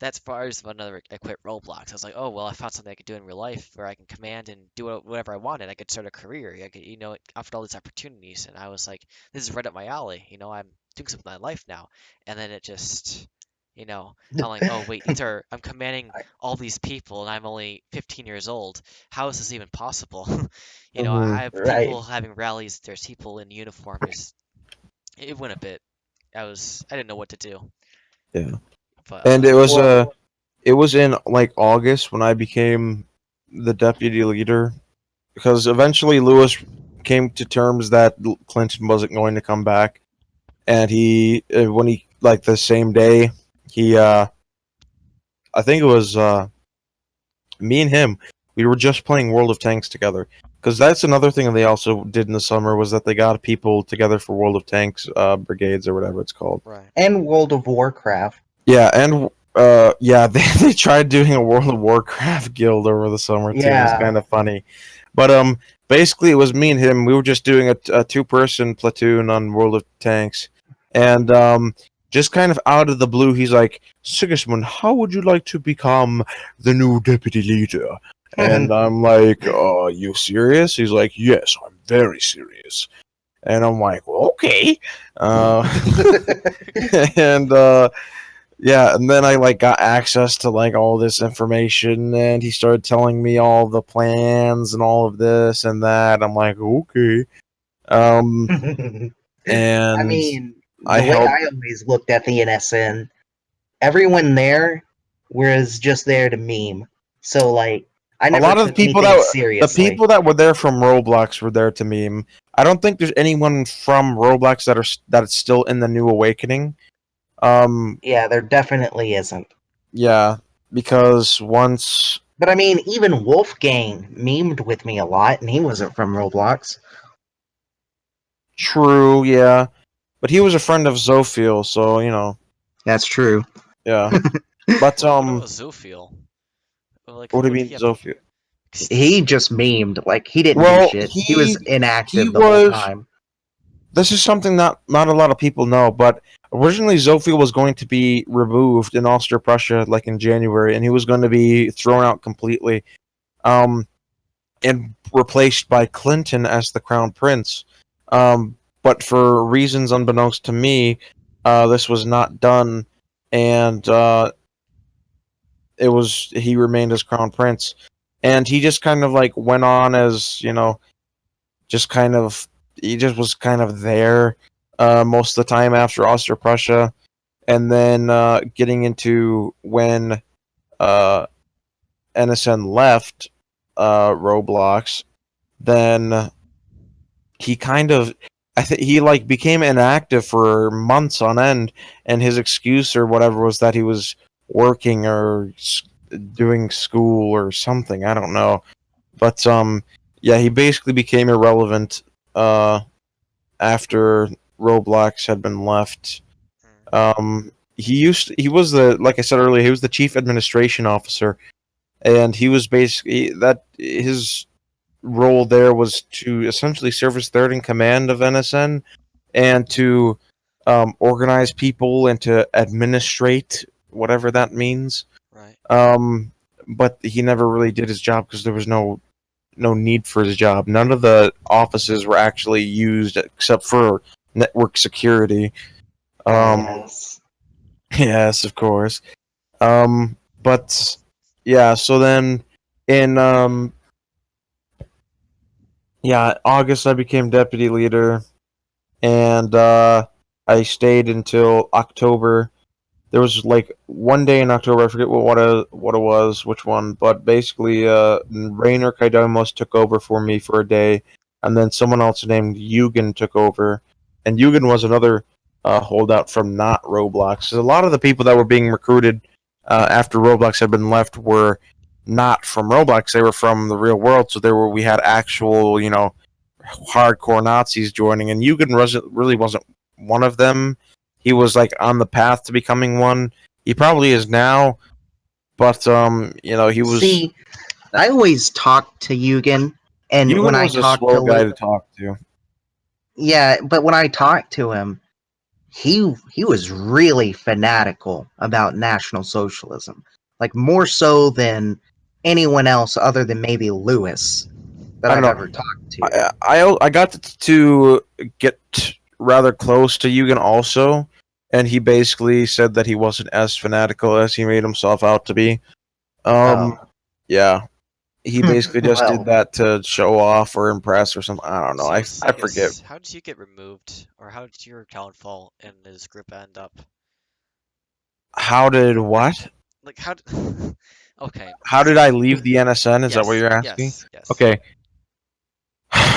that's far as another. I quit Roblox. I was like, oh well, I found something I could do in real life where I can command and do whatever I wanted. I could start a career. I could, it offered all these opportunities, and I was like, this is right up my alley. I'm doing something in my life now. And then it just, I'm like, oh wait, I'm commanding all these people, and I'm only 15 years old. How is this even possible? Hmm. I have Right. people having rallies. There's people in uniform. It went a bit. I didn't know what to do, Yeah. but And Well, it was in like August when I became the deputy leader because eventually Lewis came to terms that Clinton wasn't going to come back, and when he like the same day he I think it was me and him, we were just playing World of Tanks together. Because that's another thing they also did in the summer was that they got people together for World of Tanks brigades or whatever it's called. right. and World of Warcraft. Yeah, and yeah, they tried doing a World of Warcraft guild over the summer too. It was Yeah. kind of funny, but basically it was me and him. We were just doing a two-person platoon on World of Tanks, and just kind of out of the blue, he's like, Sigismund, how would you like to become the new deputy leader? And I'm like, are you serious? He's like, yes, I'm very serious. And I'm like, well, okay. And yeah, and then I like got access to like all this information, and he started telling me all the plans and all of this and that. I'm like, okay. I And mean, I the way helped. I always looked at the NSN, everyone there was just there to meme. So, like, I A never lot of the took people anything the seriously. people that were there from Roblox were there to meme. I don't think there's anyone from Roblox that is still in the New Awakening. Yeah, there definitely isn't. Yeah, because once But I mean, even Wolfgang memed with me a lot, and he wasn't from Roblox. true, yeah, but he was a friend of Zophiel, so That's true. yeah. But What about Zophiel? Like, what do you what did mean he have to? Zophiel? 'Cause He just memed. Like, he didn't do Well, shit. He was he inactive the whole was. time. This is something not a lot of people know, but originally Zophiel was going to be removed in Austria-Prussia, like in January, and he was going to be thrown out completely, um, and replaced by Klinton as the crown prince. But for reasons unbeknownst to me, this was not done, and he remained as crown prince, and he just kind of like went on as just kind of he just was kind of there most of the time after Austria-Prussia, and then getting into when uh, NSN left Roblox, then he kind of I think he like became inactive for months on end, and his excuse or whatever was that he was working or doing school or something. I don't know, but yeah, he basically became irrelevant after Roblox had been left. He was the like I said earlier, he was the chief administration officer, and he was basically that his role there was to essentially serve as third in command of NSN and to organize people and to administrate whatever that means. Right. But he never really did his job because there was no need for his job. None of the offices were actually used except for network security. Yes. Yes, of course. But yeah, so then in August I became deputy leader, and I stayed until October. There was like one day in October, I forget what it was, which one, but basically, Rainer Kaidomos took over for me for a day, and then someone else named Eugen took over, and Eugen was another holdout from not Roblox. So a lot of the people that were being recruited after Roblox had been left were not from Roblox; they were from the real world. So we had actual, hardcore Nazis joining, and Eugen wasn't one of them. He was like on the path to becoming one. He probably is now, but he was. See, I always talk to Eugen, and when Eugen I was a talk to slow guy to talk to. yeah, but when I talked to him, he was really fanatical about National Socialism, like more so than anyone else other than maybe Lewis that I don't I've know. ever talked to. I got to get rather close to Eugen also, and he basically said that he wasn't as fanatical as he made himself out to be. Oh, Yeah, he basically just did well, that to show off or impress or something. I don't know. So, I forget. Sigis, how did you get removed, or how did your downfall in this group end up? How did what? Like, how? Okay, How did I leave the NSN? Is that what yes, you're asking? yes, yes. Okay.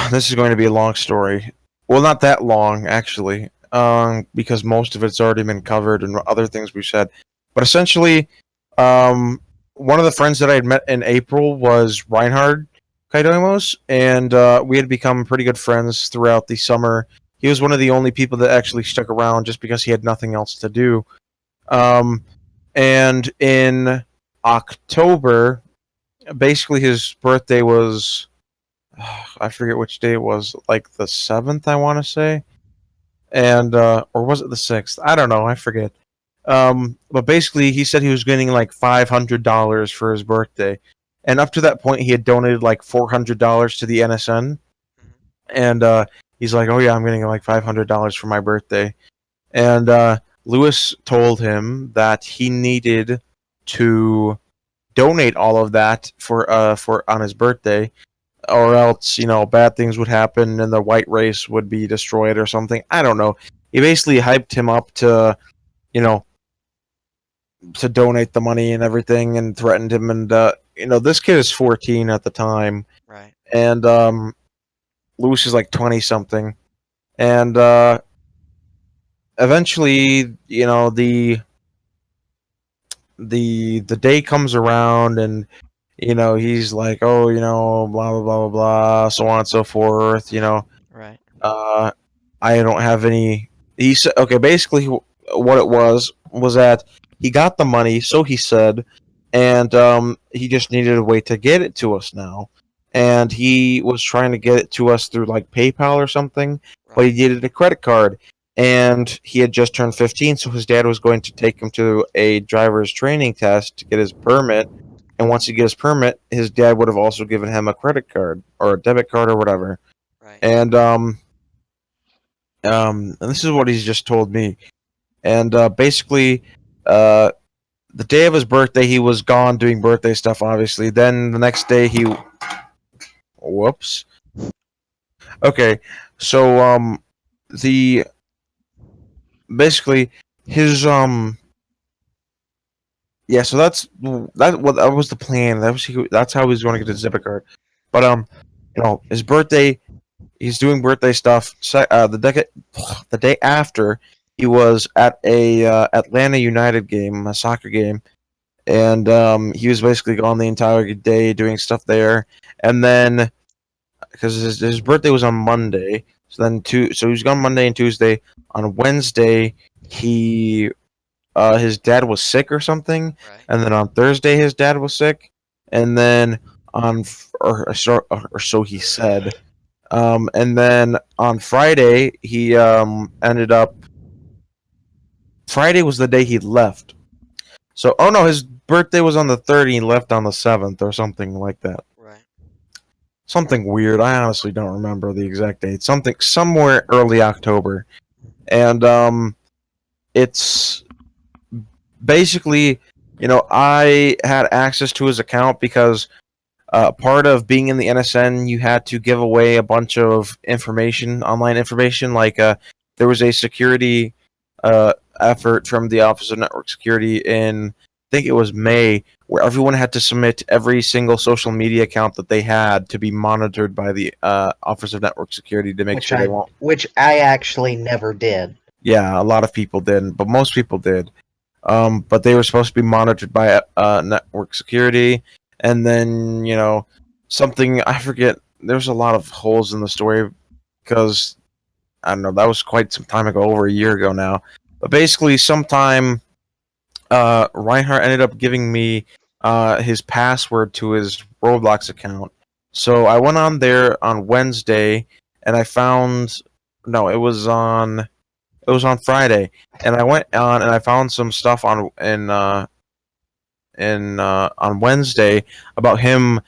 This is going to be a long story. Well, not that long, actually, because most of it's already been covered and other things we've said. But essentially, one of the friends that I had met in April was Reinhard Kaidoimos, and we had become pretty good friends throughout the summer. He was one of the only people that actually stuck around just because he had nothing else to do. And in October, basically his birthday was I forget which day it was, like the 7th, I want to say, and or was it the 6th? I don't know, I forget. But basically, he said he was getting like $500 for his birthday, and up to that point, he had donated like $400 to the NSN, Mhm. and he's like, "Oh yeah, I'm getting like $500 for my birthday," and Lewis told him that he needed to donate all of that for on his birthday, or else bad things would happen and the white race would be destroyed or something. I don't know. He basically hyped him up to you know to donate the money and everything, and threatened him. And this kid is 14 at the time, Right. and Lewis is like 20 something, and eventually the day comes around, and he's like, oh, blah blah blah blah blah, so on and so forth. Right. Uh, I don't have any. He said, okay, basically, what it was that he got the money, so he said, and he just needed a way to get it to us now. And he was trying to get it to us through like PayPal or something, but he Right. needed a credit card. And he had just turned 15, so his dad was going to take him to a driver's training test to get his permit. And once he gets his permit, his dad would have also given him a credit card or a debit card or whatever. Right. And and this is what he's just told me. And basically, uh, the day of his birthday, he was gone doing birthday stuff, obviously. Then the next day, whoops. Okay, so, the, basically, his, yeah, so that was the plan. That's how he was going to get his debit card. But, his birthday, he's doing birthday stuff. The day after, he was at a Atlanta United game, a soccer game, and he was basically gone the entire day doing stuff there. And then, because his birthday was on Monday, so he was gone Monday and Tuesday. On Wednesday, he his dad was sick or something, Right. and then on Thursday his dad was sick, and then or so he said. And then on Friday, he ended up. Friday was the day he left. So, oh no, his birthday was on the 3rd, and he left on the 7th, or something like that. Right. Something weird. I honestly don't remember the exact date. Somewhere early October. And it's basically, I had access to his account because part of being in the NSN, you had to give away a bunch of information, online information. Like there was a security effort from the Office of Network Security in, I think it was May, where everyone had to submit every single social media account that they had to be monitored by the Office of Network Security to make sure they won't. Which I actually never did. Yeah, a lot of people didn't, but most people did. But they were supposed to be monitored by network security, and then something, I forget. There's a lot of holes in the story because I don't know. That was quite some time ago, over a year ago now. But basically, sometime Reinhardt ended up giving me his password to his Roblox account. So I went on there on Wednesday, and I found no, it was on Friday, and I went on and I found some stuff on Wednesday about him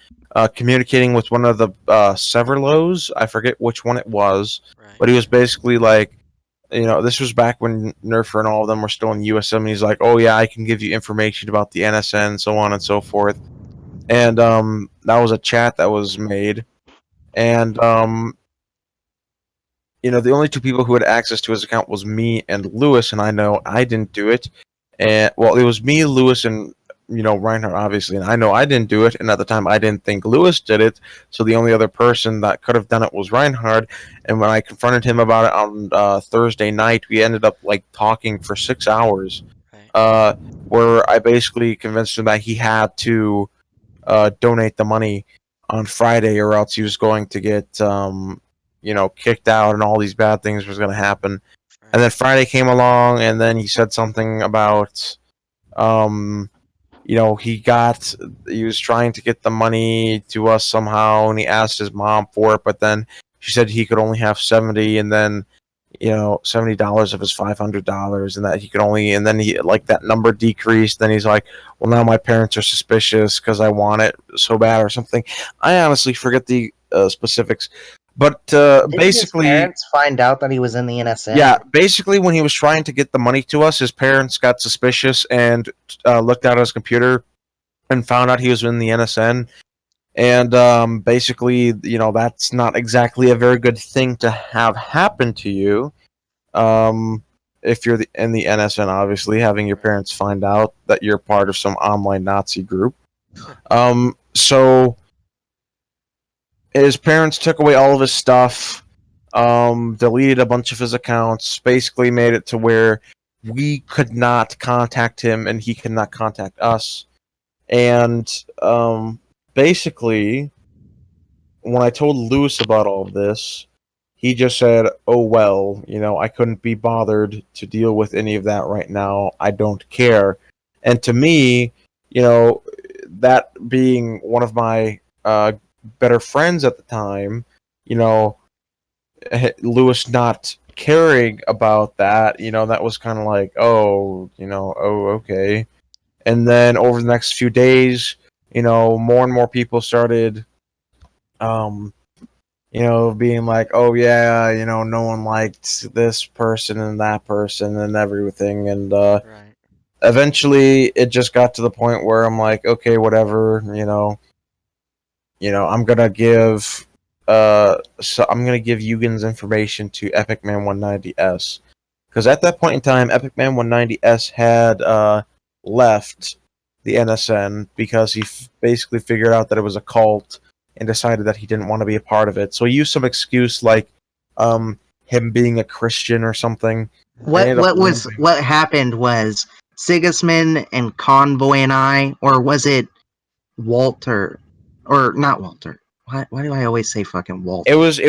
communicating with one of the Severlos. I forget which one it was, Right. but he was basically like, this was back when Nerfer and all of them were still in USM, and he's like, oh yeah, I can give you information about the NSN, so on and so forth. And that was a chat that was made, and the only two people who had access to his account was me and Lewis, and I know I didn't do it. And well, it was me, Lewis, and Reinhardt, obviously, and I know I didn't do it. And at the time, I didn't think Lewis did it, so the only other person that could have done it was Reinhardt. And when I confronted him about it on Thursday night, we ended up talking for 6 hours, Right. where I basically convinced him that he had to donate the money on Friday, or else he was going to get kicked out, and all these bad things was going to happen. Right. And then Friday came along, and then he said something about, he was trying to get the money to us somehow, and he asked his mom for it, but then she said he could only have 70, and then, $70 of his $500, and that he could only, and then he, that number decreased. Then he's like, well, now my parents are suspicious because I want it so bad or something. I honestly forget the specifics. But basically, his parents find out that he was in the NSN? Yeah, basically, when he was trying to get the money to us, his parents got suspicious and looked at his computer and found out he was in the NSN. And basically, that's not exactly a very good thing to have happen to you. If you're in the NSN, obviously, having your parents find out that you're part of some online Nazi group. So his parents took away all of his stuff, deleted a bunch of his accounts, basically made it to where we could not contact him and he could not contact us. And basically, when I told Lewis about all of this, he just said, oh, well, I couldn't be bothered to deal with any of that right now. I don't care. And to me, that being one of my better friends at the time, Lewis not caring about that, that was kind of like, oh, okay. And then over the next few days, more and more people started, being like, oh yeah, no one liked this person and that person and everything. And Right. eventually it just got to the point where I'm like, okay, whatever, I'm gonna give Eugen's information to Epic Man 190S, because at that point in time, Epic Man 190S had left the NSN because he basically figured out that it was a cult and decided that he didn't want to be a part of it. So he used some excuse like him being a Christian or something. What happened was Sigismund and Convoy and I, or was it Walter, or not Walter? Why do I always say fucking Walter? It was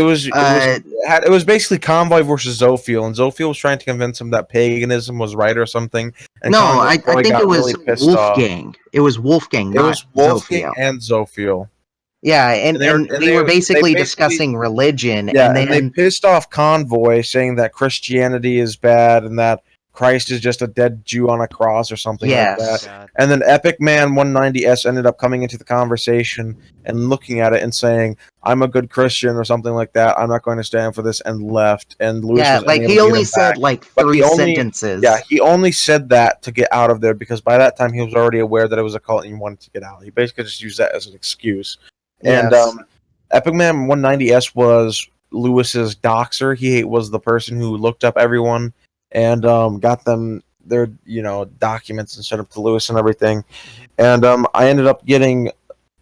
basically Convoy versus Zophiel, and Zophiel was trying to convince him that paganism was right or something. And no, Convoy I think got it was really pissed Wolfgang. off. It was Wolfgang, It was Wolfgang Zophiel. and Zophiel. Yeah, and they were basically discussing religion. Yeah, and then they pissed off Convoy, saying that Christianity is bad and that Christ is just a dead Jew on a cross or something like that. Yes. God. And then Epic Man 190S ended up coming into the conversation and looking at it and saying, "I'm a good Christian" or something like that. "I'm not going to stand for this," and left. And Lewis Yeah, was like unable he to get only him said back. like But he 3 only- sentences. Yeah, he only said that to get out of there because by that time he was already aware that it was a cult and he wanted to get out. He basically just used that as an excuse. And Yes. Epic Man 190S was Lewis's doxer. He was the person who looked up everyone and got them their documents and sent them to Lewis and everything. And I ended up getting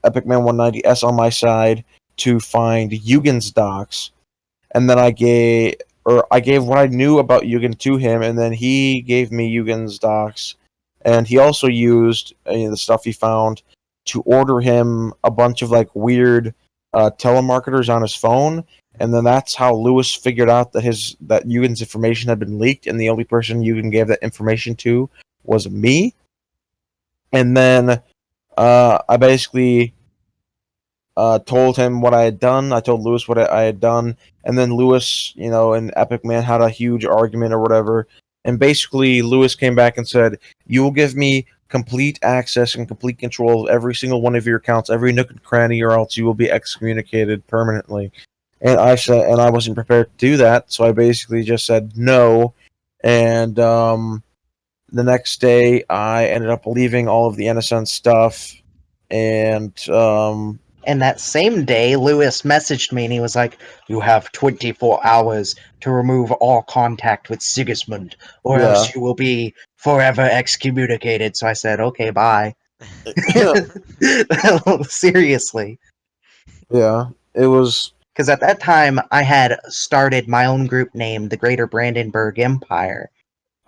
Epic Man 190S on my side to find Eugen's docs, and then I gave what I knew about Eugen to him, and then he gave me Eugen's docs, and he also used the stuff he found to order him a bunch of like weird telemarketers on his phone, and then that's how Lewis figured out that Eugen's information had been leaked, and the only person Eugen gave that information to was me. And then I basically told him what I had done. I told Lewis what I had done, and then Lewis, and Epic Man had a huge argument or whatever. And basically, Lewis came back and said, "You will give me complete access and complete control of every single one of your accounts, every nook and cranny, or else you will be excommunicated permanently." And I said, and I wasn't prepared to do that, so I basically just said no. And the next day, I ended up leaving all of the NSN stuff, and And that same day, Lewis messaged me and he was like, "You have 24 hours to remove all contact with Sigismund, or Yeah. else you will be forever excommunicated." So I said, "Okay, bye." Seriously. Yeah, it was. Because at that time, I had started my own group named the Greater Brandenburg Empire,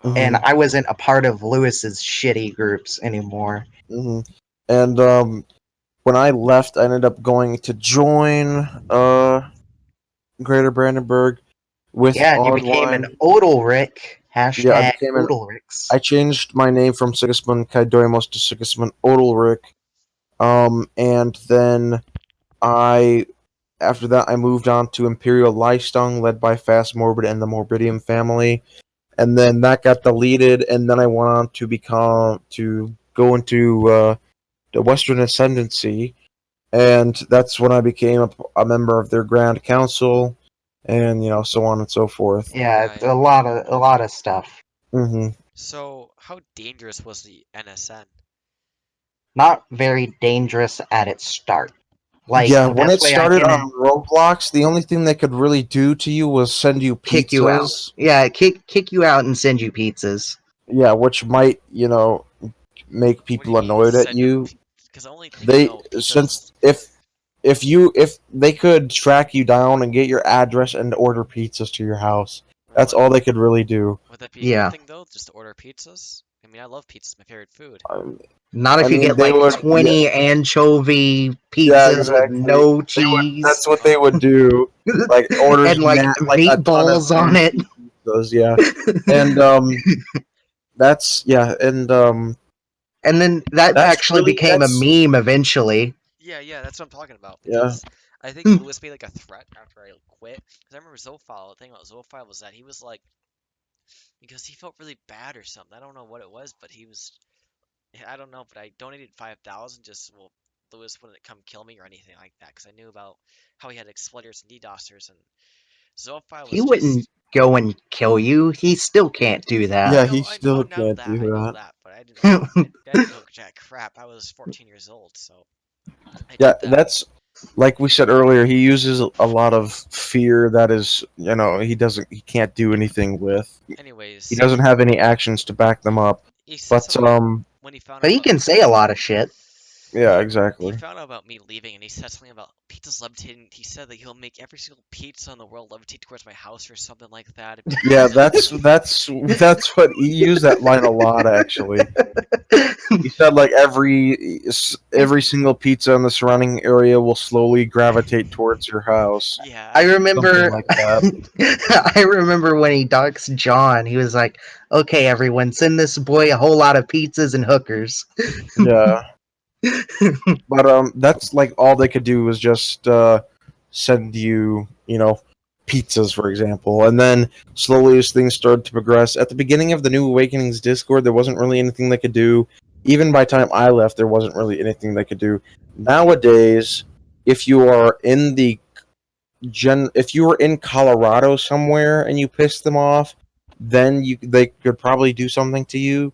and Mhm, I wasn't a part of Lewis's shitty groups anymore. mhm. And when I left, I ended up going to join Greater Brandenburg with Yeah, and you became an Ardwine. Odalric. Yeah, I Hashtag became Odalrics. I changed my name from SigismundKydoimos to Sigismund Odalric. And then I after that I moved on to Imperial Leistung, led by Fast Morbid and the Morbidium family. And then that got deleted, and then I went on to go into the Western Ascendancy, and that's when I became a member of their Grand Council, and so on and so forth. Yeah, it's Right. a lot of stuff. Hmm. So, how dangerous was the NSN? Not very dangerous at its start. Like Yeah, the when best it way I started can on Roblox, the only thing they could really do to you was send you kick you out. pizzas. Yeah, kick you out and send you pizzas. Yeah, which might make What do people you mean annoyed at send you? you. Because the only thing I They know pizzas. since if they could track you down and get your address and order pizzas to your house, that's Would, all they could really do. would that be a good Yeah. thing though? Just to order pizzas? I mean, I love pizzas, my favorite food. Um, Not I if you mean, get they like would. 20 anchovy Yeah, pizzas with exactly. no They would. cheese That's what they would do. Like orders and like like a ton of meatballs on it. pizzas. Yeah, and that's yeah, and And then that actually became a that's meme eventually. Yeah, that's what I'm talking about. yeah, Because I think Lewis made like a threat after I quit. Because I remember Zophile. The thing about Zophile was that he was like, because he felt really bad or something. I don't know what it was, but he was. I don't know, but I donated 5,000 just well, Lewis wouldn't come kill me or anything like that. Because I knew about how he had exploiters and DDoSers, and Zophile He was wouldn't just. go and kill you. He still can't do that. yeah. He I still know can't that. do I know that. that, but I didn't know jack crap. I was 14 years old, so I Yeah, did that. that's like we said earlier. He uses a lot of fear that is, he can't do anything with. He Anyways, doesn't have any actions to back them up. he said But something when he found But out he about can say a lot of shit. yeah, he exactly. found out about me leaving, and he said something about pizzas levitating. He said that he'll make every single pizza in the world levitate towards my house or something like that. Yeah, that's what he used that line a lot actually. He said like every single pizza in the surrounding area will slowly gravitate towards your house. Yeah, I Something remember like that. I remember when he doxed John, he was like, "Okay, everyone, send this boy a whole lot of pizzas and hookers." Yeah. But that's like all they could do was just send you, pizzas, for example. And then slowly as things started to progress, at the beginning of the New Awakenings Discord, there wasn't really anything they could do. Even by the time I left, there wasn't really anything they could do. Nowadays, if you are in if you were in Colorado somewhere and you pissed them off, then they could probably do something to you.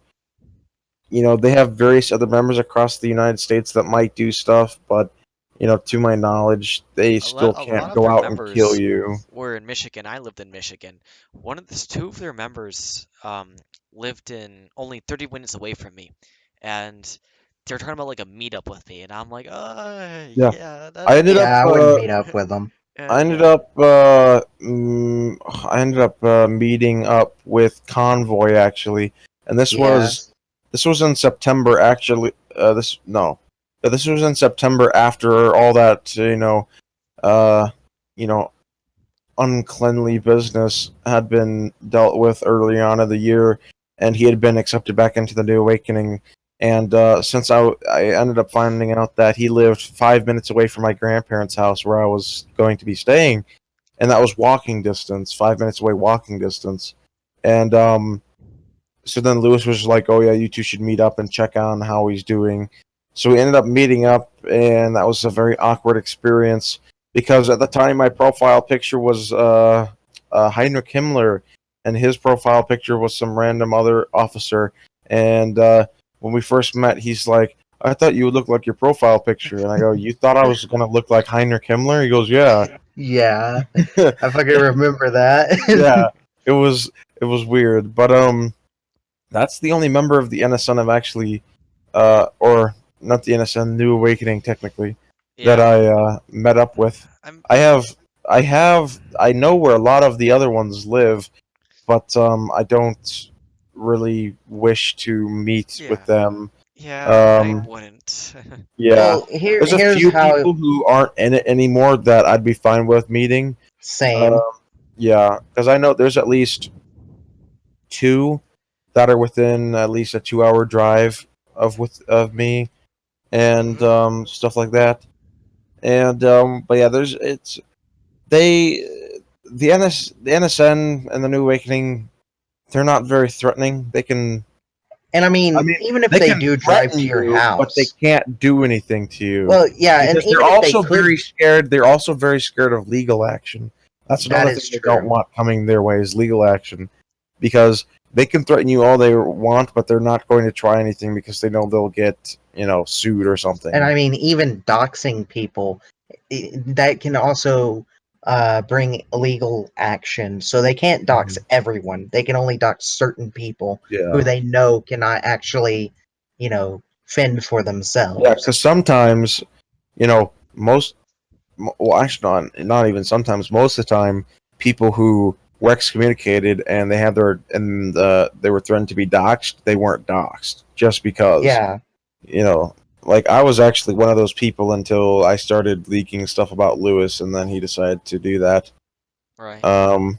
You know, they have various other members across the United States that might do stuff, but you know, to my knowledge, they still A lot can't of go their out and kill members you. were in Michigan. I lived in Michigan. Two of their members lived in only 30 minutes away from me, and they're talking about like a meetup with me, and I'm like, Yeah, yeah, I ended up. Yeah, I wouldn't meet up with them. I ended yeah, up. I ended up meeting up with Convoy actually, and Yeah. this was in September actually. This was in September after all that uh, you know, uncleanly business had been dealt with early on in the year, and he had been accepted back into the New Awakening. And since I ended up finding out that he lived 5 minutes away from my grandparents' house where I was going to be staying, and that was walking distance, 5 minutes away walking distance. And so then Lewis was like, "Oh yeah, you two should meet up and check on how he's doing." So we ended up meeting up, and that was a very awkward experience because at the time my profile picture was Heinrich Himmler, and his profile picture was some random other officer. And when we first met, he's like, "I thought you would look like your profile picture," and I go, "You thought I was gonna look like Heinrich Himmler?" He goes, "Yeah." Yeah. I fucking remember that. Yeah, it was weird, but that's the only member of the NSN I've actually, or not the NSN, New Awakening technically, that yeah. I met up with. I'm I have, I know where a lot of the other ones live, but I don't really wish to meet yeah, with them. yeah. I Um, wouldn't. yeah, Well, there's a here's few how. people who aren't in it anymore that I'd be fine with meeting. Same. Um, yeah, because I know there's at least two that are within at least a 2 hour drive of me and Hmm. stuff like that. And but yeah, there's it's they the NSN and the New Awakening, they're not very threatening. And I mean even if they they can do drive threaten to your you, but they house, can't do anything to you well, yeah, and because they're even if they also could, very scared. They're also very scared of legal action. That's that another is thing they don't true. want coming their way is legal action, because they can threaten you all they want, but they're not going to try anything because they know they'll get sued or And something. I mean, even doxing people, that can also bring illegal action. So they can't dox Mhm. everyone. They can only dox certain people who Yeah, they know cannot actually, fend for yeah, themselves. because sometimes most well, actually not even sometimes, most of the time, people who were excommunicated and they were threatened to be doxxed, they weren't doxxed just because Yeah. you know like I was actually one of those people until I started leaking stuff about Lewis, and then he decided to do that. Right. um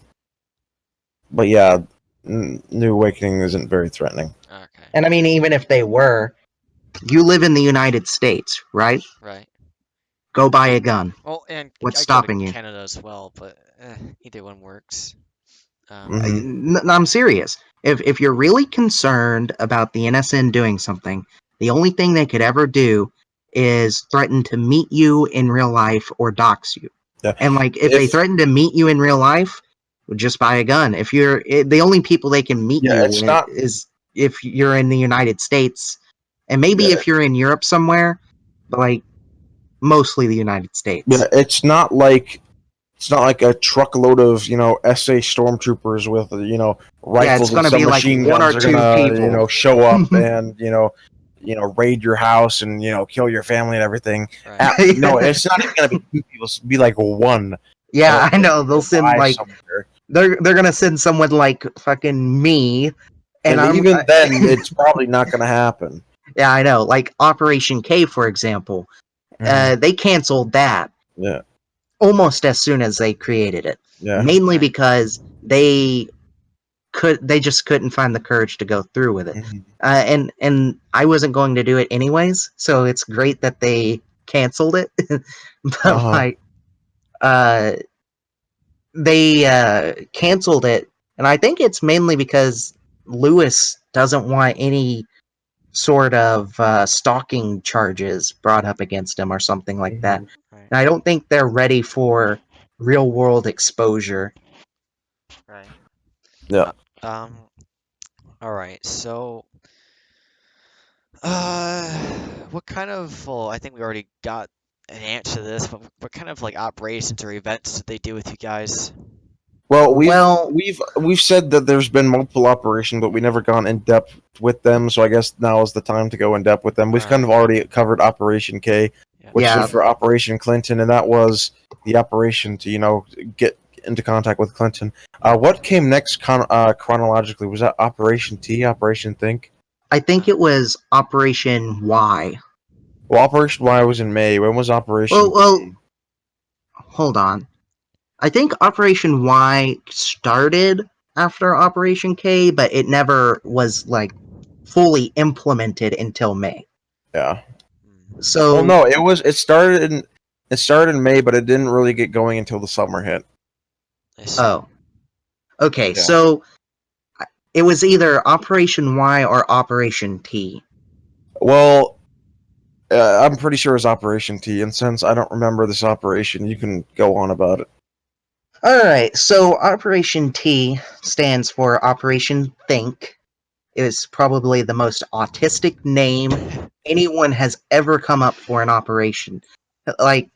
but yeah, New Awakening isn't very threatening. Okay. And I mean, even if they were, you live in the United States, right? Right. Go buy a gun. Well, and What's I go to stopping you? Canada as well, but either one works. Hmm. I'm serious. If you're really concerned about the NSN doing something, the only thing they could ever do is threaten to meet you in real life or dox you. Yeah, And like, if they if threaten to meet you in real life, just buy a gun. If the only people they can meet yeah you it's not is if you're in the United States, and maybe yeah if you're in Europe somewhere, but like mostly the United yeah States. it's not like a truckload of SA stormtroopers with Yeah, it's rifles and gonna be like submachine one guns or are two gonna people. show up and raid your house and kill your family and everything. Right. No, it's not even gonna be two people. It's gonna be like one Yeah, I that's know. They'll send nearby like somewhere, they're gonna send someone like fucking me, and and I'm even then, it's probably not gonna happen. yeah, I know. Like Operation K, for example, Mhm. they canceled that Yeah, almost as soon as they created it, yeah. mainly Right. because they just couldn't find the courage to go through with it, Mhm. and I wasn't going to do it anyways. So it's great that they canceled it, Uh but huh. like uh they canceled it, and I think it's mainly because Lewis doesn't want any sort of stalking charges brought up against him or something like that. Right. And I don't think they're ready for real world exposure. Right. Yeah. Um. All right. So, what kind of? Well, I think we already got an answer to this, but what kind of like operations or events did they do with you guys? Well, Well, we've said that there's been multiple operations, but we never gone in depth with them. So I guess now is the time to go in depth with them. We've kind of Right. already covered Operation K, Yeah. which Yeah. stood for Operation Clinton, and that was the operation to get into contact with Clinton. What came next chronologically? Was that Operation T, Operation Think? I think it was Operation Y. Well, Operation Y was in May. When was Operation Well, T? hold on. I think Operation Y started after Operation K, but it never was like fully implemented until May. Yeah. Hmm. Well, So, no, it started in May, but it didn't really get going until the summer hit. I see. oh, okay. Yeah. So it was either Operation Y or Operation T. Well, I'm pretty sure it's Operation T, and since I don't remember this operation, you can go on about it. All right. So Operation T stands for Operation Think. It is probably the most autistic name anyone has ever come up for an operation. Like,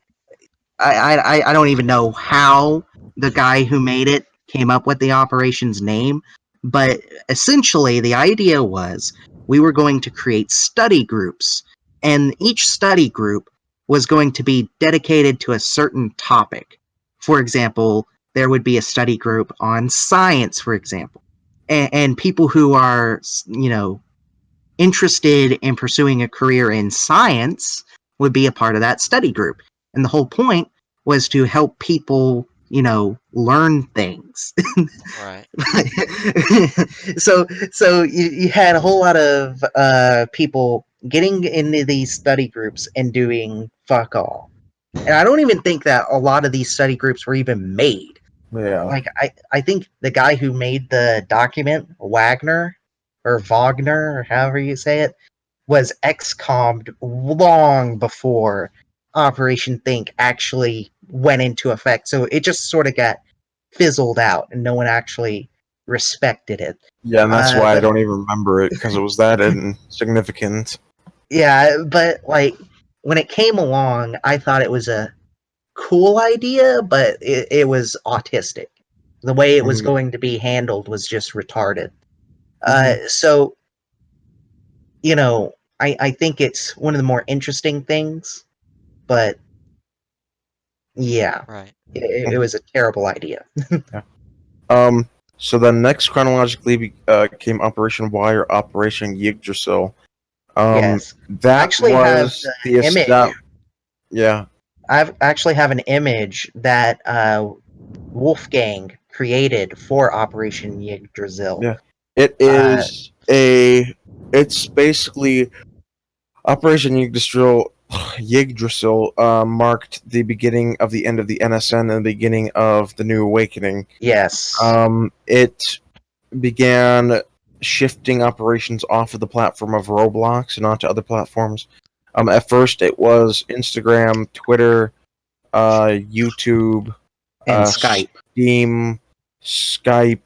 I don't even know how the guy who made it came up with the operation's name, but essentially the idea was we were going to create study groups, and each study group was going to be dedicated to a certain topic. For example, there would be a study group on science, for example, and people who are, interested in pursuing a career in science would be a part of that study group. And the whole point was to help people, learn things. Right. so you had a whole lot of people getting into these study groups and doing fuck all. And I don't even think that a lot of these study groups were even made. Yeah. Like I think the guy who made the document, Wagner or Wagner or however you say it, was excommed long before Operation Think actually went into effect. So it just sort of got fizzled out, and no one actually respected it. Yeah, and that's why I But don't even remember it, because it was that insignificant. yeah, but like when it came along, I thought it was a cool idea, but it was autistic. The way it was Mhm. going to be handled was just retarded. Mhm. So, I think it's one of the more interesting things, but yeah, Right. it was a terrible idea. Yeah. So then next chronologically came Operation Y or Operation Yggdrasil. Yes. I That actually have was the the image. Yeah. I actually have an image that Wolfgang created for Operation Yggdrasil. Yeah. It Uh, is it's basically Operation Yggdrasil marked the beginning of the end of the NSN and the beginning of the New Awakening. yes. It began shifting operations off of the platform of Roblox and onto other platforms. At first, it was Instagram, Twitter, YouTube, And Skype. Steam, Skype,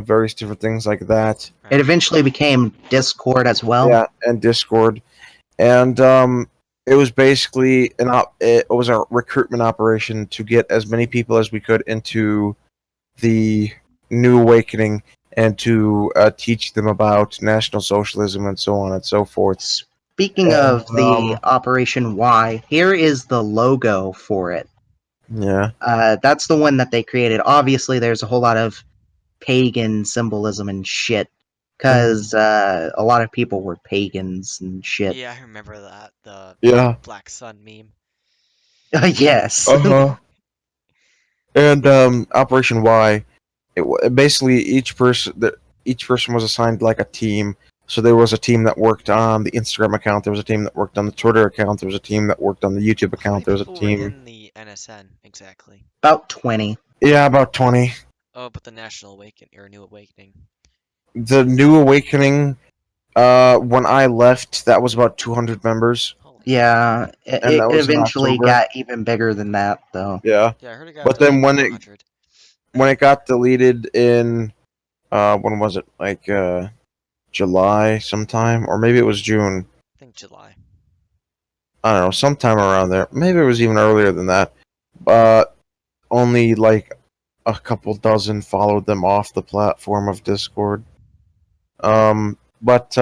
various different things like that. It Right. eventually became Discord as well. Yeah, and Discord. And it was basically it was a recruitment operation to get as many people as we could into the New Awakening and to teach them about National Socialism and so on and so forth. Speaking And of the Operation Y, here is the logo for it. yeah, That's the one that they created. Obviously, there's a whole lot of pagan symbolism and shit, because a lot of people were pagans and shit. Yeah, I remember that. The yeah, Black Sun meme. Yes. uh-huh. And Operation Y, basically each person was assigned like a team. So there was a team that worked on the Instagram account. There was a team that worked on the Twitter account. There was a team that worked on the YouTube How account. many There was a people were team. in the NSN exactly? About 20. Yeah, about 20. Oh, but the National Awakening or New Awakening. The New Awakening, when I left, that was about 200 members, Holy Yeah, and it that was in eventually October. got even bigger than that, though. Yeah, yeah, I heard it got but to like then when 100. it got deleted in when was it? Like July sometime, or maybe it was June. I think July. I don't know, sometime around there. Maybe it was even earlier than that. But only like a couple dozen followed them off the platform of Discord. But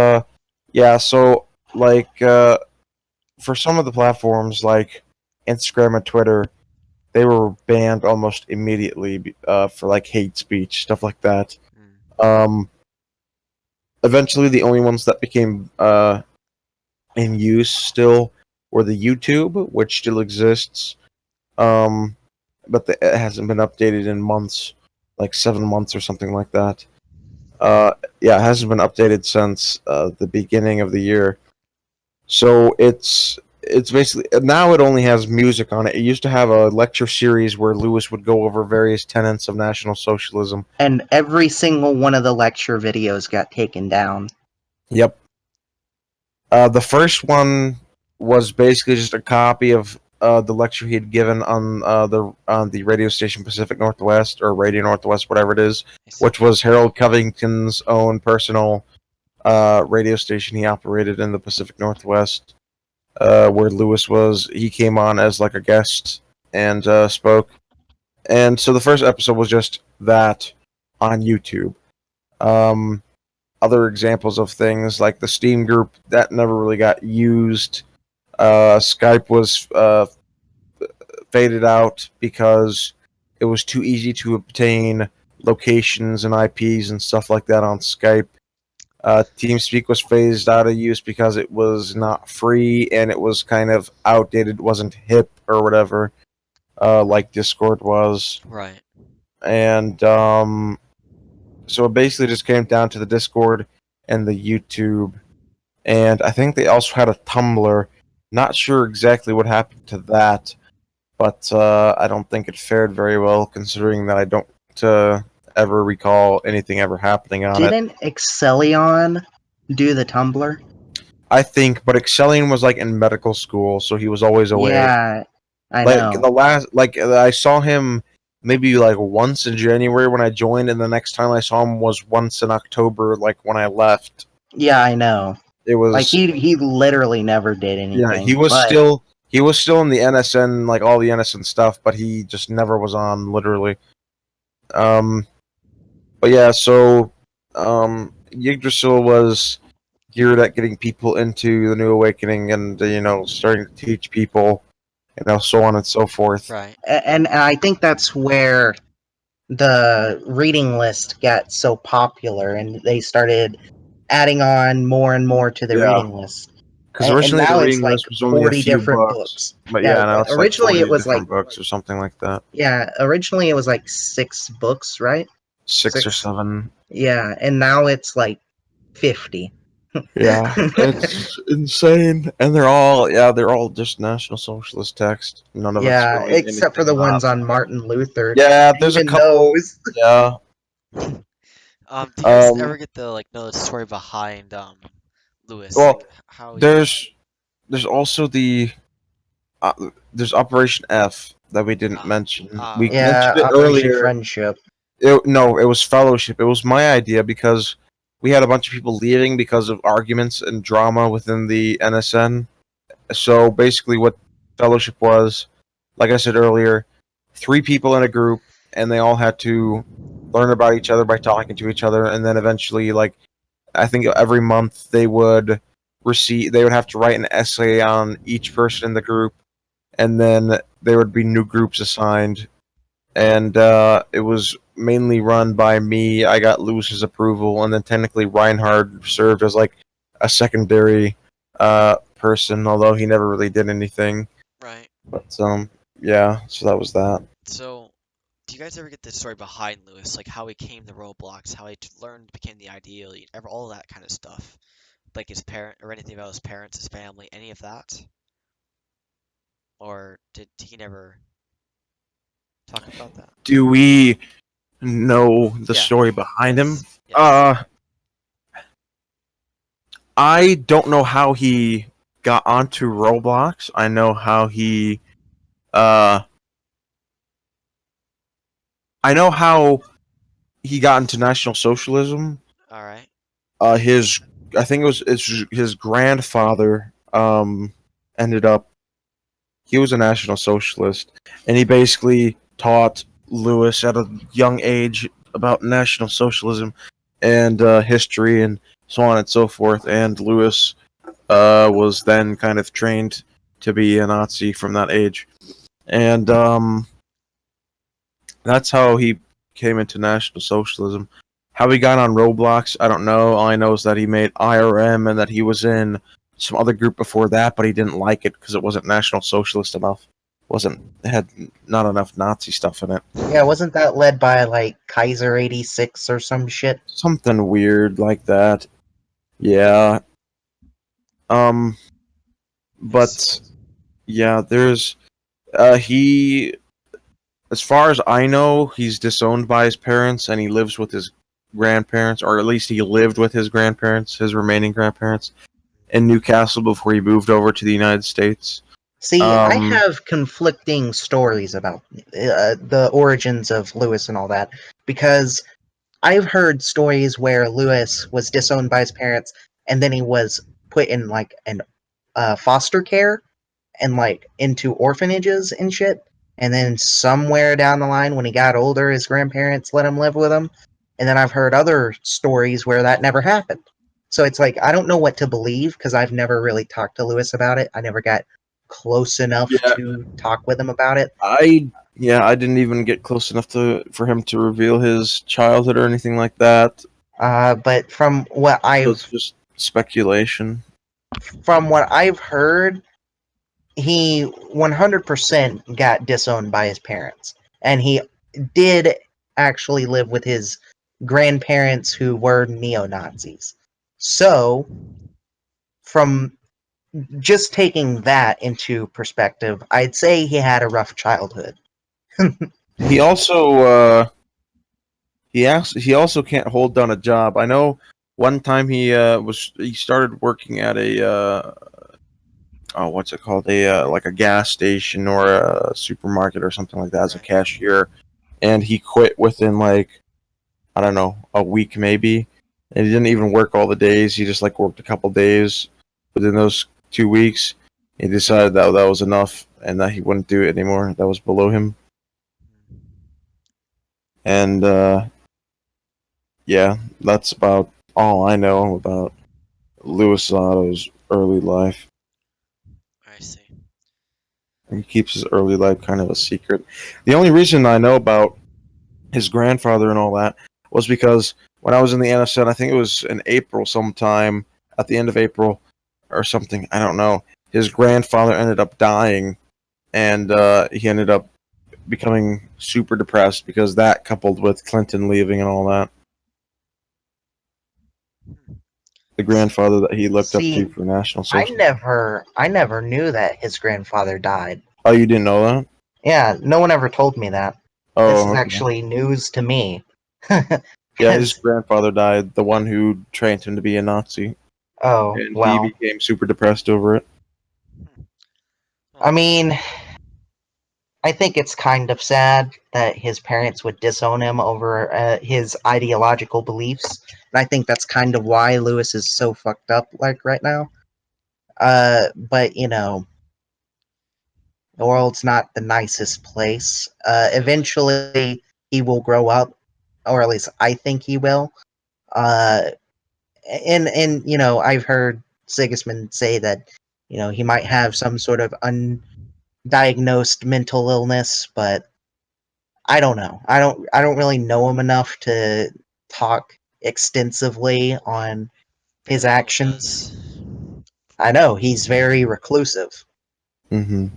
yeah, so like for some of the platforms like Instagram and Twitter, they were banned almost immediately for like hate speech, stuff like that. Hmm. Um, Eventually, the only ones that became in use still were the YouTube, which still exists, but it hasn't been updated in months, like 7 months or something like that. Yeah, it hasn't been updated since the beginning of the year. So it's basically now it only has music on it. It used to have a lecture series where Lewis would go over various tenets of National Socialism. And every single one of the lecture videos got taken down. Yep. The first one was basically just a copy of the lecture he had given on the radio station Pacific Northwest or Radio Northwest, whatever it is, I see. which was Harold Covington's own personal radio station he operated in the Pacific Northwest, where Lewis was. He came on as like a guest and spoke. And so the first episode was just that on YouTube. Um, Other examples of things like the Steam group that never really got used. Skype was faded out because it was too easy to obtain locations and IPs and stuff like that on Skype. TeamSpeak was phased out of use because it was not free and it was kind of outdated, wasn't hip or whatever, like Discord was. Right. And so it basically just came down to the Discord and the YouTube. And I think they also had a Tumblr. Not sure exactly what happened to that, but I don't think it fared very well, considering that I don't ever recall anything ever happening on it. Didn't Excellion do the Tumblr? I think, but Excellion was like in medical school, so he was always away. Yeah, I Like know. the last, like I saw him maybe like once in January when I joined, and the next time I saw him was once in October, like when I left. Yeah, I know. It was Like he literally never did anything. yeah, he was still in the NSN, like all the NSN stuff, but he just never was on literally. But yeah, so Yggdrasil was geared at getting people into the New Awakening and starting to teach people, so on and so forth. Right. And I think that's where the reading list got so popular, and they started adding on more and more to the Yeah. reading list. Because And originally the now it's reading like list was only a 40 few different books, books. but Yeah, now it's like originally 40 it was different like books or something like that. yeah, originally it was like 6 books, right? 6 or Six. 7. Yeah, and now it's like 50. Yeah, it's insane, and they're all just National Socialist text. None of it's Yeah, really except for anything the not. ones on Martin Luther. Yeah, there's a Even couple. those. Yeah. Do you guys ever get the know the story behind Lewis? Well, Like how he there's also uh, there's Operation F that we didn't mention. We okay. Yeah, mentioned it Operation earlier. Friendship. No, it was Fellowship. It was my idea because we had a bunch of people leaving because of arguments and drama within the NSN. So basically, what Fellowship was, like I said earlier, 3 people in a group, and they all had to learn about each other by talking to each other, and then eventually, like I think every month they would have to write an essay on each person in the group, and then there would be new groups assigned, and it was mainly run by me. I got Lewis's approval, and then technically Reinhard served as like a secondary person, although he never really did anything. Right. But yeah, so that was that. So, do you guys ever get the story behind Lewis, like how he came to Roblox, how he learned, became the ideal, ever all that kind of stuff, like his parent or anything about his parents, his family, any of that, or did he never talk about that? Do we know the Yeah. story behind him? Yes. I don't know how he got onto Roblox. I know how he I know how he got into National Socialism. All right. His I think it was his grandfather ended up he was a National Socialist, and he basically taught Lewis at a young age about National Socialism and history and so on and so forth. And Lewis was then kind of trained to be a Nazi from that age, and that's how he came into National Socialism. How he got on Roblox, I don't know. All I know is that he made IRM and that he was in some other group before that, but he didn't like it because it wasn't National Socialist enough. It had not enough Nazi stuff in it. Yeah, wasn't that led by like Kaiser 86 or some shit? Something weird like that. Yeah. But yeah, there's he as far as I know, he's disowned by his parents and he lives with his grandparents, or at least he lived with his grandparents, his remaining grandparents, in Newcastle before he moved over to the United States. See, I have conflicting stories about the origins of Lewis and all that, because I've heard stories where Lewis was disowned by his parents and then he was put in like an foster care and like into orphanages and shit. And then somewhere down the line, when he got older, his grandparents let him live with him. And then I've heard other stories where that never happened. So it's like I don't know what to believe because I've never really talked to Lewis about it. I never got close enough Yeah. to talk with him about it. I didn't even get close enough for him to reveal his childhood or anything like that. But from what So it's just speculation. I've heard, he 100% got disowned by his parents, and he did actually live with his grandparents who were neo-Nazis. So, from just taking that into perspective, I'd say he had a rough childhood. He also he also can't hold down a job. I know one time he started working at a what's it called, a like a gas station or a supermarket or something like that as a cashier, and he quit within like, I don't know, a week maybe, and he didn't even work all the days. He just like worked a couple days within those 2 weeks. He decided that that was enough and that he wouldn't do it anymore. That was below him. And yeah, that's about all I know about Louis Otto's early life. I see. He keeps his early life kind of a secret. The only reason I know about his grandfather and all that was because when I was in the NSN, I think it was in April sometime, at the end of April or something, I don't know, his grandfather ended up dying, and he ended up becoming super depressed because that, coupled with Clinton leaving and all that. The grandfather that he looked up to See, for National I Socialism. never knew that his grandfather died. Oh, you didn't know that? Yeah, no one ever told me that. This Oh, is okay. actually news to me. Yeah, his grandfather died, the one who trained him to be a Nazi. Oh, And he well. became super depressed over it. I mean, I think it's kind of sad that his parents would disown him over his ideological beliefs. And I think that's kind of why Lewis is so fucked up like right now. But, you know, the world's not the nicest place. Eventually, he will grow up, or at least I think he will. Uh, and you know, I've heard Sigismund say that, you know, he might have some sort of undiagnosed mental illness, but I don't know. I don't really know him enough to talk extensively on his Everyone actions. does. I know he's very reclusive. Mm-hmm.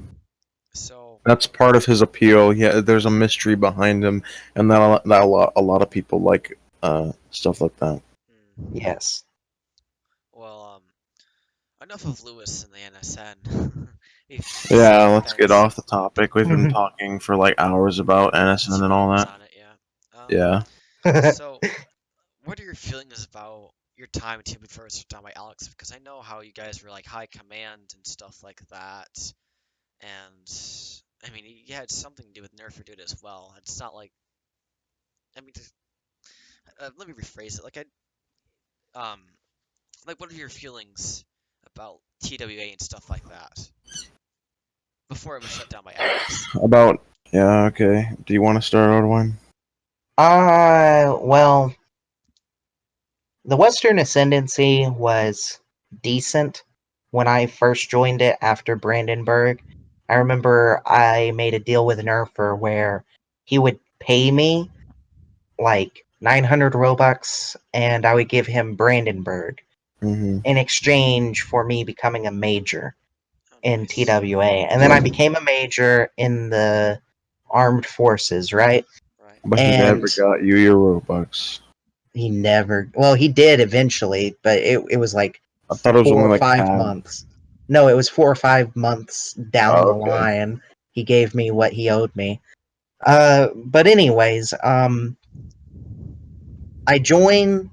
So, That's part of his appeal. Yeah, there's a mystery behind him, and a lot of people like stuff like that. Yes. well, enough of Lewis and the NSN. Yeah, let's get Depends. off the topic. We've been talking for like hours about NSN and all that. On it, yeah. Yeah. So what are your feelings about your time in TB first done by Alex? Because I know how you guys were like high command and stuff like that, and I mean you had something to do with Nerf Dude as well. It's not like I mean, let me rephrase it. Um, like what are your feelings about TWA and stuff like that before it was shut down by Alex? About yeah, okay. Do you want to start, Ordwine? Well, the Western Ascendancy was decent when I first joined it after Brandenburg. I remember I made a deal with Nerfer where he would pay me like 900 Robux and I would give him Brandenburg Mm-hmm. in exchange for me becoming a major Oh, in nice. TWA. And then I became a major in the armed forces, right? Right. But he And never got you your Robux. he never, well, he did eventually, but it was like I thought it was four only or like five half. months. No, it was 4 or 5 months down Oh, the okay. line. He gave me what he owed me. But anyways, I joined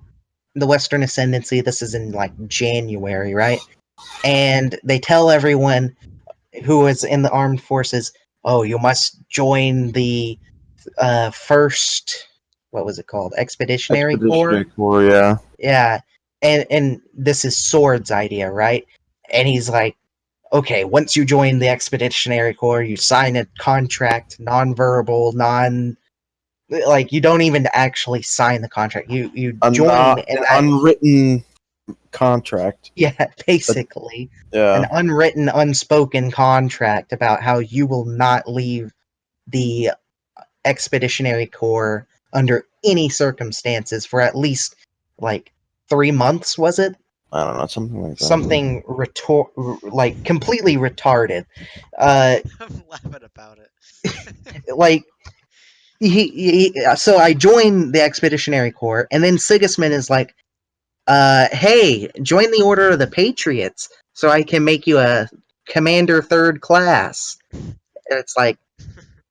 the Western Ascendancy. This is in like January, right? And they tell everyone who is in the armed forces, oh, you must join the first, what was it called? Expeditionary Corps? Expeditionary Corps, yeah. Yeah. And this is Sword's idea, right? And he's like, okay, once you join the Expeditionary Corps, you sign a contract, non-verbal, like you don't even actually sign the contract. You join Not and an unwritten contract. yeah, basically an Yeah. unwritten, unspoken contract about how you will not leave the Expeditionary Corps under any circumstances for at least like 3 months, was it? I don't know, something like that. Something like completely retarded. I'm laughing about it. Like so I joined the Expeditionary Corps, and then Sigismund is like, hey, join the Order of the Patriots so I can make you a Commander Third Class. And it's like,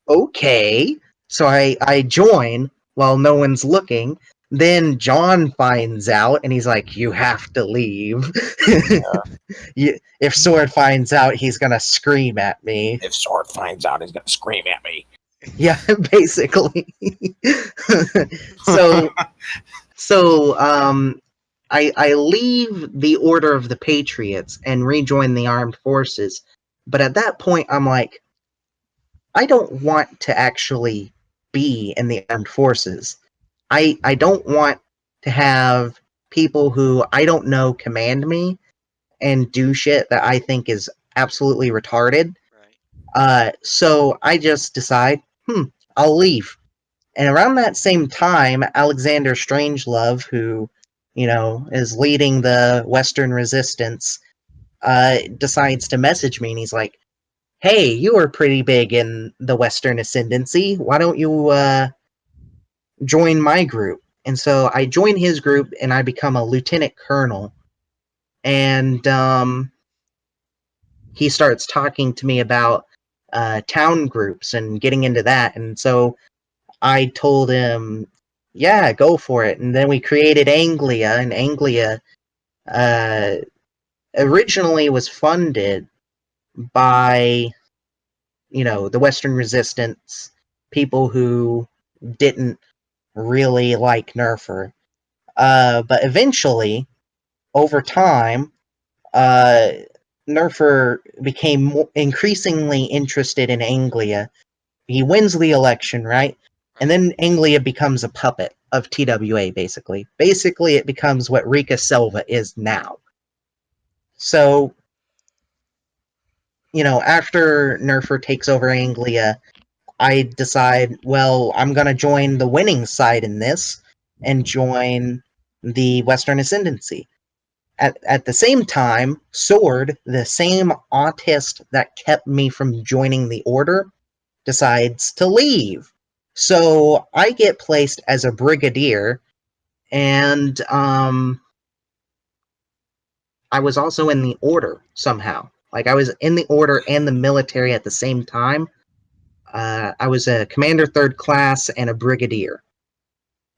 okay. So I join while no one's looking. Then John finds out and he's like, you have to leave. If Sword finds out, he's gonna scream at me. If Sword finds out, he's gonna scream at me. Yeah, basically. so I leave the Order of the Patriots and rejoin the armed forces. But at that point, I'm like, I don't want to actually be in the armed forces. I don't want to have people who I don't know command me and do shit that I think is absolutely retarded. Right. So I just decide, I'll leave. And around that same time, Aleczaender Strangelove, who, is leading the Western Resistance, decides to message me, and he's like, "Hey, you were pretty big in the Western Ascendancy. Why don't you join my group?" And so I join his group, and I become a lieutenant colonel. And he starts talking to me about town groups and getting into that. And so I told him, yeah, go for it. And then we created Anglia, and Anglia uh, originally was funded by, the Western Resistance, people who didn't really like Nerfer. But eventually, over time, uh, Nerfer became increasingly interested in Anglia. He wins the election, right? And Right. then Anglia becomes a puppet of TWA, basically. Basically, it becomes what Rika Selva is now. So, after Nerfer takes over Anglia, I decide, well, I'm going to join the winning side in this and join the Western Ascendancy. At the same time, Sword, the same autist that kept me from joining the Order, decides to leave. So I get placed as a brigadier, and I was also in the Order somehow. Like, I was in the order and the military at the same time. I was a commander 3rd class and a brigadier.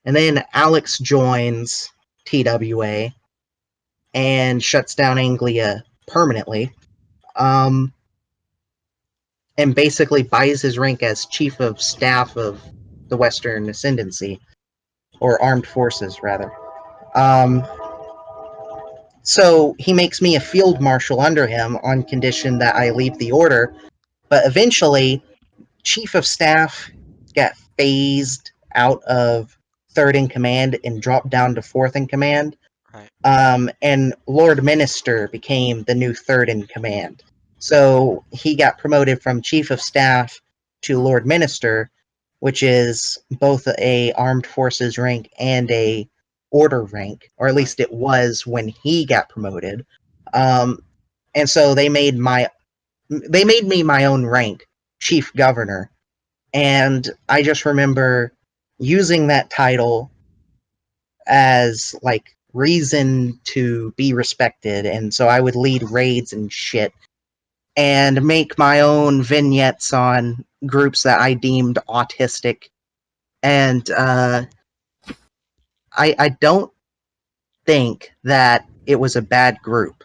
And then Alex joins TWA and shuts down Anglia permanently. And basically buys his rank as Chief of Staff of the Western Ascendancy, or Armed Forces, rather. So he makes me a field marshal under him on condition that I leave the order, but eventually Chief of Staff got phased out of 3rd in command and dropped down to 4th in command. Right. And Lord Minister became the new 3rd in command. So he got promoted from Chief of Staff to Lord Minister, which is both a armed forces rank and a order rank, or at least it was when he got promoted. And so they made me my own rank, Chief Governor. And I just remember using that title as like reason to be respected, and so I would lead raids and shit and make my own vignettes on groups that I deemed autistic. And I don't think that it was a bad group,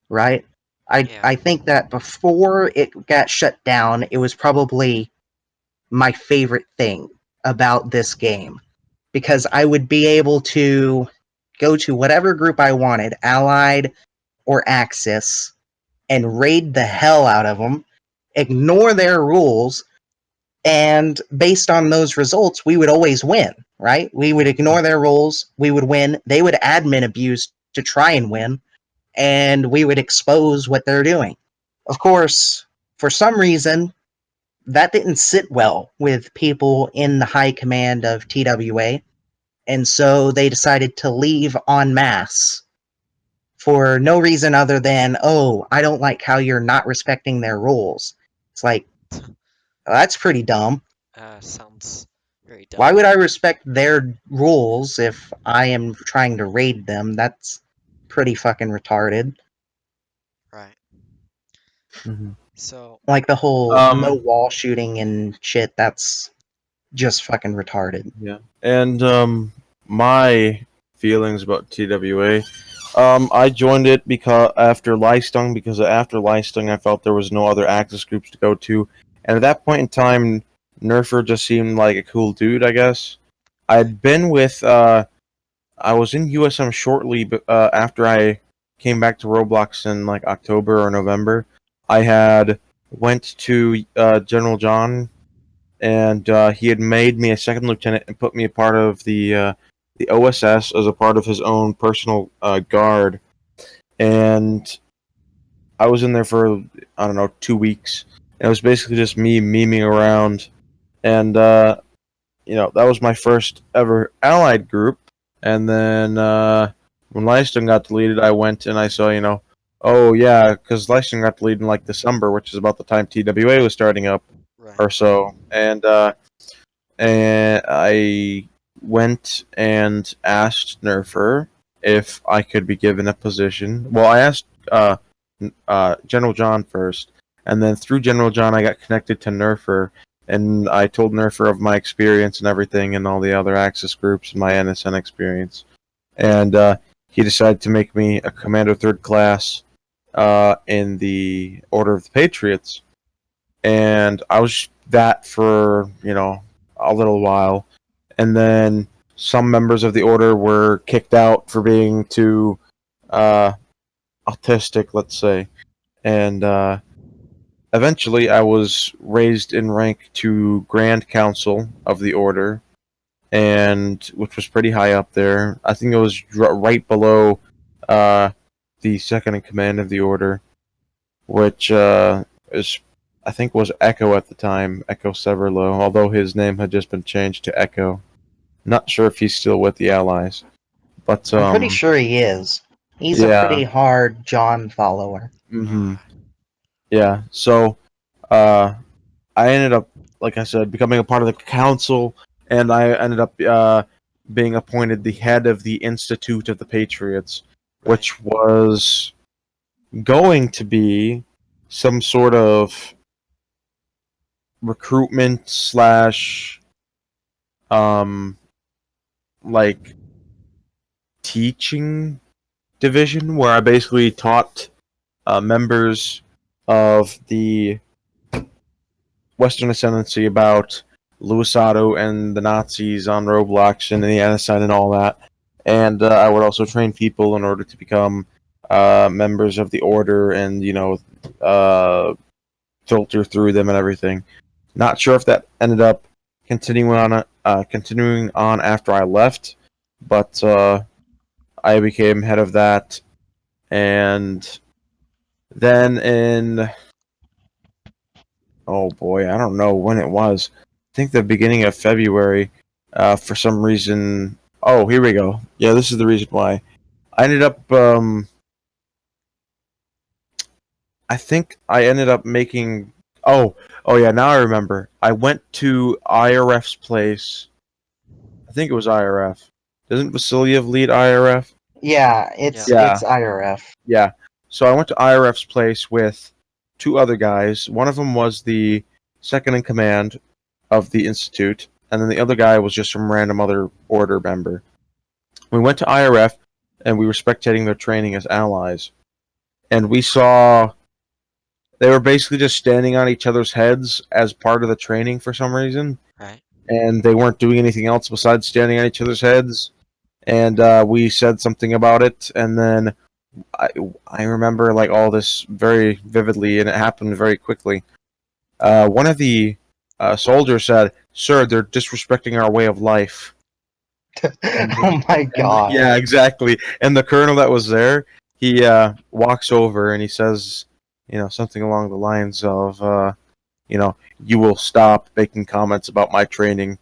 right? I think that before it got shut down, it was probably my favorite thing about this game, because I would be able to go to whatever group I wanted, Allied or Axis, and raid the hell out of them, ignore their rules, and based on those results, we would always win, right? We would ignore their rules, we would win, they would admin abuse to try and win, and we would expose what they're doing. Of course, for some reason, that didn't sit well with people in the high command of TWA, and so they decided to leave en masse for no reason other than, oh, I don't like how you're not respecting their rules. It's like, that's pretty dumb. Sounds very dumb. Why would I respect their rules if I am trying to raid them? That's pretty fucking retarded. Right. Mhm. So, Like the whole no Um, wall shooting and shit, that's just fucking retarded. Yeah, and my feelings about TWA. I joined it because after Leistung, I felt there was no other Axis groups to go to, and at that point in time, Nerfer just seemed like a cool dude, I guess. I'd been with I was in USM shortly, but after I came back to Roblox in like October or November, I had went to General John, and he had made me a 2nd lieutenant and put me a part of the OSS as a part of his own personal guard. And I was in there for, I don't know, 2 weeks. And it was basically just me memeing around. And, that was my first ever allied group. And then when Leistung got deleted, I went and I saw, oh yeah, because Leistung got deleted in like December, which is about the time TWA was starting up right. or so. And I went and asked Nerfer if I could be given a position. Well, I asked General John first, and then through General John, I got connected to Nerfer, and I told Nerfer of my experience and everything, and all the other Axis groups and my NSN experience, and he decided to make me a Commander 3rd class in the Order of the Patriots, and I was that for a little while, and then some members of the order were kicked out for being too autistic, let's say, and eventually I was raised in rank to Grand Council of the Order, and which was pretty high up there. I think it was right below the 2nd in command of the Order, which is I think was Echo at the time, Echo Severlow, although his name had just been changed to Echo. Not sure if he's still with the Allies. But I'm pretty sure he is. He's a yeah. pretty hard John follower. Mhm. Yeah. So I ended up, like I said, becoming a part of the council, and I ended up being appointed the head of the Institute of the Patriots, Right. which was going to be some sort of recruitment slash like teaching division where I basically taught members of the Western Ascendancy about Luisado and the Nazis on Roblox and the NSN and all that. And I would also train people in order to become members of the Order and, filter through them and everything. Not sure if that ended up continuing on after I left, but I became head of that. And then oh boy, I don't know when it was. I think the beginning of February, for some reason. Oh, here we go. Yeah, this is the reason why. I ended up, I think I ended up making. Oh yeah, now I remember. I went to IRF's place. I think it was IRF. Doesn't Vasiliev lead IRF? Yeah, it's Yeah. IRF. Yeah. So I went to IRF's place with two other guys. One of them was the second in command of the institute, and then the other guy was just some random other order member. We went to IRF, and we were spectating their training as allies. And we saw they were basically just standing on each other's heads as part of the training for some reason. Right. And they weren't doing anything else besides standing on each other's heads. And we said something about it, and then I remember like all this very vividly, and it happened very quickly. One of the soldiers said, "Sir, they're disrespecting our way of life." Oh my god. Yeah, exactly. And the colonel that was there, he walks over and he says, something along the lines of, you will stop making comments about my training,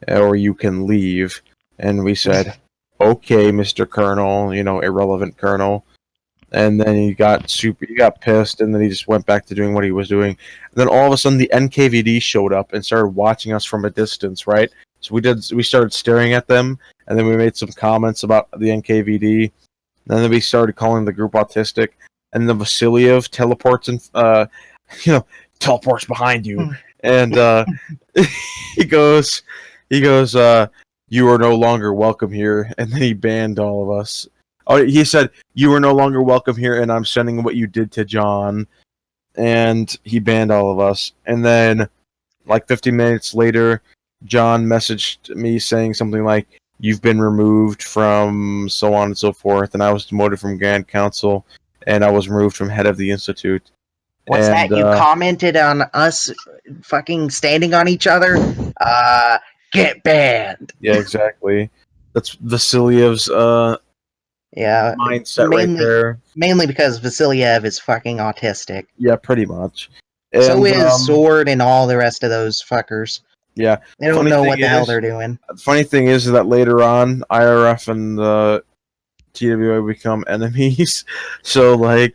or you can leave. And we said, "Okay, Mr. Colonel," irrelevant colonel. And then he got pissed, and then he just went back to doing what he was doing. And then all of a sudden, the NKVD showed up and started watching us from a distance, right? So we started staring at them, and then we made some comments about the NKVD. And then we started calling the group autistic, and then Vasiliev teleports and teleports behind you, and he goes, "You are no longer welcome here," and then he banned all of us. Oh, he said, "You are no longer welcome here, and I'm sending what you did to John," and he banned all of us. And then, like 50 minutes later, John messaged me saying something like, "You've been removed from so on and so forth," and I was demoted from Grand Council, and I was removed from head of the institute. What's And, that? You commented on us fucking standing on each other? Get banned. Yeah, exactly. That's Vasiliev's Yeah, mindset right there. Mainly because Vasiliev is fucking autistic. Yeah, pretty much. And, so is Sword and all the rest of those fuckers. Yeah. They don't know what the hell they're doing. The funny thing is that later on, IRF and the TWA become enemies. So, like,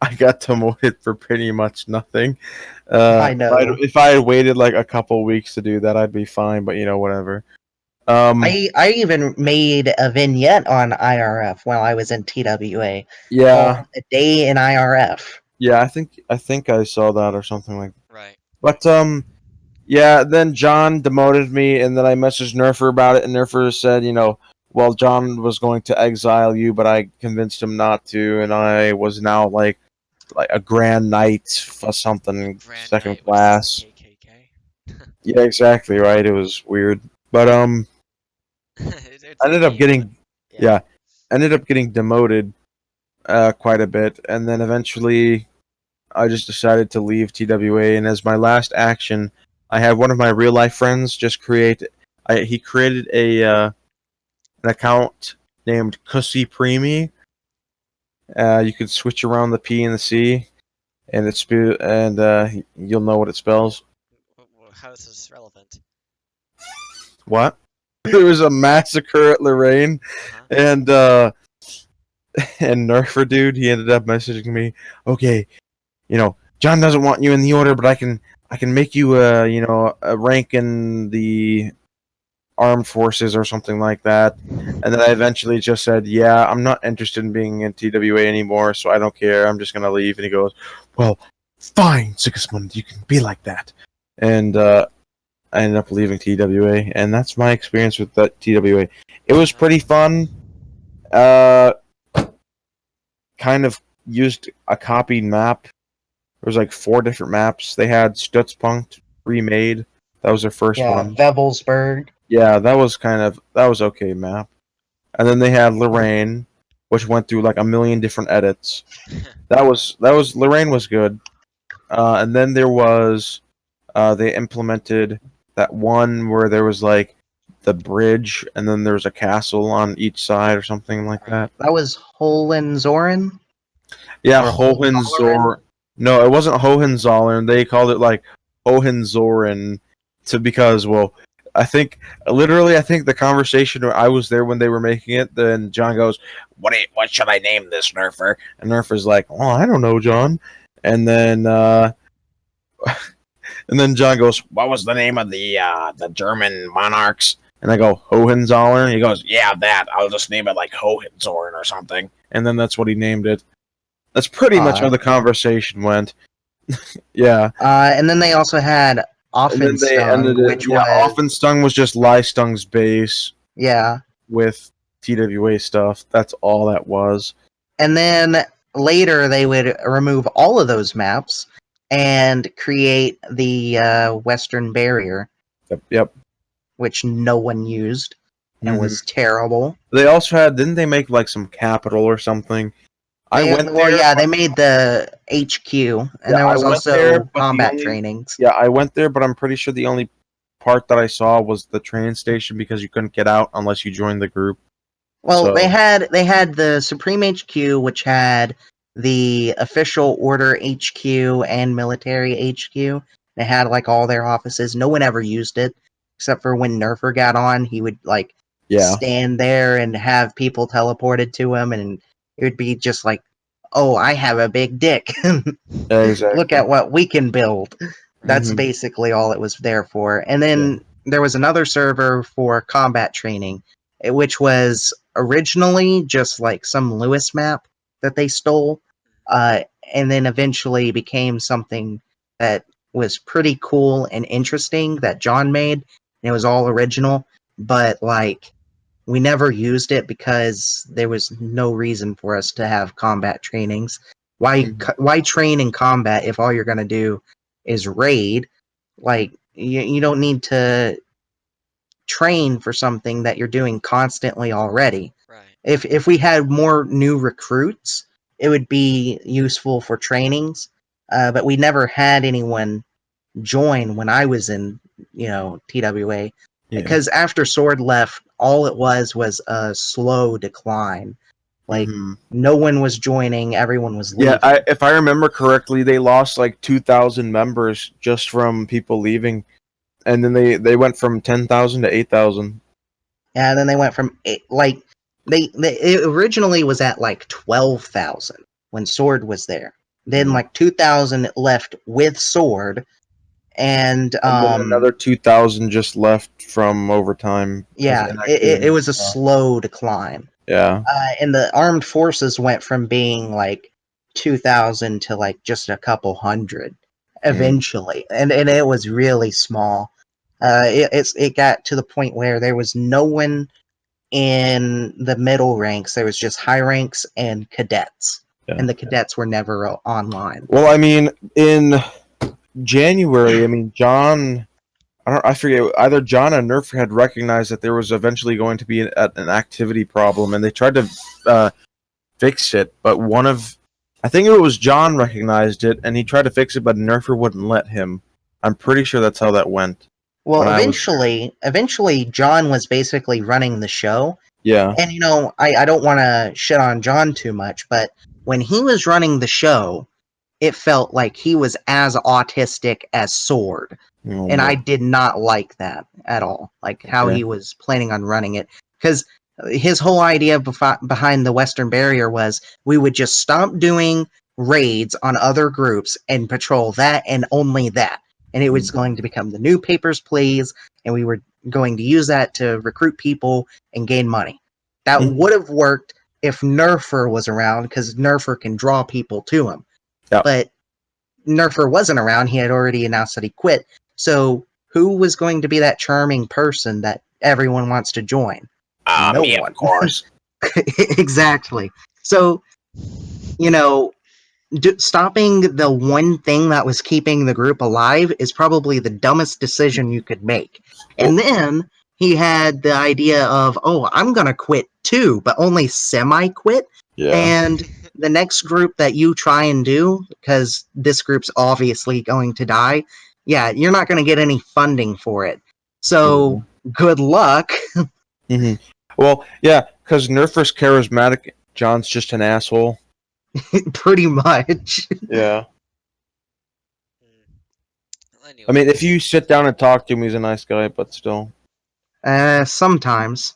I got demoted for pretty much nothing. I know. If I had waited like a couple weeks to do that, I'd be fine. But whatever. I even made a vignette on IRF while I was in TWA. Yeah. A day in IRF. Yeah, I think I saw that or something like that. Right. But yeah, then John demoted me, and then I messaged Nerfer about it, and Nerfer said, well, John was going to exile you, but I convinced him not to, and I was now like a Grand Knight for something, second class. Yeah, exactly right. It was weird, but I ended up getting ended up getting demoted quite a bit, and then eventually I just decided to leave TWA, and as my last action, I had one of my real life friends just he created an account named Cussy Preemie. You could switch around the P and the C, and you'll know what it spells. How is this relevant? What? There was a massacre at Lorraine, and Nerfer dude, he ended up messaging me, "Okay, John doesn't want you in the order, but I can make you a rank in the armed forces or something like that. And then I eventually just said, yeah, I'm not interested in being in TWA anymore, so I don't care. I'm just going to leave. And he goes, well, fine, Sigismund, you can be like that. And I ended up leaving TWA, and that's my experience with that TWA. It was pretty fun. Kind of used a copied map. There was like 4 different maps. They had Stützpunkt remade. That was their first one. Vebelsberg. Yeah, that was okay map. And then they had Lorraine, which went through like a million different edits. That was Lorraine was good. And then there was they implemented that one where there was like the bridge and then there was a castle on each side or something like that. That was Hohenzollern? Yeah, Or Hohenzollern. No, it wasn't Hohenzollern. They called it like Hohenzollern because, well, I think the conversation where I was there when they were making it, then John goes, what should I name this, Nerfer? And Nerfer's like, oh, I don't know, John. And then John goes, what was the name of the German monarchs? And I go, Hohenzollern? He goes, yeah, that. I'll just name it like Hohenzollern or something. And then that's what he named it. That's pretty much how the conversation went. Yeah. And then they also had Offenstung, which was... Offenstung was just Leistung's base. Yeah. With TWA stuff. That's all that was. And then later they would remove all of those maps and create the Western Barrier. Yep. Which no one used and was terrible. They also didn't they make like some capital or something? They made the HQ, and there was also combat trainings. Yeah, I went there, but I'm pretty sure the only part that I saw was the train station because you couldn't get out unless you joined the group. Well, so they had the Supreme HQ, which had the official order HQ and military HQ. They had like all their offices. No one ever used it, except for when Nerfer got on. He would like stand there and have people teleported to him, and it would be just like, oh, I have a big dick. Exactly. Look at what we can build. That's basically all it was there for. And then there was another server for combat training, which was originally just like some Lewis map that they stole, and then eventually became something that was pretty cool and interesting that John made. And it was all original, but like we never used it because there was no reason for us to have combat trainings. Why train in combat if all you're going to do is raid? Like you don't need to train for something that you're doing constantly already. Right. If we had more new recruits, it would be useful for trainings. But we never had anyone join when I was in, TWA. Because after Sword left, all it was a slow decline. Like, no one was joining, everyone was leaving. Yeah, if I remember correctly, they lost like 2,000 members just from people leaving. And then they went from 10,000 to 8,000. Yeah, and then they went from, it originally was at like 12,000 when Sword was there. Then like 2,000 left with Sword. And then another 2,000 just left from overtime. Yeah, it was a slow decline. Yeah. And the armed forces went from being like 2,000 to like just a couple hundred eventually. And it was really small. It got to the point where there was no one in the middle ranks. There was just high ranks and cadets. Yeah. And the cadets were never online. Well, I mean, in January, John, I forget, either John and Nerf had recognized that there was eventually going to be an activity problem, and they tried to fix it, but I think it was John recognized it, and he tried to fix it, but Nerfer wouldn't let him. I'm pretty sure that's how that went. Well, eventually, John was basically running the show. Yeah. And, I don't want to shit on John too much, but when he was running the show, it felt like he was as autistic as Sword. Oh, and I did not like that at all. Like how he was planning on running it. Because his whole idea behind the Western Barrier was we would just stop doing raids on other groups and patrol that and only that. And it was going to become the New Papers, Please. And we were going to use that to recruit people and gain money. That Mhm. would have worked if Nerfer was around, because Nerfer can draw people to him. Yep. But Nerfer wasn't around. He had already announced that he quit. So who was going to be that charming person that everyone wants to join? No Me, one. of course. Exactly. So, you know, stopping the one thing that was keeping the group alive is probably the dumbest decision you could make. And then he had the idea of, oh, I'm going to quit too, but only semi quit. Yeah. And the next group that you try and do, because this group's obviously going to die, yeah, you're not going to get any funding for it. So, good luck. hmm Well, yeah, because Nerfer's charismatic, John's just an asshole. Pretty much. Yeah. Anyway, I mean, if you sit down and talk to him, he's a nice guy, but still. Sometimes.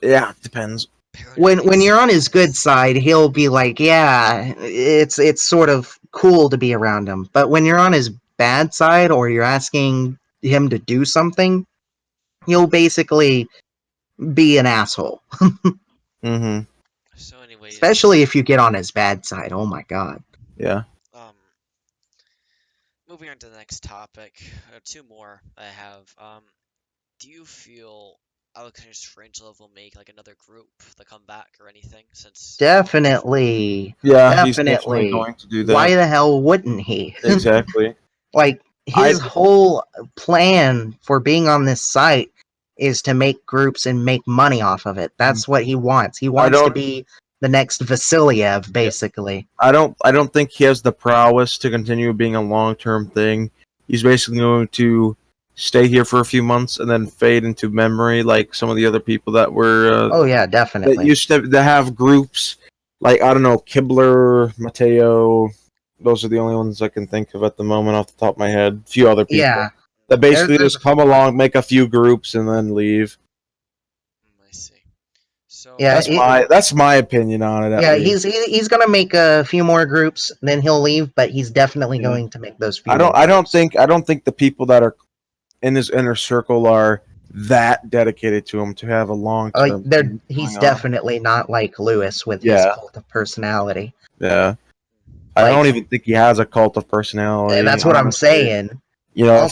Yeah, it depends. When you're on his good side, he'll be like, yeah, it's sort of cool to be around him. But when you're on his bad side or you're asking him to do something, he'll basically be an asshole. Mm-hmm. So anyways, Especially if you get on his bad side. Oh my god. Yeah. moving on to the next topic, two more I have. Do you feel Aleczaender Strangelove will make like another group, the comeback or anything? Since Definitely. Yeah, he's definitely going to do that. Why the hell wouldn't he? Exactly. Like, his whole plan for being on this site is to make groups and make money off of it. That's what he wants. He wants to be the next Vasiliev, basically. I don't think he has the prowess to continue being a long-term thing. He's basically going to stay here for a few months and then fade into memory, like some of the other people that were. Oh yeah, definitely. That used to have groups, like I don't know, Kibler, Mateo. Those are the only ones I can think of at the moment off the top of my head. A few other people. Yeah. That basically just come along, make a few groups, and then leave. I see. So yeah, that's my opinion on it. Yeah, he's gonna make a few more groups, then he'll leave. But he's definitely going to make those few. I don't think the people that are in his inner circle are that dedicated to him to have a long term. He's definitely not like Lewis with his cult of personality. Yeah. I don't even think he has a cult of personality. That's what I'm saying. You know,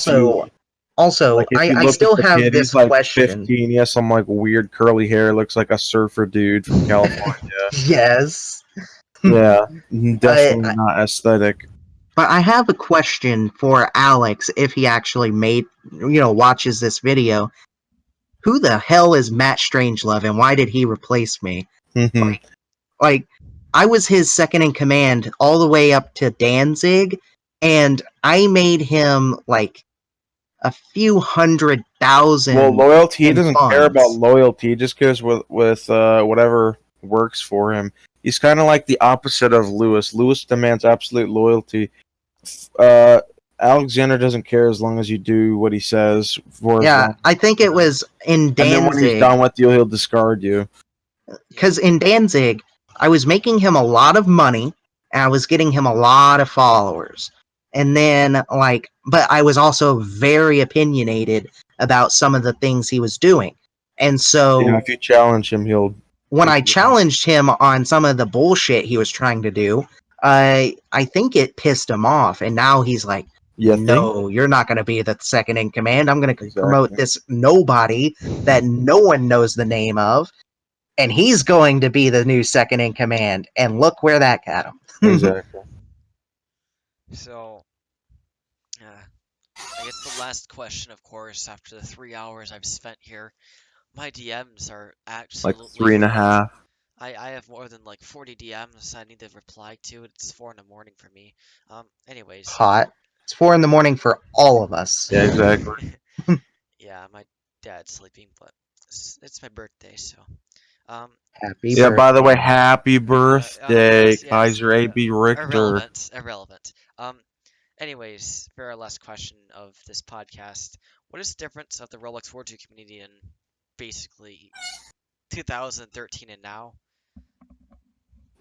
also, like I still have this like question. 15, he has some like weird curly hair, looks like a surfer dude from California. Yes. Yeah, definitely not aesthetic. But I have a question for Alex if he actually watches this video. Who the hell is Matt Strangelove and why did he replace me? Like, I was his second in command all the way up to Danzig, and I made him like a few 100,000. Well, loyalty, he doesn't care about loyalty. He just cares with whatever works for him. He's kind of like the opposite of Lewis. Lewis demands absolute loyalty. Aleczander doesn't care as long as you do what he says. I think it was in Danzig. And then when he's done with you, he'll discard you. Because in Danzig, I was making him a lot of money, and I was getting him a lot of followers. And then, but I was also very opinionated about some of the things he was doing. And so, if you challenge him, he'll... When I challenged him on some of the bullshit he was trying to do, I think it pissed him off. And now he's like, no, you're not going to be the second in command. I'm going to promote this nobody that no one knows the name of. And he's going to be the new second in command. And look where that got him. Exactly. So, I guess the last question, of course, after the 3 hours I've spent here, my DMs are absolutely... Like 3.5. I have more than like 40 DMs I need to reply to. It's 4 in the morning for me. Anyways. Hot. It's 4 in the morning for all of us. Yeah, exactly. Yeah, my dad's sleeping, but it's my birthday, so... Happy birthday. By the way, happy birthday, KaiserABRichter. Irrelevant. Anyways, for our last question of this podcast, what is the difference of the Roblox 4.2 community in basically 2013 and now?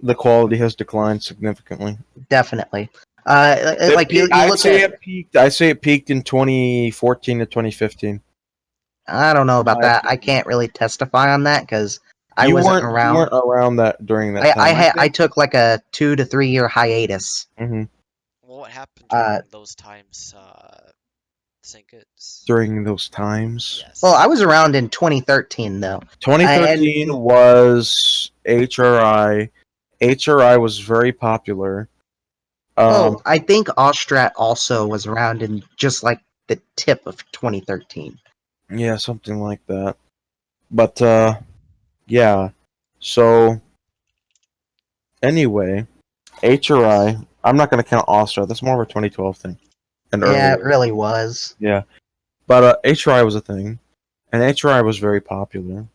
The quality has declined significantly. Definitely. I say it peaked in 2014 to 2015. I don't know in about my that. I opinion. can't really testify on that because I You wasn't weren't you around. weren't around that during that I time. I had I think. took like a 2 to 3 year hiatus. Hmm. Well, what happened Uh, during those times, Sinkets? During those times. well, I Yes. was around in 2013 though, and 2013 was HRI. HRI was very popular. well, Um, I think Ostrat also was around in just like the tip of 2013. yeah, something like that. But yeah. So anyway, HRI. I'm not going to count Austria. That's more of a 2012 thing and Yeah, earlier. it really was. Yeah, but HRI was a thing, and HRI was very popular,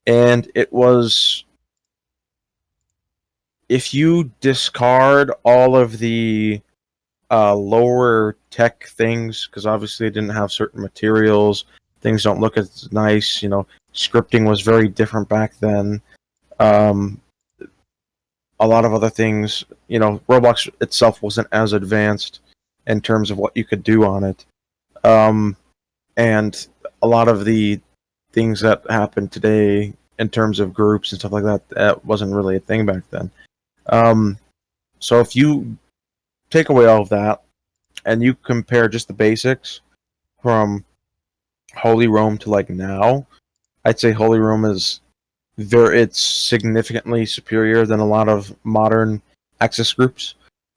and it was if you discard all of the lower tech things, because obviously it didn't have certain materials, things don't look as nice. Scripting was very different back then. Um, a lot of other things, Roblox itself wasn't as advanced in terms of what you could do on it. Um, and a lot of the things that happen today in terms of groups and stuff like that, that wasn't really a thing back then. Um, so if you take away all of that and you compare just the basics from Holy Rome to like now, I'd say Holy Rome is it's significantly superior than a lot of modern Axis groups.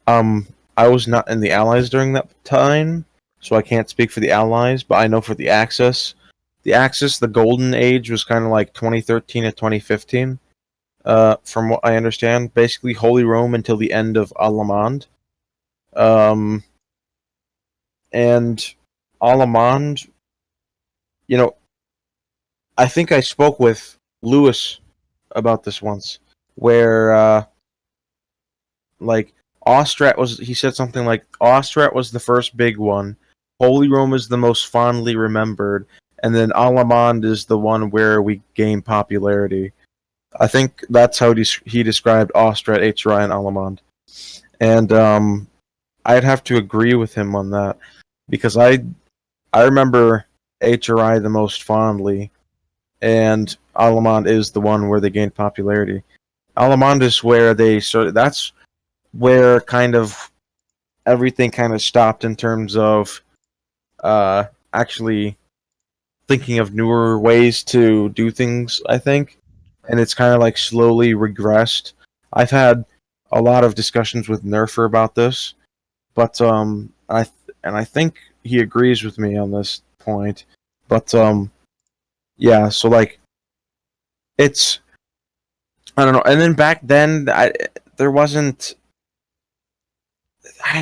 Um, I was not in the Allies during that time, so I can't speak for the Allies, but I know for the Axis, the golden age was kind of like 2013 to 2015. From what I understand, basically Holy Rome until the end of Aleczaender. Um, and Aleczander, you know, I think I spoke with Lewis about this once, where like Ostrat was. He said something like Ostrat was the first big one. Holy Rome is the most fondly remembered, and then Aleczander is the one where we gain popularity. I think that's how he described Ostrat, HRI, and Aleczander. And I'd have to agree with him on that because I remember HRI the most fondly, and Aleczander is the one where they gained popularity. Aleczander is where they started. That's where kind of everything kind of stopped in terms of actually thinking of newer ways to do things, I think. And it's kind of like slowly regressed. I've had a lot of discussions with Nerfer about this, but I think he agrees with me on this point. But yeah, so like it's I don't know. And then back then there wasn't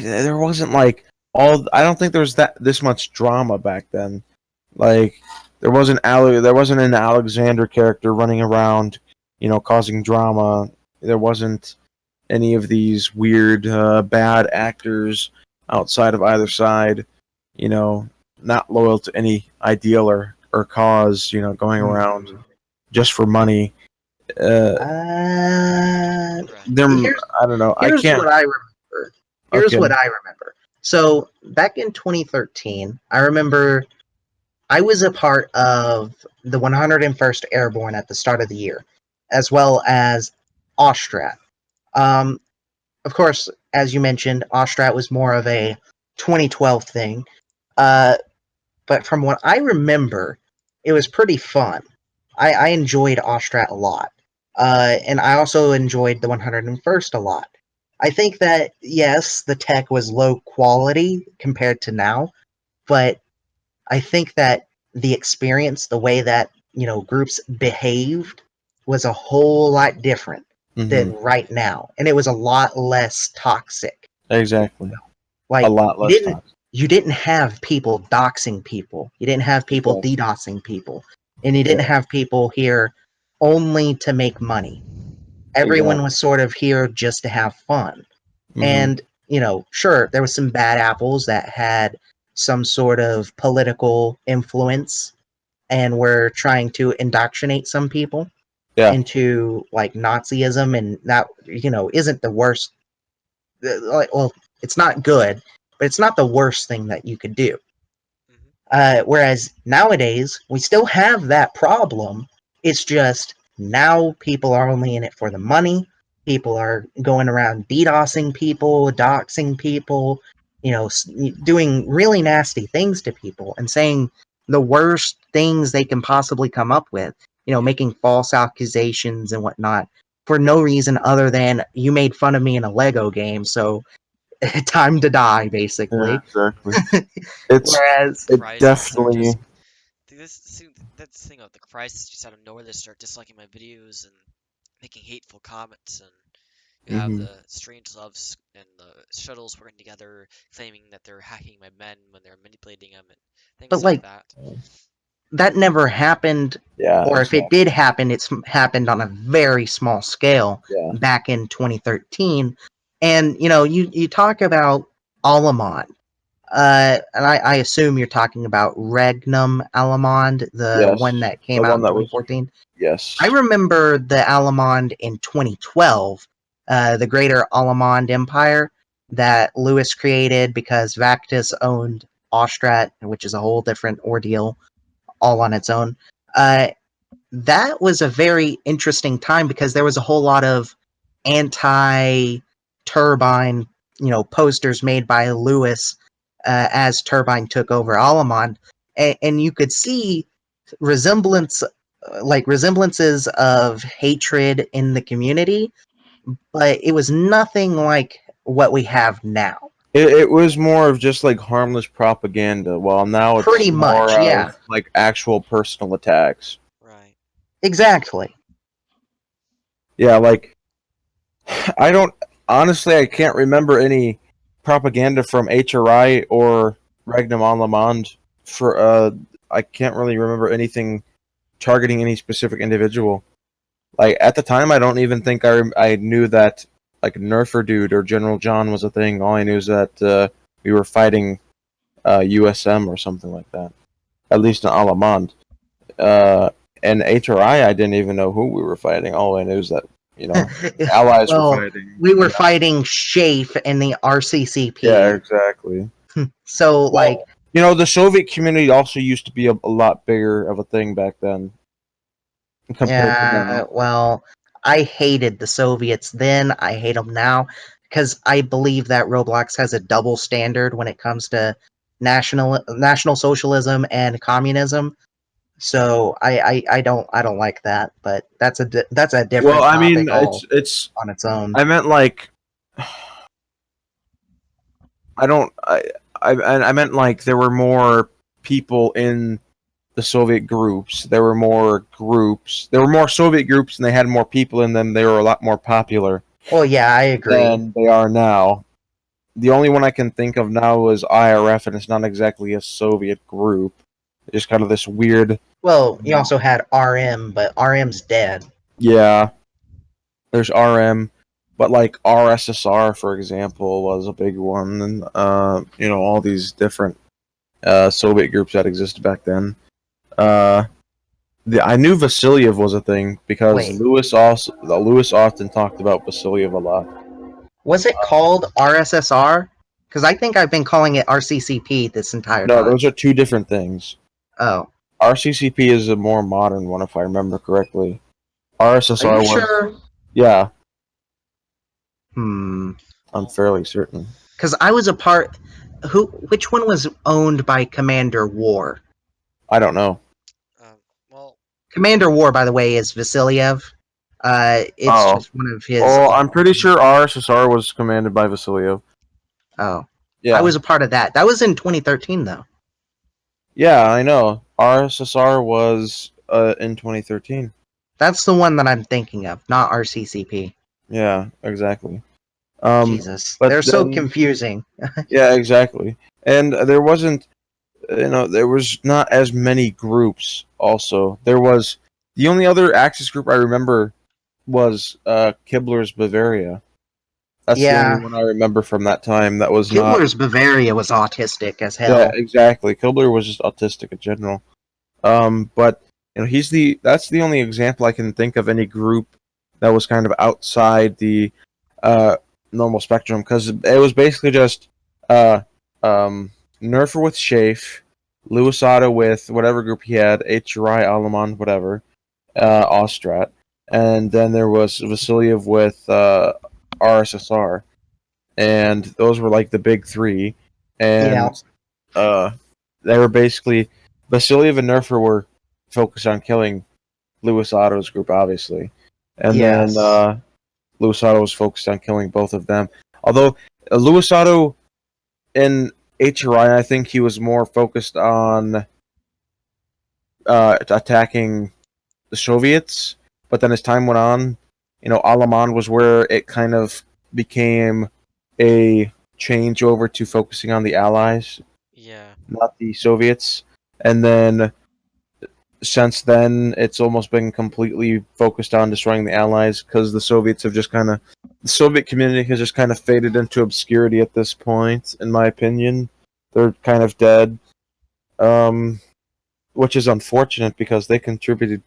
there wasn't like all I don't think there was that this much drama back then. Like there wasn't an Aleczaender character running around, causing drama. There wasn't any of these weird bad actors outside of either side, you know, not loyal to any ideal or cause, going around just for money. Uh, Right. there, Here's I don't know. I here's can't. what I remember. Here's Okay. what I remember. So back in 2013, I remember I was a part of the 101st Airborne at the start of the year, as well as Ostrat. Um, of course, as you mentioned, Ostrat was more of a 2012 thing. Uh, but from what I remember, it was pretty fun. I enjoyed Ostrat a lot. And I also enjoyed the 101st a lot. I think that, yes, the tech was low quality compared to now, but I think that the experience, the way that, groups behaved was a whole lot different Hmm. than right now. And it was a lot less toxic. Exactly. A Like lot you less didn't time. you didn't have people doxing people. You didn't have people Exactly. DDoSing people. And you didn't Yeah. have people here only to make money. Everyone Exactly. was sort of here just to have fun. Hmm. And, sure, there was some bad apples that had some sort of political influence and were trying to indoctrinate some people Yeah. into like Nazism, and that, isn't the worst. Well, it's not good, but it's not the worst thing that you could do. Hmm. Whereas nowadays, we still have that problem. It's just now people are only in it for the money. People are going around DDoSing people, doxing people, doing really nasty things to people and saying the worst things they can possibly come up with, making false accusations and whatnot for no reason other than you made fun of me in a Lego game, so time to die, Yeah, basically. exactly. It's Whereas, it Crises are definitely. just that's the thing about the crisis just out of nowhere they start disliking my videos and making hateful comments and you have Mhm. the strange loves and the shuttles working together claiming that they're hacking my men when they're manipulating them and but things like like, that. that never happened, Yeah, or if it exactly. did happen, it's happened on a very small scale Yeah. back in 2013. And you talk about Alamond, and I assume you're talking about Regnum Alamond, the Yes. one that The came out one in that was. 2014. I Yes. remember the Alamond in 2012, the Greater Alamond Empire that Lewis created because Vactus owned Ostrat, which is a whole different ordeal all on its own. That was a very interesting time because there was a whole lot of anti-Turbine, posters made by Lewis as Turbine took over Alamond, and you could see resemblances of hatred in the community, but it was nothing like what we have now. It was more of just like harmless propaganda, while now it's Pretty much, more yeah, of like actual personal attacks. Right. exactly. Yeah, like I don't honestly I can't remember any propaganda from HRI or Regnum on Le Monde for I can't really remember anything targeting any specific individual. Like at the time I don't even think I knew that like Nerfer dude or General John was a thing. All I knew is that we were fighting USM or something like that. At least in Alamand. Uh, and HRI, I didn't even know who we were fighting. All I knew is that allies were Well, fighting. we were fighting Shafe in the Yeah, RCCP. exactly. So, like, Well, the Soviet community also used to be a lot bigger of a thing back then compared to yeah, now. well, I hated the Soviets then. I hate them now because I believe that Roblox has a double standard when it comes to national socialism and communism. So I don't like that. But that's a Well, different I mean, topic all it's. on its own. I meant like I don't. I meant like there were more people in the Soviet groups. There were more groups. There were more Soviet groups, and they had more people in them. They were a lot more popular Well, yeah, I agree. than they are now. The only one I can think of now is IRF, and it's not exactly a Soviet group. It's just kind of this weird. Well, you also had RM, but RM's dead. Yeah, there's RM, but like RSSR, for example, was a big one, and all these different Soviet groups that existed back then. Uh, I knew Vasiliev was a thing because Wait, Lewis often talked about Vasiliev a lot. was it called RSSR? Because I think I've been calling it RCCP this entire No, time. those are two different things. Oh, RCCP is a more modern one, if I remember correctly. are you RSSR was, sure? yeah, Hmm. I'm Well, fairly certain. Because I was a part. Which one was owned by Commander War? I don't know. um, well, Commander War, by the way, is Vasiliev. It's Oh, just one of his. well, I'm pretty sure RSSR was commanded by Vasiliev. Oh, I Yeah, was a part of that. That was in 2013, though. yeah, I know. RSSR was in 2013. That's the one that I'm thinking of, not RCCP. Yeah, exactly. Um, Jesus, but they're so then, confusing. yeah, exactly. And there wasn't, there was not as many groups. Also, there was the only other Axis group I remember was Kibler's Bavaria. That's the only Yeah, one I remember from that time. That was not. Kibler's Bavaria was autistic as Yeah, hell. exactly. Kibler was just autistic in general. But that's the only example I can think of any group that was kind of outside the uh, normal spectrum because it was basically just uh, Nerfer with Shafe, Luisado with whatever group he had, HRI, Alaman, whatever, Ostrat, and then there was Vasiliev with RSSR, and those were like the big three, Yeah. and they were basically Vasiliev and Nerfer were focused on killing Luisado's group, obviously, and then Yes. Luisado was focused on killing both of them. Although Luisado in HRI, I think he was more focused on attacking the Soviets. But then as time went on, Alaman was where it kind of became a change over to focusing on the Allies, Yeah. not the Soviets. And then since then, it's almost been completely focused on destroying the Allies because the Soviets have just kind of the Soviet community has just kind of faded into obscurity at this point. In my opinion, they're kind of dead, which is unfortunate because they contributed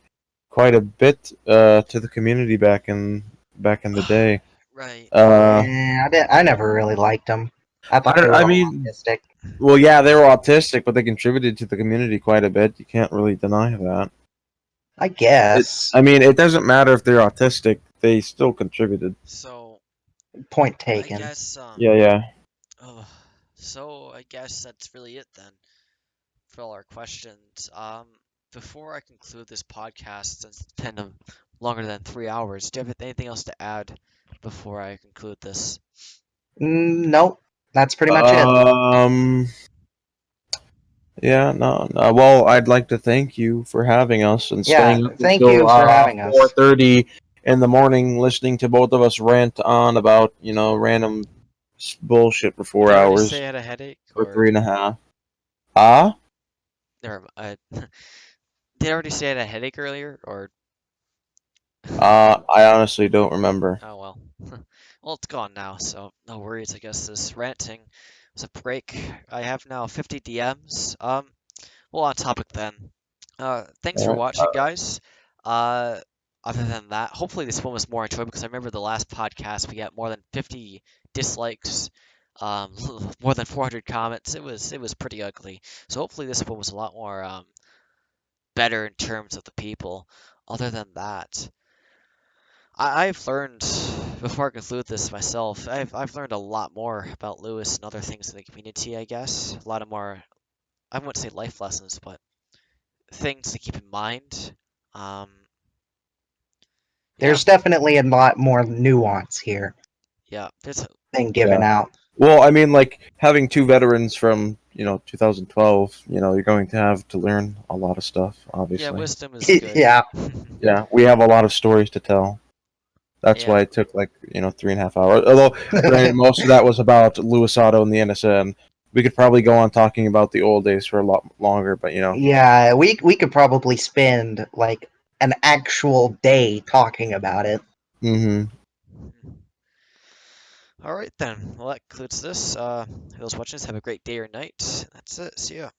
quite a bit to the community back in the day. Right. Yeah, I never really liked them. I thought they were I all mean, autistic. well, yeah, they were autistic, but they contributed to the community quite a bit. You can't really deny that. I guess. I mean, it doesn't matter if they're autistic; they still contributed. So Point I taken. guess Yeah, yeah. oh, so I guess that's really it then for all our questions. Before I conclude this podcast, since it's been longer than 3 hours, do you have anything else to add before I conclude this? Nope. That's pretty much it. Yeah, no, no. Well, I'd like to thank you for having us and Yeah, staying up thank until you for having us. 4:30 in the morning, listening to both of us rant on about random bullshit for Did four I already say hours I had a headache, or or 3.5. Ah, never did I already say I had a headache earlier, or I honestly don't remember. oh well. Well, it's gone now, so no worries. I guess this ranting was a break. I have now 50 DMs. Well, on topic then. Thanks All for right. watching, guys. Uh, Other than that, hopefully this one was more enjoyable because I remember the last podcast we got more than 50 dislikes, more than 400 comments. It was pretty ugly. So hopefully this one was a lot more better in terms of the people. Other than that, I've learned before I conclude this myself. I've learned a lot more about Lewis and other things in the community. I guess a lot of more. I wouldn't say life lessons, but things to keep in mind. Um, yeah, There's definitely a lot more nuance here yeah. There's than Yeah. given out. Well, I mean, like having two veterans from 2012. You're going to have to learn a lot of stuff. yeah, Obviously. wisdom is good. Yeah. Yeah, we have a lot of stories to tell. That's why Yeah, it took like 3.5 hours. Although, granted, most of that was about Luisado and the NSN. We could probably go on talking about the old days for a lot longer, but Yeah, we could probably spend like an actual day talking about it. hmm all right then. Well, that concludes this. Those watching this, have a great day or night. That's it. See ya.